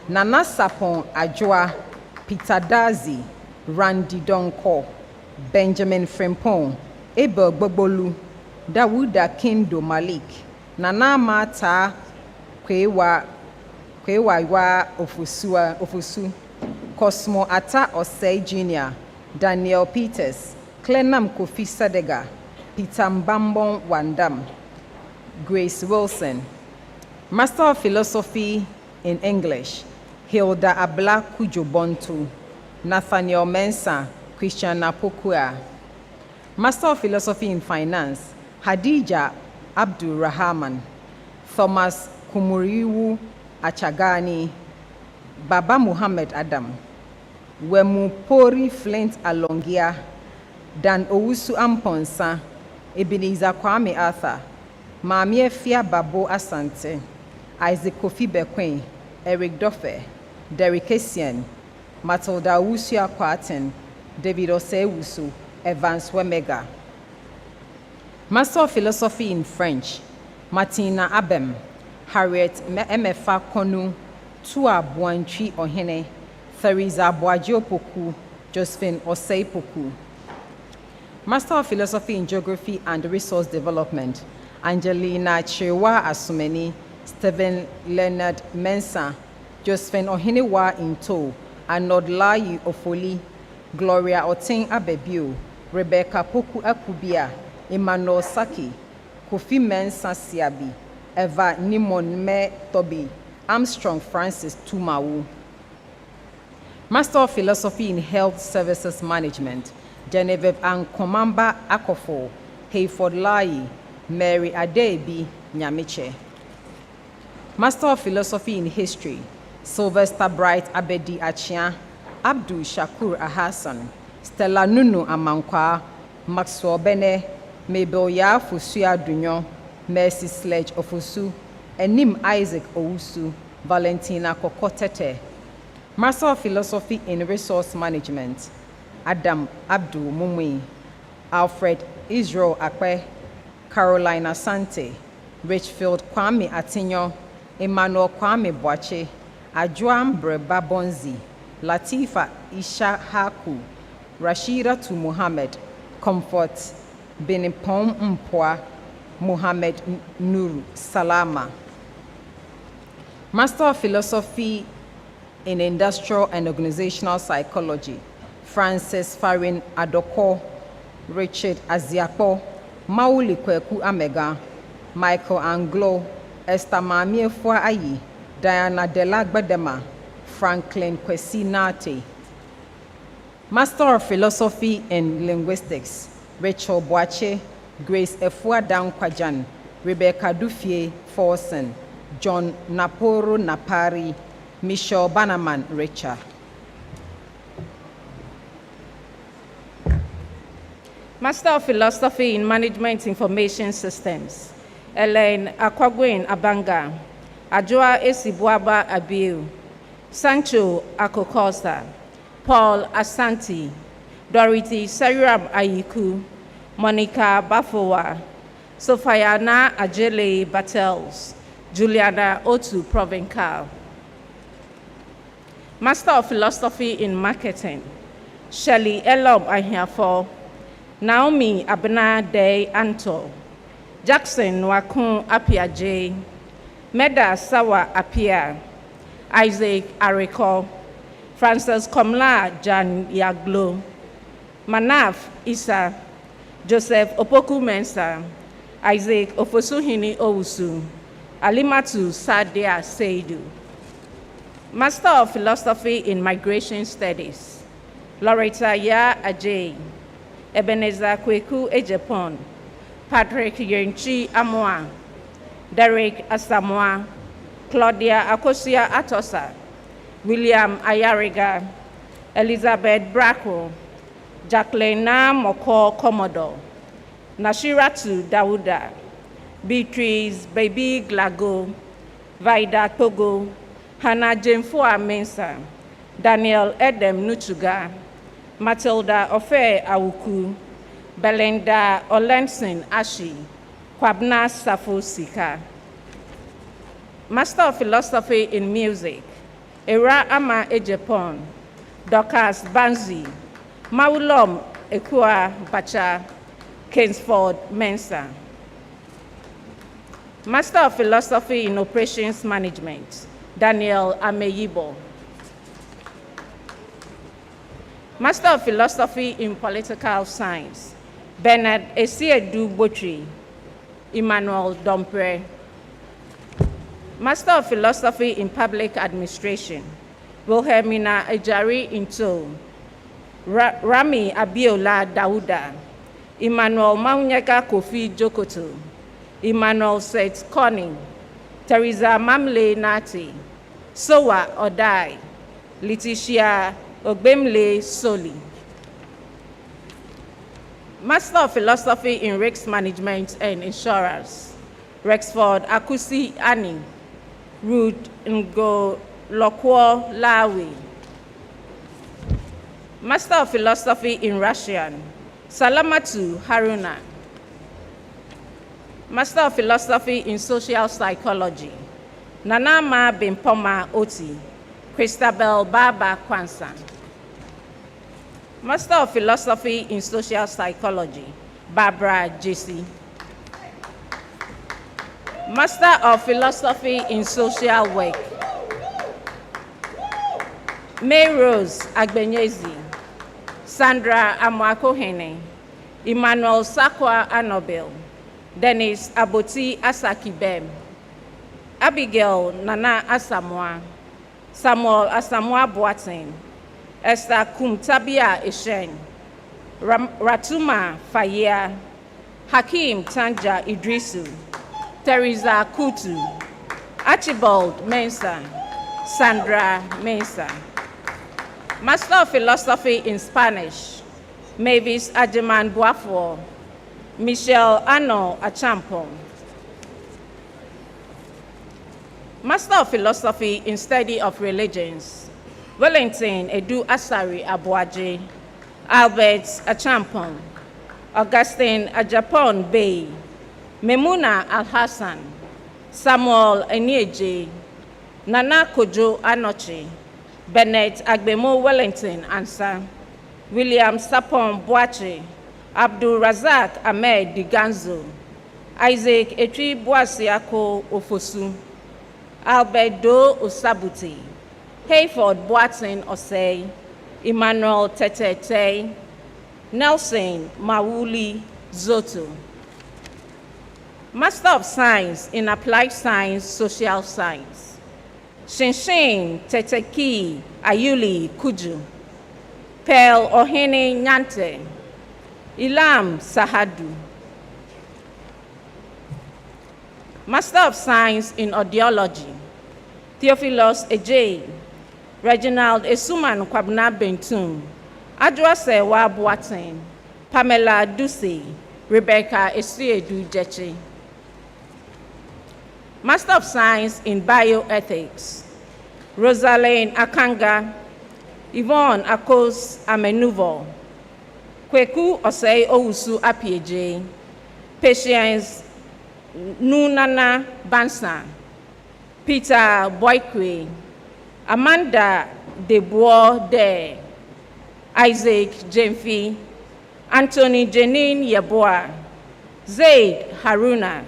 [SPEAKER 11] Nana Sapon Ajwa, Peter Dazi, Randy Donko, Benjamin Frimpong, Abel Bobolu, Dawuda Kindo Malik, Nana Mata Kwewa Ofusu, Cosmo Ata Osei Jr., Daniel Peters, Clenam Kofi Sadega, Peter Mbambon Wandam, Grace Wilson. Master of Philosophy in English, Hilda Abla Kujobontu, Nathaniel Mensah, Christian Napokua. Master of Philosophy in Finance, Hadija Abdul Rahman, Thomas Kumuriwu Achagani, Baba Muhammad Adam, Wemupori Flint Alongia, Dan Owusu Amponsa, Ebenezer Kwame Arthur, Mamie Fia Babo Asante, Isaac Kofi Bequin, Eric Doffe, Derek Essien, Matilda Owusu Akwaten, David Osewusu, Evans Wemega. Master of Philosophy in French, Martina Abem, Harriet MFA Konu, Tua Buantri Ohene, Theresa Boadio Poku, Josephine Osei Poku. Master of Philosophy in Geography and Resource Development, Angelina Chewa Asumeni, Stephen Leonard Mensah, Josephine Ohinewa Into, Arnold Layi Ofoli, Gloria Otin Abebio, Rebecca Poku Akubia, Emmanuel Saki, Kofi Mensah Siabi, Eva Nimon Me Toby, Armstrong Francis Tumawu. Master of Philosophy in Health Services Management, Genevieve Ankomamba Akofo, Hayford Lai, Mary Adebi Nyamiche. Master of Philosophy in History, Sylvester Bright Abedi Achia, Abdul Shakur Ahasan, Stella Nunu Amankwa, Maxwell Bene, Mabel Fusua Dunyo, Mercy Sledge Ofusu, Enim Isaac Owusu, Valentina Kokotete. Master of Philosophy in Resource Management, Adam Abdul Mumwi, Alfred Israel Akwe, Carolina Sante, Richfield Kwame Atinyo, Emmanuel Kwame Boache, Ajuam Breba Bonzi, Latifa Isha Haku, Rashida Tu Muhammad, Comfort Benipom Mpwa, Muhammad Nuru Salama. Master of Philosophy in Industrial and Organizational Psychology, Francis Farin Adoko, Richard Aziapo, Mauli Kweku Amega, Michael Anglo, Esther Mamie Ayi, Diana Delagbedema, Franklin Kwesi Nate. Master of Philosophy in Linguistics, Rachel Boache, Grace Efua Dankwajan, Rebecca Dufie Forsen, John Naporo Napari, Michelle Bannerman Richa.
[SPEAKER 12] Master of Philosophy in Management Information Systems, Elaine Akwagwin Abanga, Ajua Esibuaba Abiu, Sancho Akokosa, Paul Asanti, Dorothy Sarirab Ayiku, Monica Bafowa, Sophiana Ajele Battels, Juliana Otu Provencal. Master of Philosophy in Marketing, Shelley Elob Ahiafo, Naomi Abena De Anto, Jackson Wakun Apia J, Meda Sawa Apia, Isaac Ariko, Francis Komla Jan Yaglo, Manaf Isa, Joseph Opoku Mensa, Isaac Ofosuhini Owusu, Alimatu Sadia Seidu. Master of Philosophy in Migration Studies, Loretta Ya Ajay, Ebenezer Kweku Ejepon, Patrick Yenchi Amoa, Derek Asamoah, Claudia Akosia Atosa, William Ayariga, Elizabeth Bracco, Jacqueline Moko Commodore, Nashiratu Dawuda, Beatrice Baby Glago, Vida Togo, Hannah Jemfua Mensa, Daniel Edem Nuchuga, Matilda Ofe Awuku, Belinda Olenson Ashi, Kwabna Safo Sika. Master of Philosophy in Music, Era Ama Ejepon, Dorcas Banzi, Maulom Ekua Bacha, Kingsford Mensa. Master of Philosophy in Operations Management, Daniel Ameyibo. Master of Philosophy in Political Science, Bernard Esiedu Botri, Emmanuel Dompre. Master of Philosophy in Public Administration, Wilhelmina Ejari Into, Rami Abiola Dauda, Emmanuel Maunyaka Kofi Jokoto, Emmanuel Seth Conning, Teresa Mamle Nati, Sowa Odai, Letitia Ogbemle Soli. Master of Philosophy in Risk Management and Insurance, Rexford Akusi Ani, Ruth Ngo Lokwo Lawi. Master of Philosophy in Russian, Salamatu Haruna. Master of Philosophy in Social Psychology, Nanama Bimpoma Oti, Christabel Baba Kwansan. Master of Philosophy in Social Psychology, Barbara Jesse. Master of Philosophy in Social Work, May Rose Agbenyezi, Sandra Amwakohene, Emmanuel Sakwa Anobel, Dennis Aboti Asakibem, Abigail Nana Asamoah, Samuel Asamoah Boateng, Esther Kumtabia Eshen, Ratuma Fayea, Hakim Tanja Idrisu, Teresa Kutu, Archibald Mensah, Sandra Mensah. Master of Philosophy in Spanish, Mavis Ajeman Boafo, Michelle Ano Achampong. Master of Philosophy in Study of Religions, Wellington Edu Asari Abuaje, Albert Achampong, Augustine Ajapon Bey, Memuna Al-Hassan, Samuel Enieje, Nana Kojo Anoche, Bennett Agbemo Wellington Ansa, William Sapon Boache, Abdul Razak Ahmed Diganzo, Isaac Etri Boasiako Ofosu, Albert Do Osabuti, Hayford Boateng Osei, Emmanuel Tetete, Nelson Mawuli Zoto. Master of Science in Applied Science, Social Science, Shinshin Teteki Ayuli Kuju, Pearl Ohene Nyante, Ilam Sahadu. Master of Science in Audiology, Theophilus Ejay, Reginald Esuman Kwabna Bentum, Adwase Wa Boateng, Pamela Ducey, Rebecca Esiedu Jeche. Master of Science in Bioethics, Rosalind Akanga, Yvonne Akos Amenuvo, Kweku Osei Owusu Apieje, Patience Nunana Bansa, Peter Boykwe, Amanda Debois De, Isaac Jemfi, Anthony Janine Yeboah, Zaid Haruna,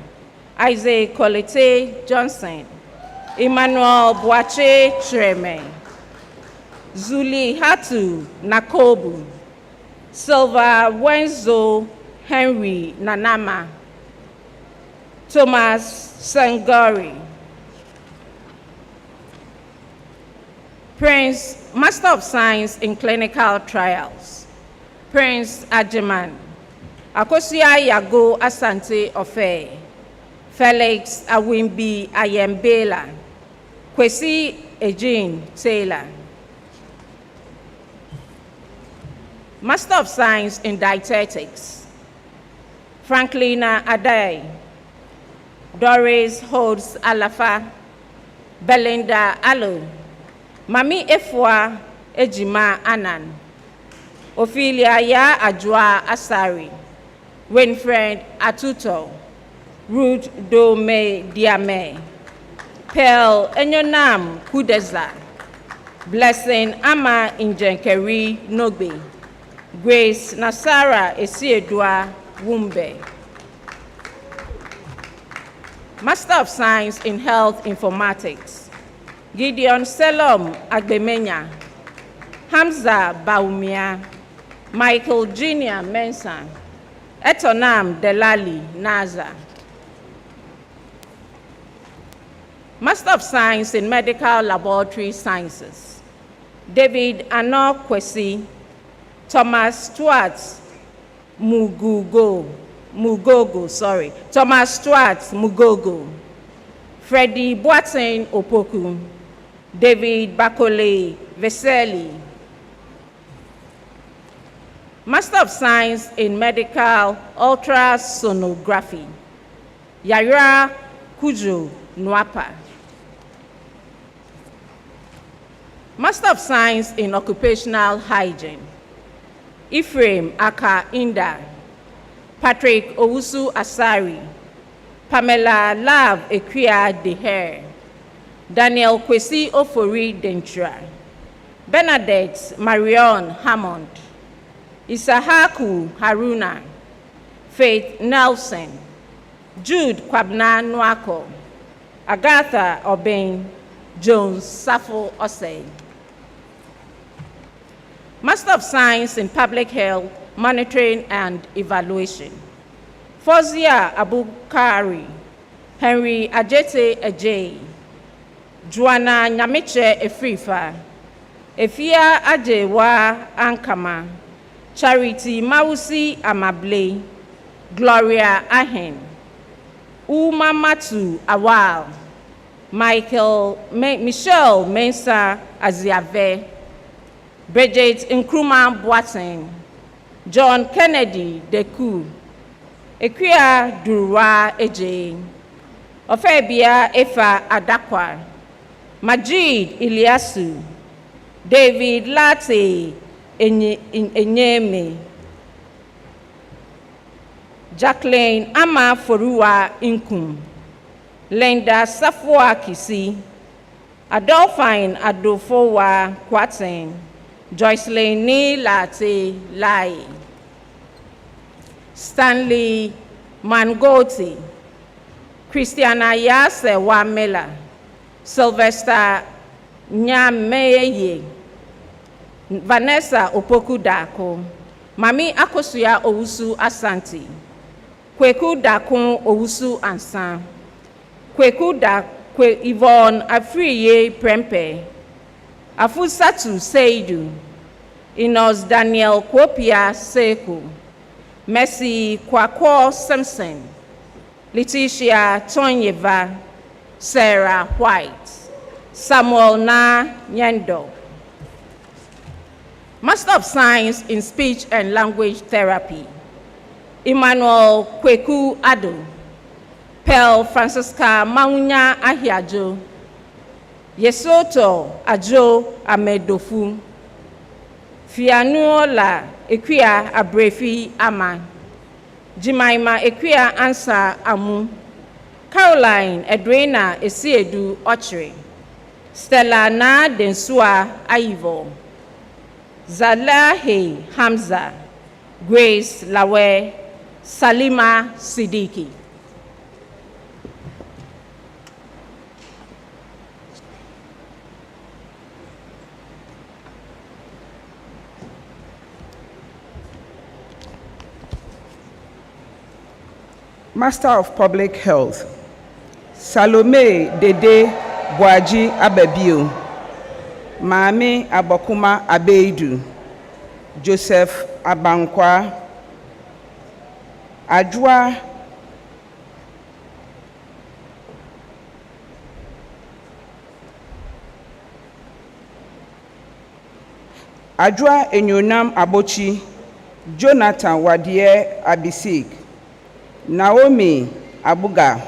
[SPEAKER 12] Isaac Colete Johnson, Emmanuel Boache Treme, Zuli Hatu Nakobu, Silva Wenzo Henry Nanama, Thomas Sangori, Prince, Master of Science in Clinical Trials, Prince Ajiman, Akosia Yago Asante Ofe, Felix Awimbi Ayembela, Kwesi Ejin Taylor. Master of Science in Dietetics, Franklina Adai, Doris Holds Alafa, Belinda Alo, Mami Efwa Ejima Anan, Ophelia Ya Ajwa Asari, Winfred Atuto, Ruth Dome Diame, Pearl Enyonam Kudeza, Blessing Ama Injenkeri Nogbe, Grace Nasara Esiedua Wumbe. Master of Science in Health Informatics, Gideon Selom Agbemenya, Hamza Baumia, Michael Junior Mensah, Etonam Delali Naza. Master of Science in Medical Laboratory Sciences, David Ano Kwesi, Thomas Stuart Thomas Stuart Mugogo, Freddie Boateng Opoku, David Bakole Veseli. Master of Science in Medical Ultrasonography, Yara Kujo Nwapa. Master of Science in Occupational Hygiene, Ephraim Aka Inda, Patrick Owusu Asari, Pamela Love Equia Deher, Daniel Kwesi Ofori Dentra, Bernadette Marion Hammond, Isahaku Haruna, Faith Nelson, Jude Kwabna Nwako, Agatha Obeng, Jones Safo Osei. Master of Science in Public Health, Monitoring and Evaluation, Fozia Abukari, Henry Ajete Ajay, Joanna Nyamiche Efrifa, Efia Ajewa Ankama, Charity Mausi Amable, Gloria Ahen, Uma Matu Awal, Michelle Mensa Aziave, Bridget Nkrumah Boateng, John Kennedy Deku, Ekwia Durwa Eje, Ofebia Efa Adakwa, Majid Iliasu, David Late Enyeme, Jacqueline Ama Forua Inkum, Linda Safwa Kisi, Adolphine Adofowa Kwateng, Joycelyn Ni Late Lai, Stanley Mangoti, Christiana Yase Wamela, Sylvester Nyameye, Vanessa Opoku Dako, Mami Akosuya Owusu Asante, Kweku Dakun Owusu Ansan, Kweku Yvonne Afriye Prempe, Afusatu Seidu, Inos Daniel Kwopia Seku, Mercy Kwakwo Simpson, Letitia Tonyeva, Sarah White, Samuel Na Nyendo. Master of Science in Speech and Language Therapy, Emmanuel Kweku Ado, Pearl Francisca Maunya Ahiajo, Yesoto Ajo Amedofu, Fianuola Ekwia Abrefi Ama, Jimaima Ekwia Ansa Amu, Caroline Edwina Esiedu Ochre, Stella Na Densua Aivo, Zalahe Hamza, Grace Lawe, Salima Sidiki.
[SPEAKER 2] Master of Public Health, Salome Dede Boaji Abebio, Mami Abokuma Abeidu, Joseph Abankwa, Ajwa Enyonam Abochi, Jonathan Wadie Abisik, Naomi Abuga,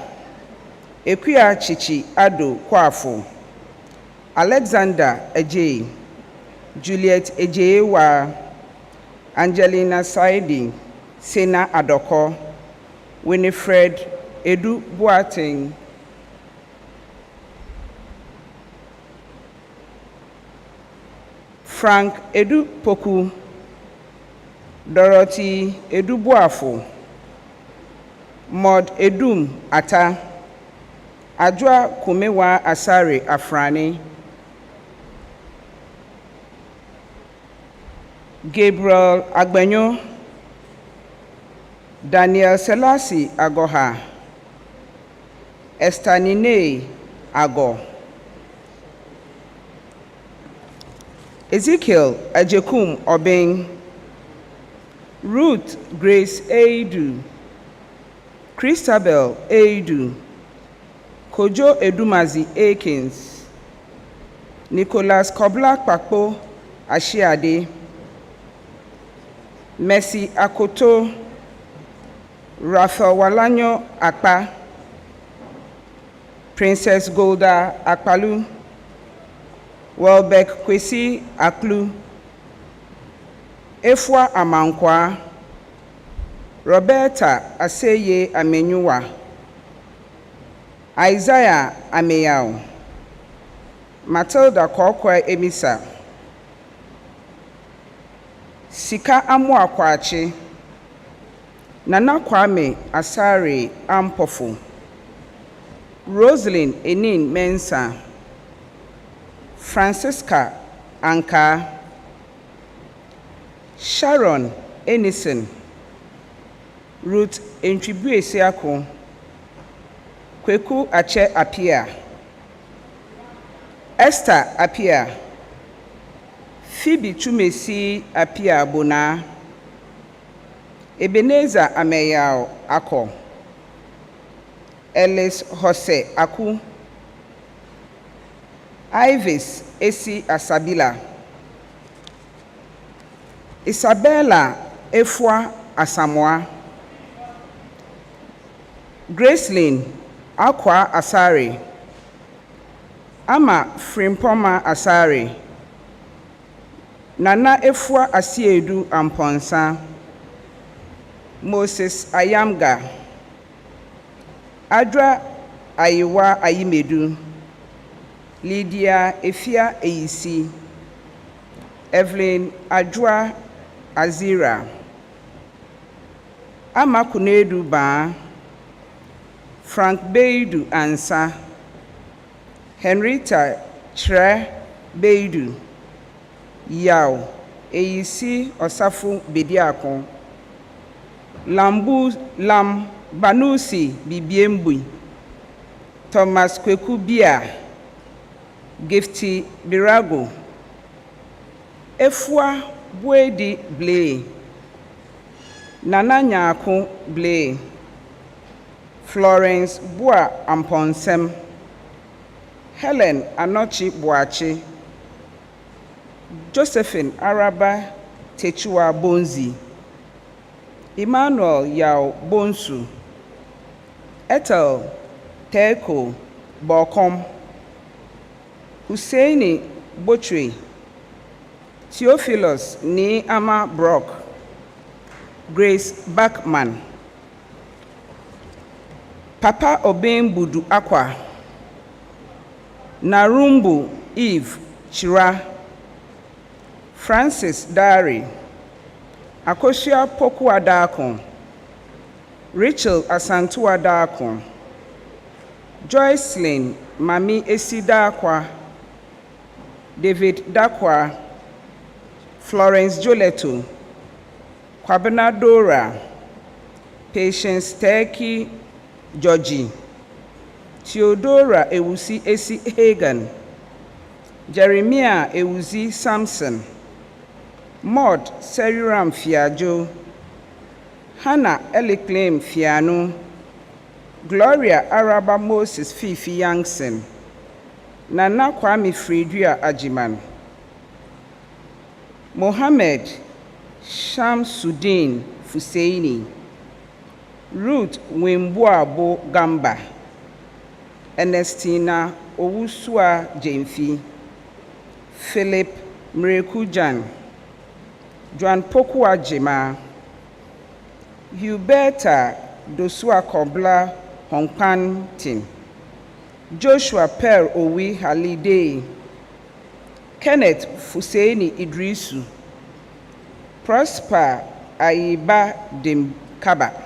[SPEAKER 2] Ekwia Chichi Ado Kwafo, Alexander Ejei, Juliet Ejewa, Angelina Saidi, Sena Adoko, Winifred Edu Boateng, Frank Edu Poku, Dorothy Edu Boafo, Mod Edum Ata, Ajwa Kumewa Asare Afrani, Gabriel Agbenyo, Daniel Selassie Agoha, Estanine Ago, Ezekiel Ajekum Obeng, Ruth Grace Eidu, Christabel Eidu, Kojo Edumazi Akins, Nicholas Kobla Kpakpo Ashiade, Mercy Akoto, Raphael Walanyo Akpa, Princess Golda Akpalu, Welbeck Kwesi Aklu, Efwa Amankwa, Roberta Aseye Amenyuwa, Isaiah Ameyao, Matilda Kokwe Emisa, Sika Amuakwachi, Nana Kwame Asare Ampofu, Rosalind Enin Mensa, Francisca Anka, Sharon Enison, Ruth Entribuesiako, Kweku Ache Apia, Esther Apia, Phoebe Chumesi Apia Bona, Ebenezer Ameyao Ako, Ellis Jose Aku, Ivis Esi Asabila, Isabella Efwa Asamoah, Gracelyn Akwa Asare, Ama Frimpoma Asare, Nana Efwa Asiedu Amponsa, Moses Ayamga, Adra Ayiwa Ayimedu, Lydia Efia Eisi, Evelyn Adwa Azira, Ama Kunedu Ba, Frank Beidu Ansa, Henrietta Tre Beidu, Yao Eisi Osafu Bediako, Lam Banusi Bibiembui, Thomas Kweku Bia, Gifty Birago, Efwa Bwedi Ble, Nana Nyako Ble, Florence Bua Amponsem, Helen Anochi Boachi, Josephine Araba Techua Bonzi, Emmanuel Yao Bonsu, Ethel Teko Bokom, Husseini Botri, Theophilus Ni Ama Brock, Grace Backman, Papa Obeng Budu Akwa, Narumbu Eve Chira, Francis Dari, Akosia Poku Adakon, Rachel Asantu Adakon, Joycelyn Mami Esi Dakwa, David Dakwa, Florence Joleto, Kwabena Dora, Patience Teki Georgie, Theodora Ewusi Esi Hagan, Jeremiah Ewusi Samson, Maud Seriram Fiajo, Hannah Eliclaim Fiano, Gloria Araba Moses Fifi Youngson, Nana Kwame Fridua Ajiman, Mohammed Shamsuddin Fuseini, Ruth Wimbuabo Gamba, Ernestina Owusua Jemfi, Philip Mrekujan, Joan Pokua Jema, Huberta Dosua Kobla Hongpan Tim, Joshua Per Owi Halide, Kenneth Fuseini Idrisu, Prosper Aiba Demkaba,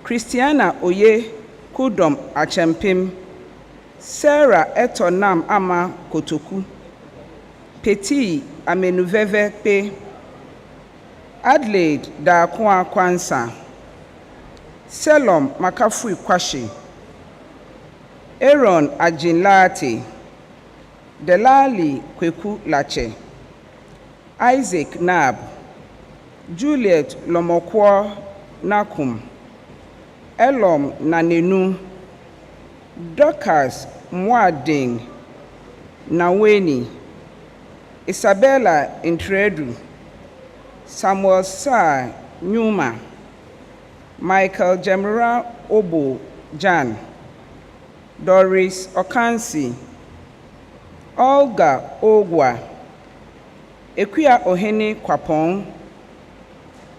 [SPEAKER 2] Christiana Oye Kudom Achempim, Sarah Etonam Ama Kotoku, Petit Amenuveve Pe, Adelaide Dakwa Kwansa, Selom Makafui Kwashi, Aaron Ajinlate, Delali Kweku Lache, Isaac Nab, Juliet Lomokwo Nakum, Elom Nanenu, Dorcas Mwading Naweni, Isabella Intredu, Samuel Sa Numa, Michael Jemura Obo Jan, Doris Okansi, Olga Ogwa, Ekuya Ohene Kwapong,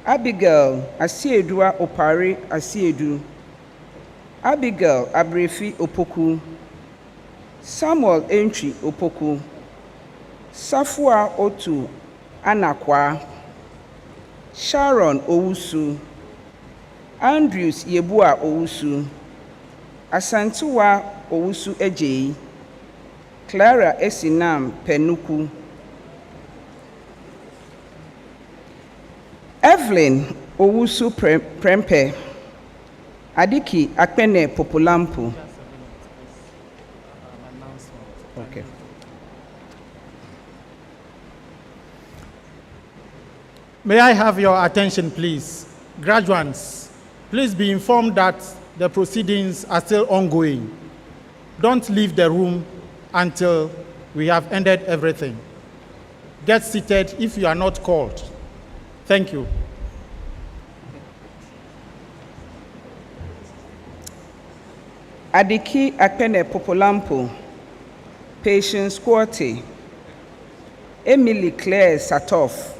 [SPEAKER 2] Abigail Asiedua Opari Asiedu, Abigail Abrefi Opoku, Samuel Entry Opoku, Safua Otu Anakwa, Sharon Owusu, Andrews Yebua Owusu, Asantuwa Owusu Ejei, Clara Esinam Penuku, Evelyn Owusu Prempe, Adiki Akpene Popolampo. Okay.
[SPEAKER 4] May I have your attention, please? Graduates, please be informed that the proceedings are still ongoing. Don't leave the room until we have ended everything. Get seated if you are not called. Thank you.
[SPEAKER 2] Adiki Akpene Popolampo, Patience Quarty, Emily Claire Satoff,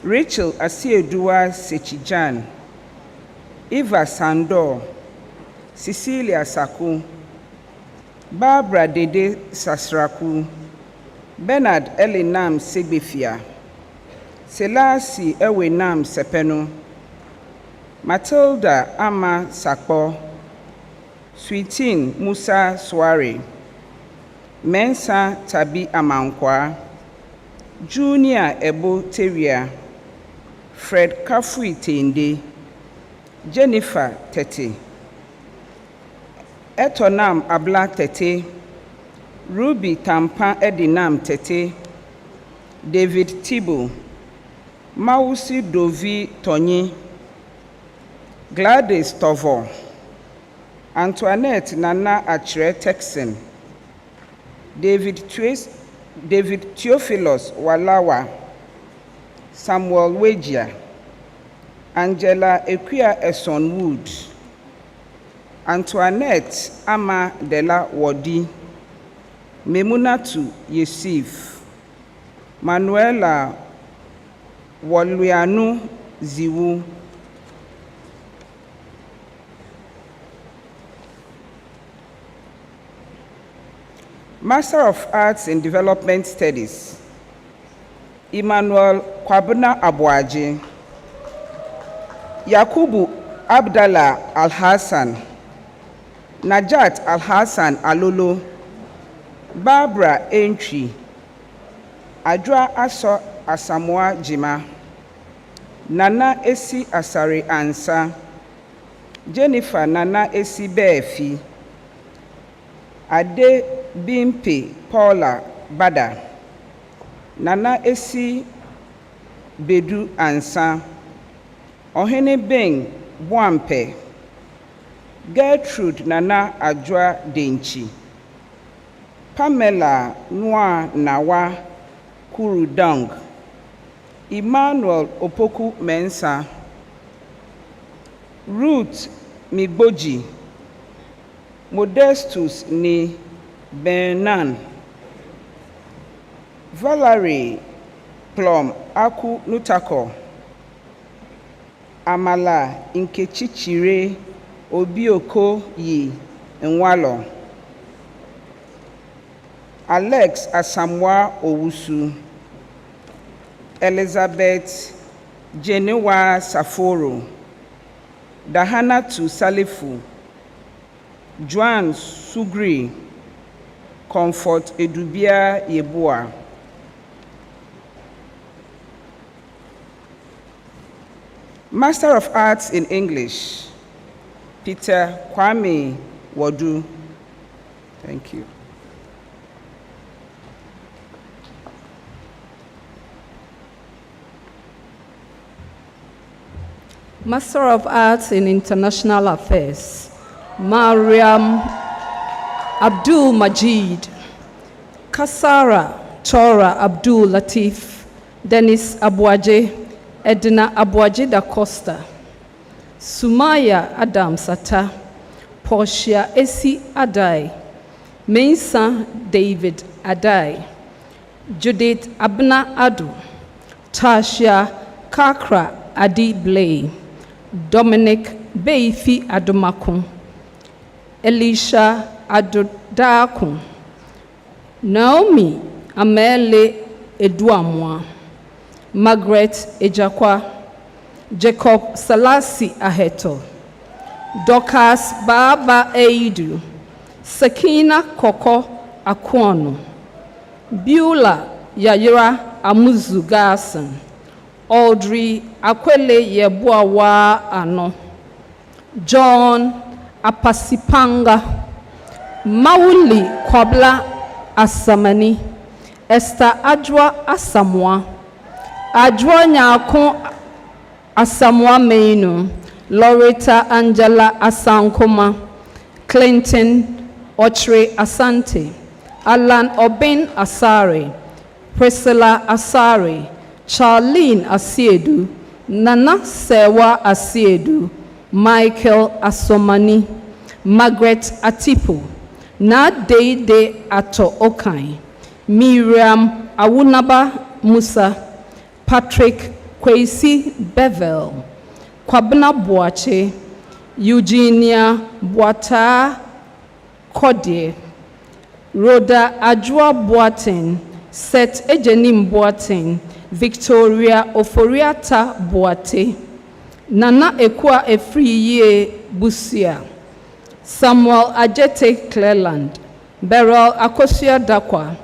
[SPEAKER 2] Rachel Asiedua Sechijan, Eva Sandor, Cecilia Saku, Barbara Dede Sasraku, Bernard Elinam Segbefia, Selasi Ewenam Sepeno, Matilda Ama Sakpo, Sweetin Musa Sware, Mensa Tabi Amankwa, Junior Ebo Teria, Fred Kafui Tende, Jennifer Tete, Etonam Abla Tete, Ruby Tampa Edinam Tete, David Tibu, Mausi Dovi Tony, Gladys Tovo, Antoinette Nana Achre Texan, David Theophilus Walawa, Samuel Wejia, Angela Equia Eson Wood, Antoinette Ama Dela Wodi, Memunatu Yesif, Manuela Waluanu Ziwu, Master of Arts in Development Studies, Emmanuel Kwabuna Abuaji, Yakubu Abdallah Al-Hassan, Najat Al-Hassan Alolo, Barbara Entry, Adra Aso Asamoah Jima, Nana Esi Asari Ansa, Jennifer Nana Esi Befi, Ade Bimpe Paula Bada, Nana Esi Bedu Ansa, Ohene Beng Bwampe, Gertrude Nana Ajwa Denchi, Pamela Nwa Nawa Kurudang, Emmanuel Opoku Mensa, Ruth Migboji, Modestus Ni Bernan, Valerie Plum Aku Nutako, Amala Nkechichire Obioko Yi Nwalo, Alex Asamoah Owusu, Elizabeth Jenewa Saforo, Dahanatu Salifu, Joan Sugri, Comfort Edubia Yeboah, Master of Arts in English, Peter Kwame Wadu. Thank you.
[SPEAKER 13] Master of Arts in International Affairs, Mariam Abdul Majid, Kasara Tora Abdul Latif, Dennis Abuaje, Edna Abuaje da Costa, Sumaya Adam Sata, Portia Esi Adai, Mensa David Adai, Judith Abna Adu, Tasha Kakra Adi Blay, Dominic Beifi Adumakun, Elisha Adodakun, Naomi Amele Eduamwa, Margaret Ejakwa, Jacob Salasi Aheto, Dorcas Baba Eidu, Sakina Koko Akwono, Beulah Yayira Amuzu Garson, Audrey Akwele Yebuawa Ano, John Apasipanga, Mauli Kwabla Asamani, Esther Adwa Asamwa, Adwa Nyako Asamwa Meinu, Loretta Angela Asankoma, Clinton Ochre Asante, Alan Obin Asare, Priscilla Asare, Charlene Asiedu, Nana Sewa Asiedu, Michael Asomani, Margaret Atipu, Nadede Ato Okai, Miriam Awunaba Musa, Patrick Kwesi Bevel, Kwabena Boache, Eugenia Boata Kodie, Rhoda Ajua Boaten, Seth Ejenim Boaten, Victoria Oforiata Boate, Nana Ekwa Efriye Busia, Samuel Ajete Cleland, Beryl Akosia Dakwa,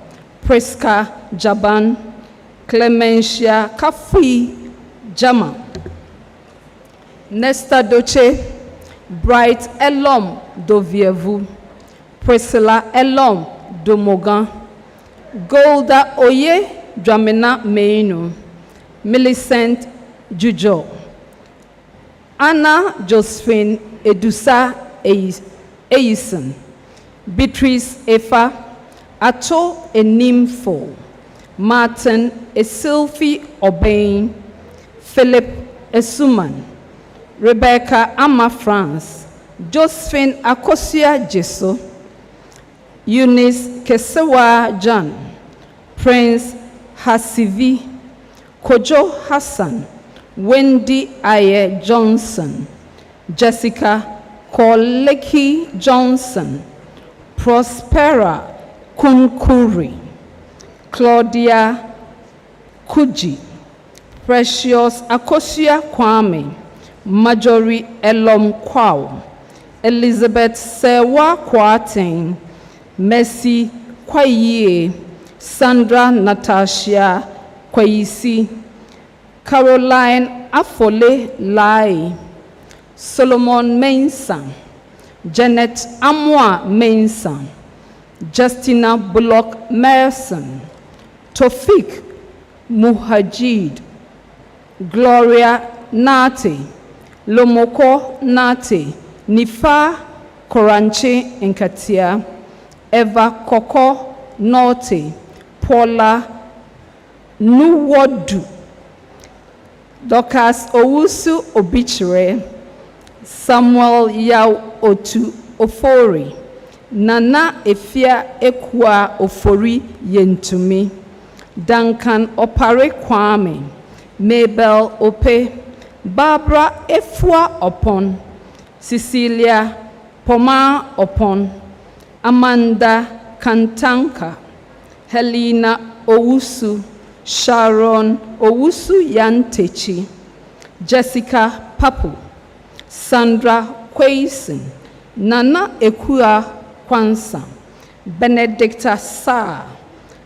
[SPEAKER 13] Priska Jaban, Clementia Kafui Jama, Nesta Doche, Bright Elom Dovievu, Priscilla Elom Domogan, Golda Oye Dramina Meinu, Millicent Jujo, Anna Josephine Edusa Eison, Beatrice Efa, Ato Enimfo, Martin Esilfi Obain, Philip Esuman, Rebecca Amma France, Josephine Akosia Jeso, Eunice Kesewa John, Prince Hasivi, Kojo Hassan, Wendy Aye Johnson, Jessica Koleki Johnson, Prospera Kunkuri, Claudia Kuji, Precious Akosia Kwame, Marjorie Elom Kwao, Elizabeth Sewa Kwating, Mercy Kwaye, Sandra Natasha Kwayisi, Caroline Afole Lai, Solomon Mainsan, Janet Amwa Mainsan, Justina Bullock Merson, Tofik Muhajid, Gloria Nate, Lomoko Nate, Nifa Koranche Nkatia, Eva Koko Norte, Paula Nuwodu, Dorcas Owusu Obichere, Samuel Yao Otu Ofori, Nana Efia Ekwa Ofori Yentumi, Duncan Opare Kwame, Mabel Ope, Barbara Efwa Opon, Cecilia Poma Opon, Amanda Kantanka, Helena Owusu, Sharon Owusu Yantechi, Jessica Papu, Sandra Kwayson, Nana Ekua Kwansa, Benedicta Sa,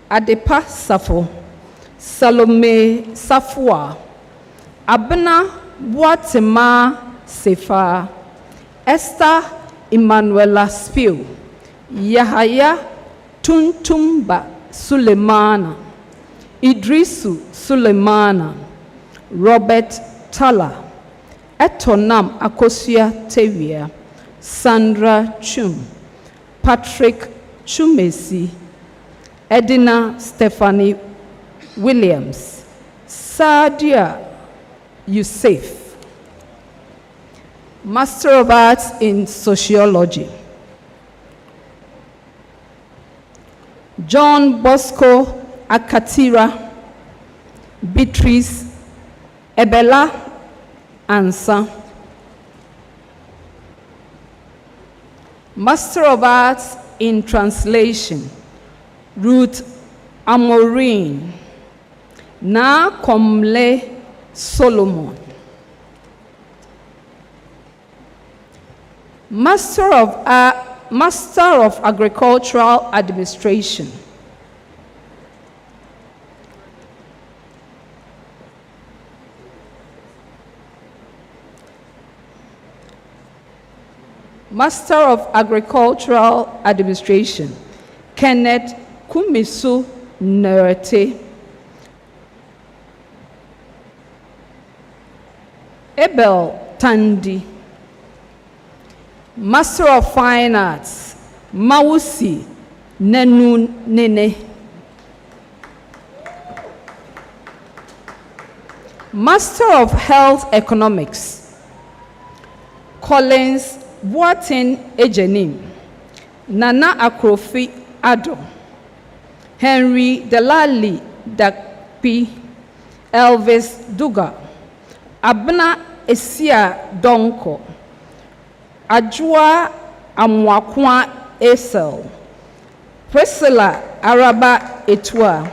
[SPEAKER 13] Adepa Safo, Salome Safwa, Abena Boatema Sefa, Esther Emanuela Spiel, Yahaya Tuntumba Sulemana, Idrisu Sulemana, Robert Tala, Etonam Akosia Tevia, Sandra Chum, Patrick Chumesi, Edina Stephanie Williams, Sadia Youssef, Master of Arts in Sociology, John Bosco Akatira, Beatrice Ebela Ansa, Master of Arts in Translation, Ruth Amorin, Na Komle Solomon, Master of Agricultural Administration, Master of Agricultural Administration, Kenneth Kumisu Nerete. Abel Tandi. Master of Fine Arts, Mausi Nenun Nene. Master of Health Economics, Collins Boatin Ejenim, Nana Akrofi Ado, Henry Delali Dakpi, Elvis Duga, Abna Esia Donko, Ajua Amwakwa Esel, Priscilla Araba Etwa,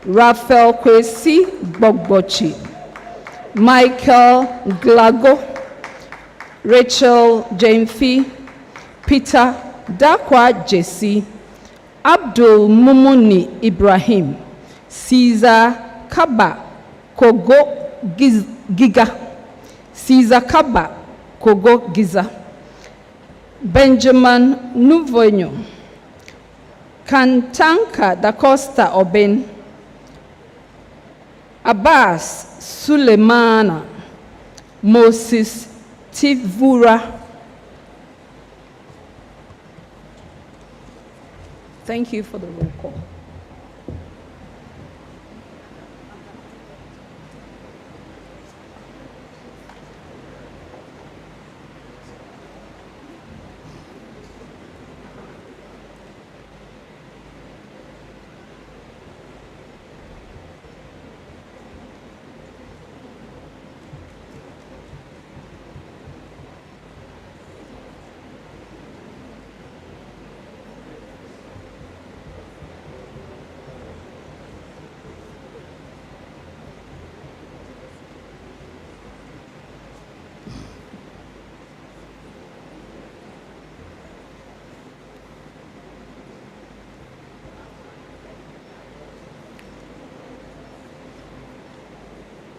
[SPEAKER 13] Raphael Kwesi Bogbochi, Michael Glago, Rachel Jamefi, Peter Dakwa Jesse, Abdul Mumuni Ibrahim, Caesar Kaba Kogo Giga, Caesar Kaba Kogo Giza, Benjamin Nuvenyo, Kantanka da Costa Oben, Abbas Sulemana, Moses Tivura. Thank you for the roll call.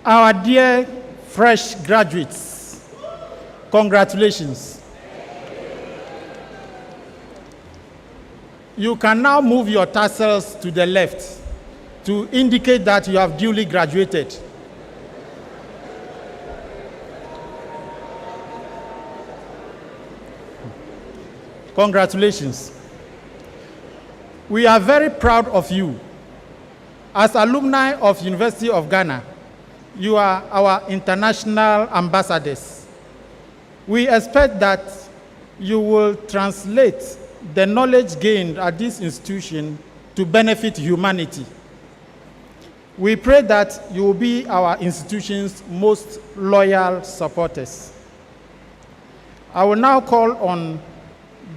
[SPEAKER 4] Our dear fresh graduates, congratulations. You can now move your tassels to the left to indicate that you have duly graduated. Congratulations. We are very proud of you. As alumni of University of Ghana, you are our international ambassadors. We expect that you will translate the knowledge gained at this institution to benefit humanity. We pray that you will be our institution's most loyal supporters. I will now call on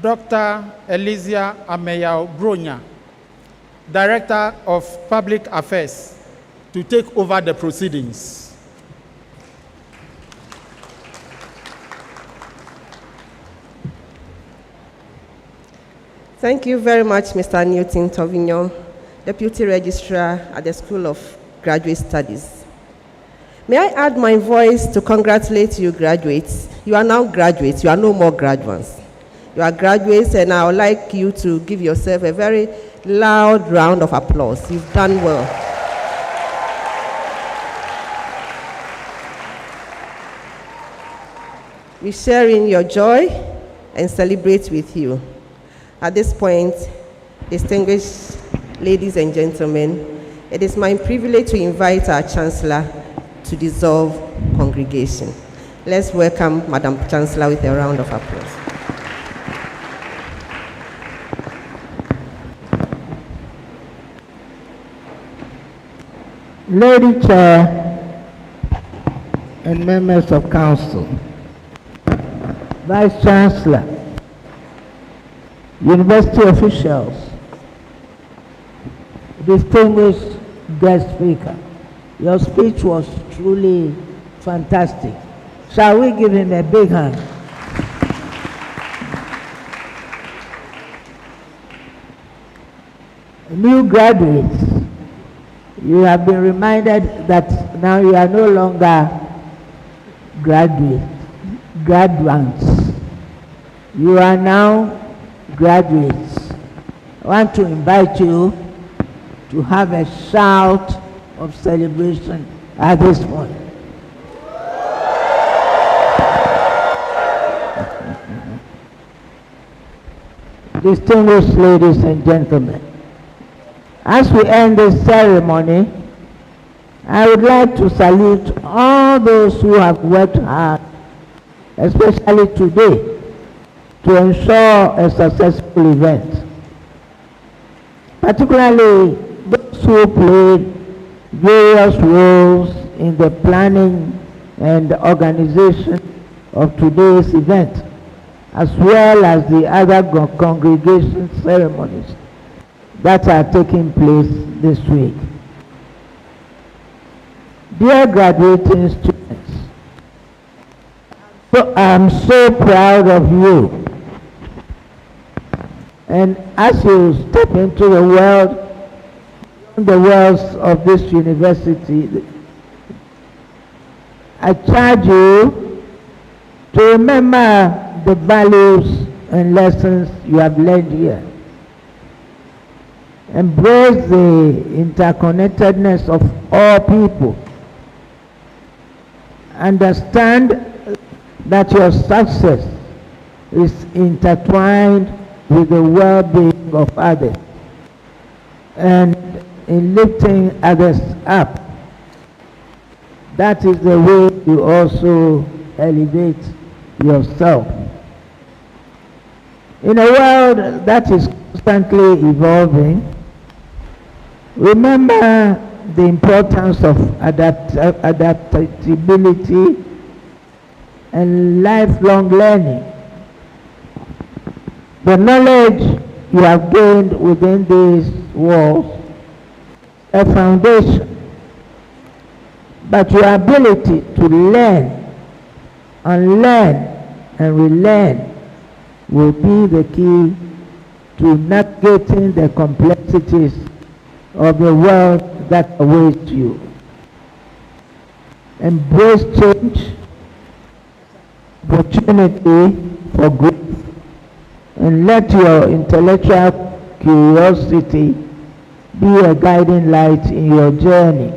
[SPEAKER 4] Dr. Elysia Ameyao Bronya, Director of Public Affairs, to take over the proceedings.
[SPEAKER 1] Thank you very much, Mr. Newton Tovignon, Deputy Registrar at the School of Graduate Studies. May I add my voice to congratulate you graduates. You are now graduates, you are no more graduates. You are graduates, and I would like you to give yourself a very loud round of applause. You've done well. We share in your joy and celebrate with you. At this point, distinguished ladies and gentlemen, it is my privilege to invite our Chancellor to dissolve congregation. Let's welcome Madam Chancellor with a round of applause.
[SPEAKER 5] Lady Chair and members of Council, Vice-Chancellor, University officials, distinguished guest speaker, your speech was truly fantastic. Shall we give him a big hand? New graduates, you have been reminded that now you are no longer graduates. You are now graduates. I want to invite you to have a shout of celebration at this point. Distinguished ladies and gentlemen, as we end this ceremony, I would like to salute all those who have worked hard, especially today, to ensure a successful event. Particularly those who played various roles in the planning and organization of today's event, as well as the other congregation ceremonies that are taking place this week. Dear graduating students, I'm so proud of you. And as you step into the worlds of this university, I charge you to remember the values and lessons you have learned here. Embrace the interconnectedness of all people. Understand that your success is intertwined with the well-being of others and in lifting others up. That is the way you also elevate yourself. In a world that is constantly evolving, remember the importance of adaptability and lifelong learning. The knowledge you have gained within these walls is a foundation, but your ability to learn, unlearn, and relearn will be the key to navigating the complexities of the world that awaits you. Embrace change, opportunity for growth, and let your intellectual curiosity be a guiding light in your journey.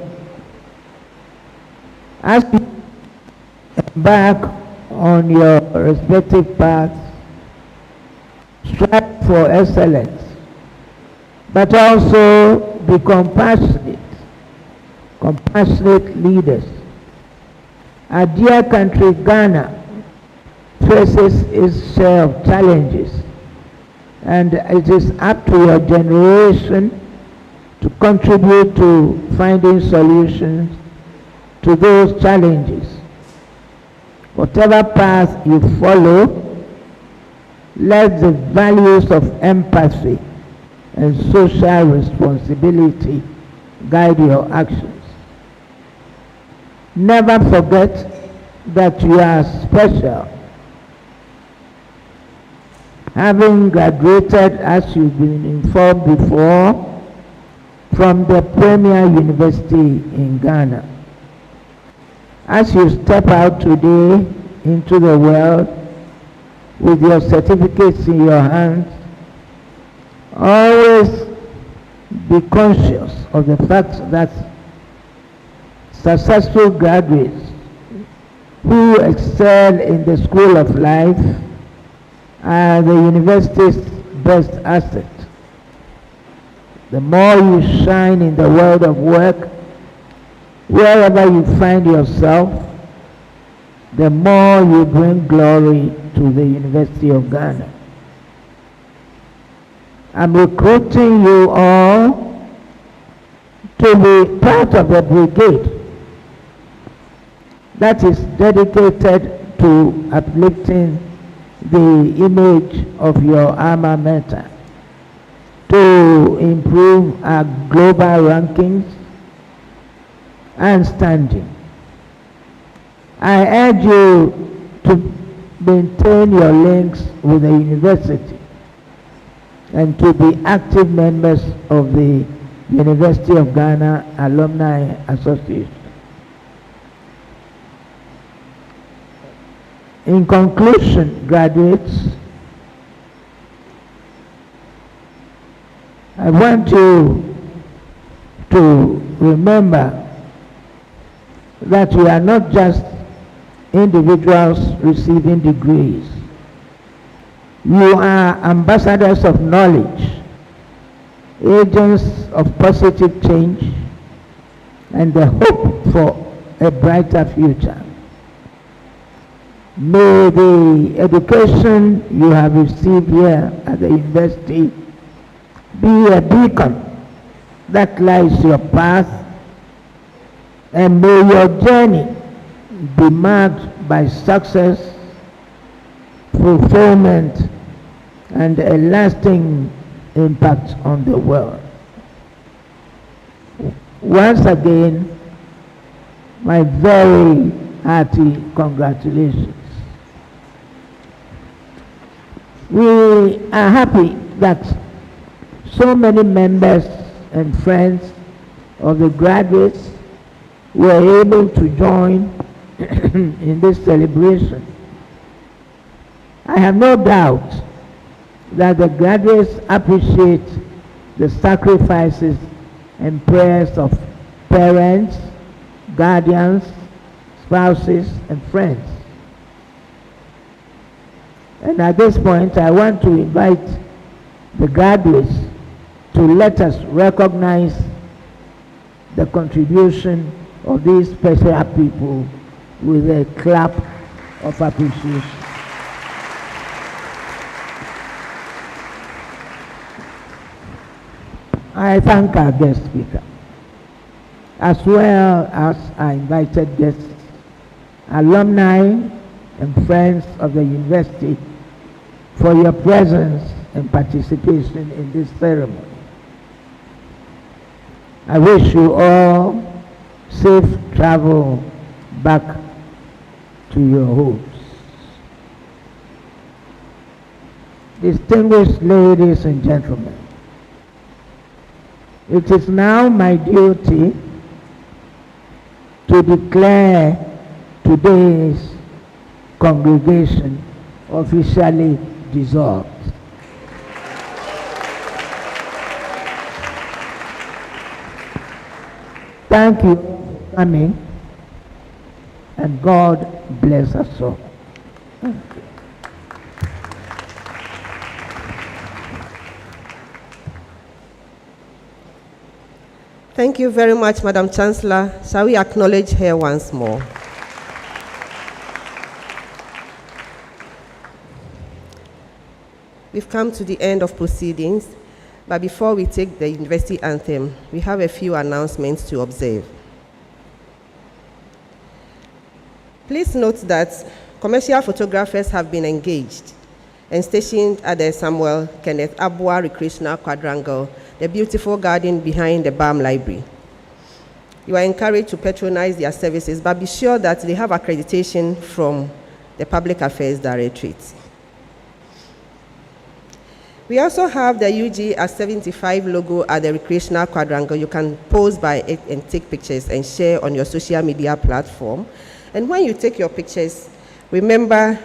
[SPEAKER 5] As you embark on your respective paths, strive for excellence, but also be compassionate leaders. Our dear country, Ghana, faces its share of challenges, and it is up to your generation to contribute to finding solutions to those challenges. Whatever path you follow, let the values of empathy and social responsibility guide your actions. Never forget that you are special. Having graduated, as you've been informed before, from the premier university in Ghana. As you step out today into the world with your certificates in your hands, always be conscious of the fact that successful graduates who excel in the school of life are the university's best asset. The more you shine in the world of work, wherever you find yourself, the more you bring glory to the University of Ghana. I'm recruiting you all to be part of a brigade that is dedicated to uplifting the image of your alma mater, to improve our global rankings and standing. I urge you to maintain your links with the university and to be active members of the University of Ghana Alumni Association. In conclusion, graduates, I want you to remember that we are not just individuals receiving degrees. You are ambassadors of knowledge, agents of positive change, and the hope for a brighter future. May the education you have received here at the university be a beacon that lights your path, and may your journey be marked by success, fulfillment, and a lasting impact on the world. Once again, my very hearty congratulations. We are happy that so many members and friends of the graduates were able to join in this celebration. I have no doubt that the graduates appreciate the sacrifices and prayers of parents, guardians, spouses, and friends. And at this point, I want to invite the graduates to let us recognize the contribution of these special people with a clap of appreciation. I thank our guest speaker, as well as our invited guests, alumni, and friends of the university for your presence and participation in this ceremony. I wish you all safe travel back to your homes. Distinguished ladies and gentlemen, it is now my duty to declare today's congregation officially dissolved. Thank you for coming, and God bless us all. Thank you.
[SPEAKER 1] Thank you very much, Madam Chancellor. Shall we acknowledge her once more? We've come to the end of proceedings, but before we take the university anthem, we have a few announcements to observe. Please note that commercial photographers have been engaged and stationed at the Samuel Kenneth Abua Recreational Quadrangle, the beautiful garden behind the BAM Library. You are encouraged to patronize their services, but be sure that they have accreditation from the Public Affairs Directorate. We also have the UG at 75 logo at the Recreational Quadrangle. You can pose by it and take pictures and share on your social media platform. And when you take your pictures, remember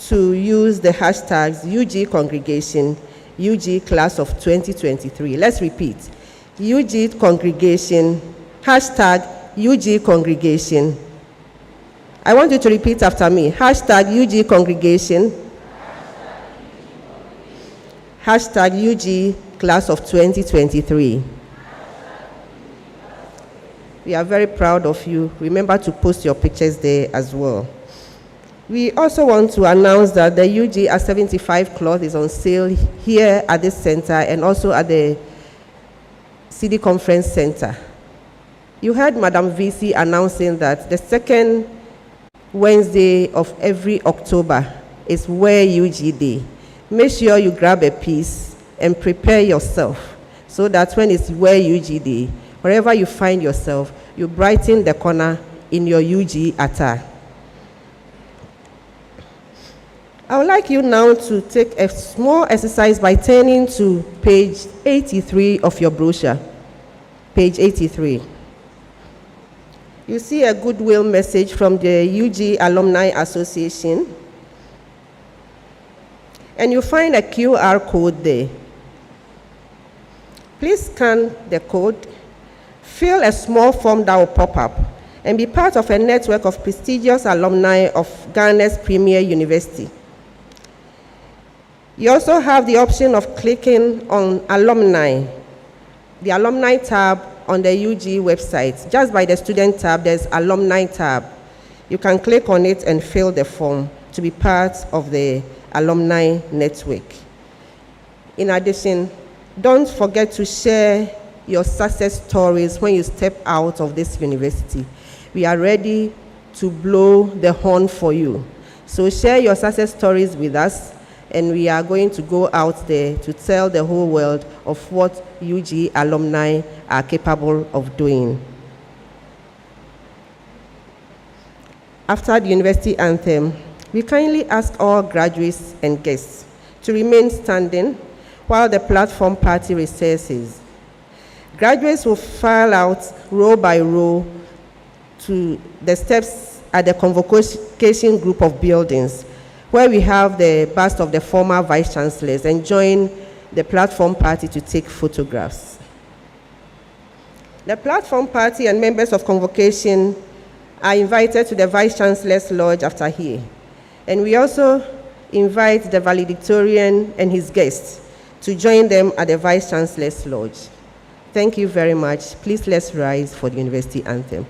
[SPEAKER 1] to use the hashtags UG Congregation, UG Class of 2023. Let's repeat. UG Congregation, hashtag UG Congregation. I want you to repeat after me. Hashtag UG Congregation, hashtag UG Class of 2023. We are very proud of you. Remember to post your pictures there as well. We also want to announce that the UG at 75 cloth is on sale here at this center and also at the CD Conference Center. You heard Madam VC announcing that the second Wednesday of every October is Wear UG Day. Make sure you grab a piece and prepare yourself so that when it's Wear UG Day, wherever you find yourself, you brighten the corner in your UG attire. I would like you now to take a small exercise by turning to page 83 of your brochure. Page 83. You see a goodwill message from the UG Alumni Association, and you find a QR code there. Please scan the code, fill a small form that will pop up, and be part of a network of prestigious alumni of Ghana's premier university. You also have the option of clicking on alumni, the alumni tab on the UG website. Just by the student tab, there's alumni tab. You can click on it and fill the form to be part of the alumni network. In addition, don't forget to share your success stories when you step out of this university. We are ready to blow the horn for you. So share your success stories with us, and we are going to go out there to tell the whole world of what UG alumni are capable of doing. After the university anthem, we kindly ask all graduates and guests to remain standing while the platform party recesses. Graduates will file out row by row to the steps at the convocation group of buildings, where we have the bust of the former vice-chancellors, and join the platform party to take photographs. The platform party and members of convocation are invited to the vice-chancellor's lodge after here. And we also invite the valedictorian and his guests to join them at the vice-chancellor's lodge. Thank you very much. Please let's rise for the university anthem.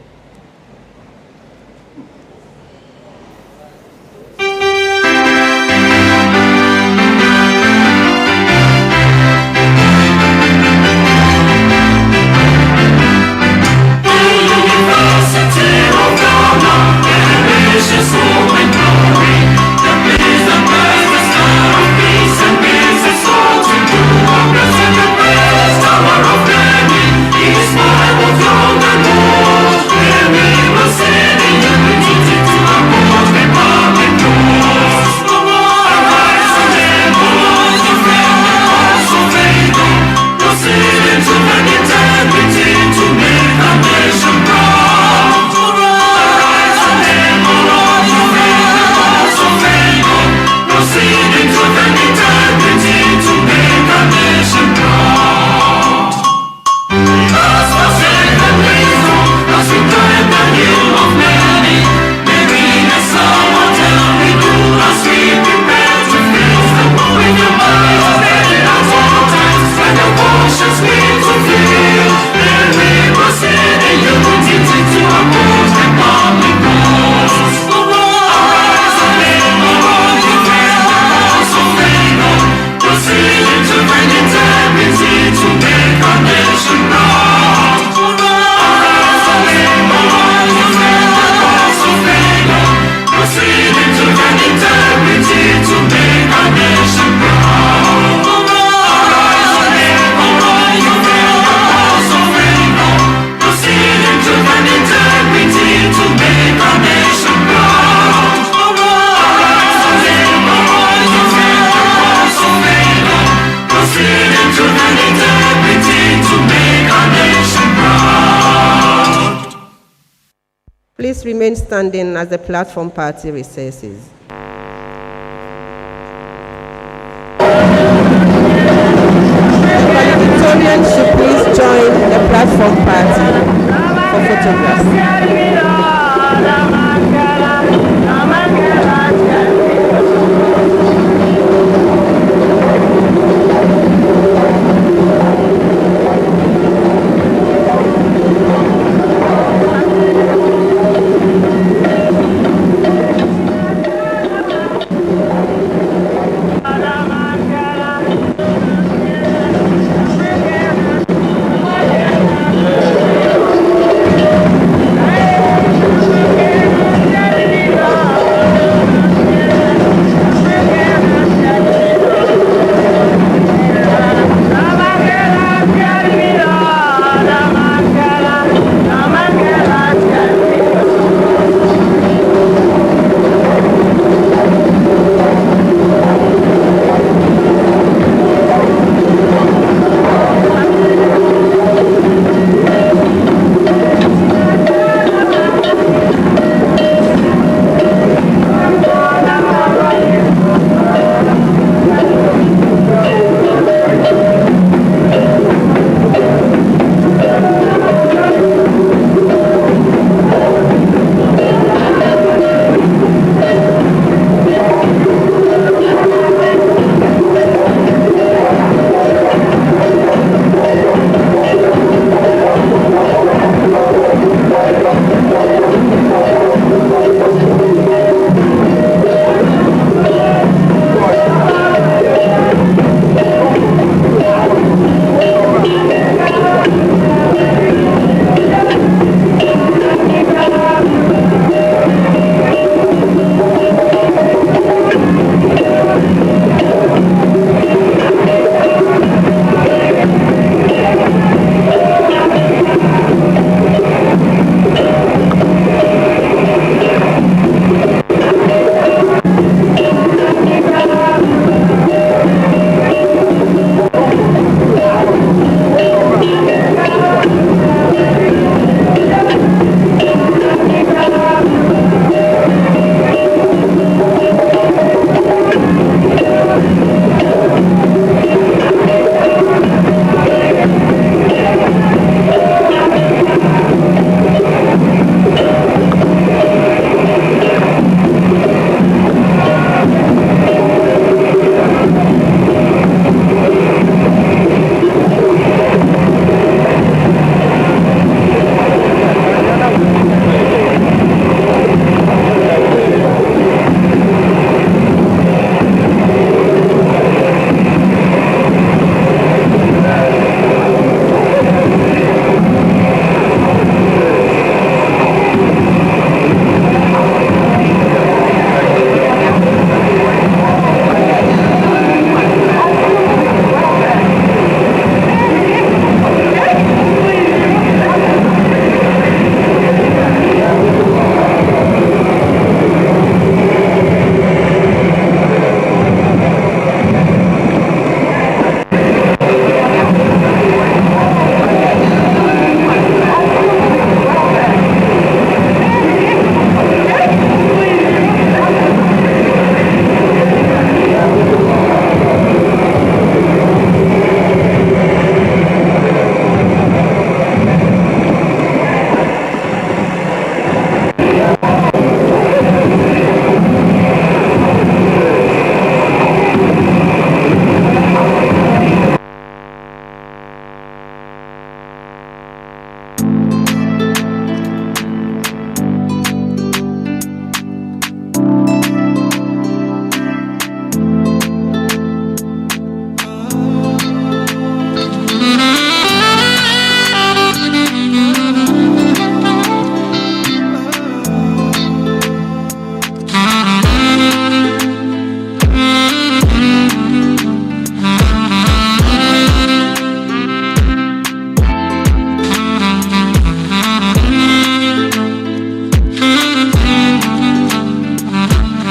[SPEAKER 1] Please remain standing as the platform party recesses. The valedictorian should please join the platform party for photographs.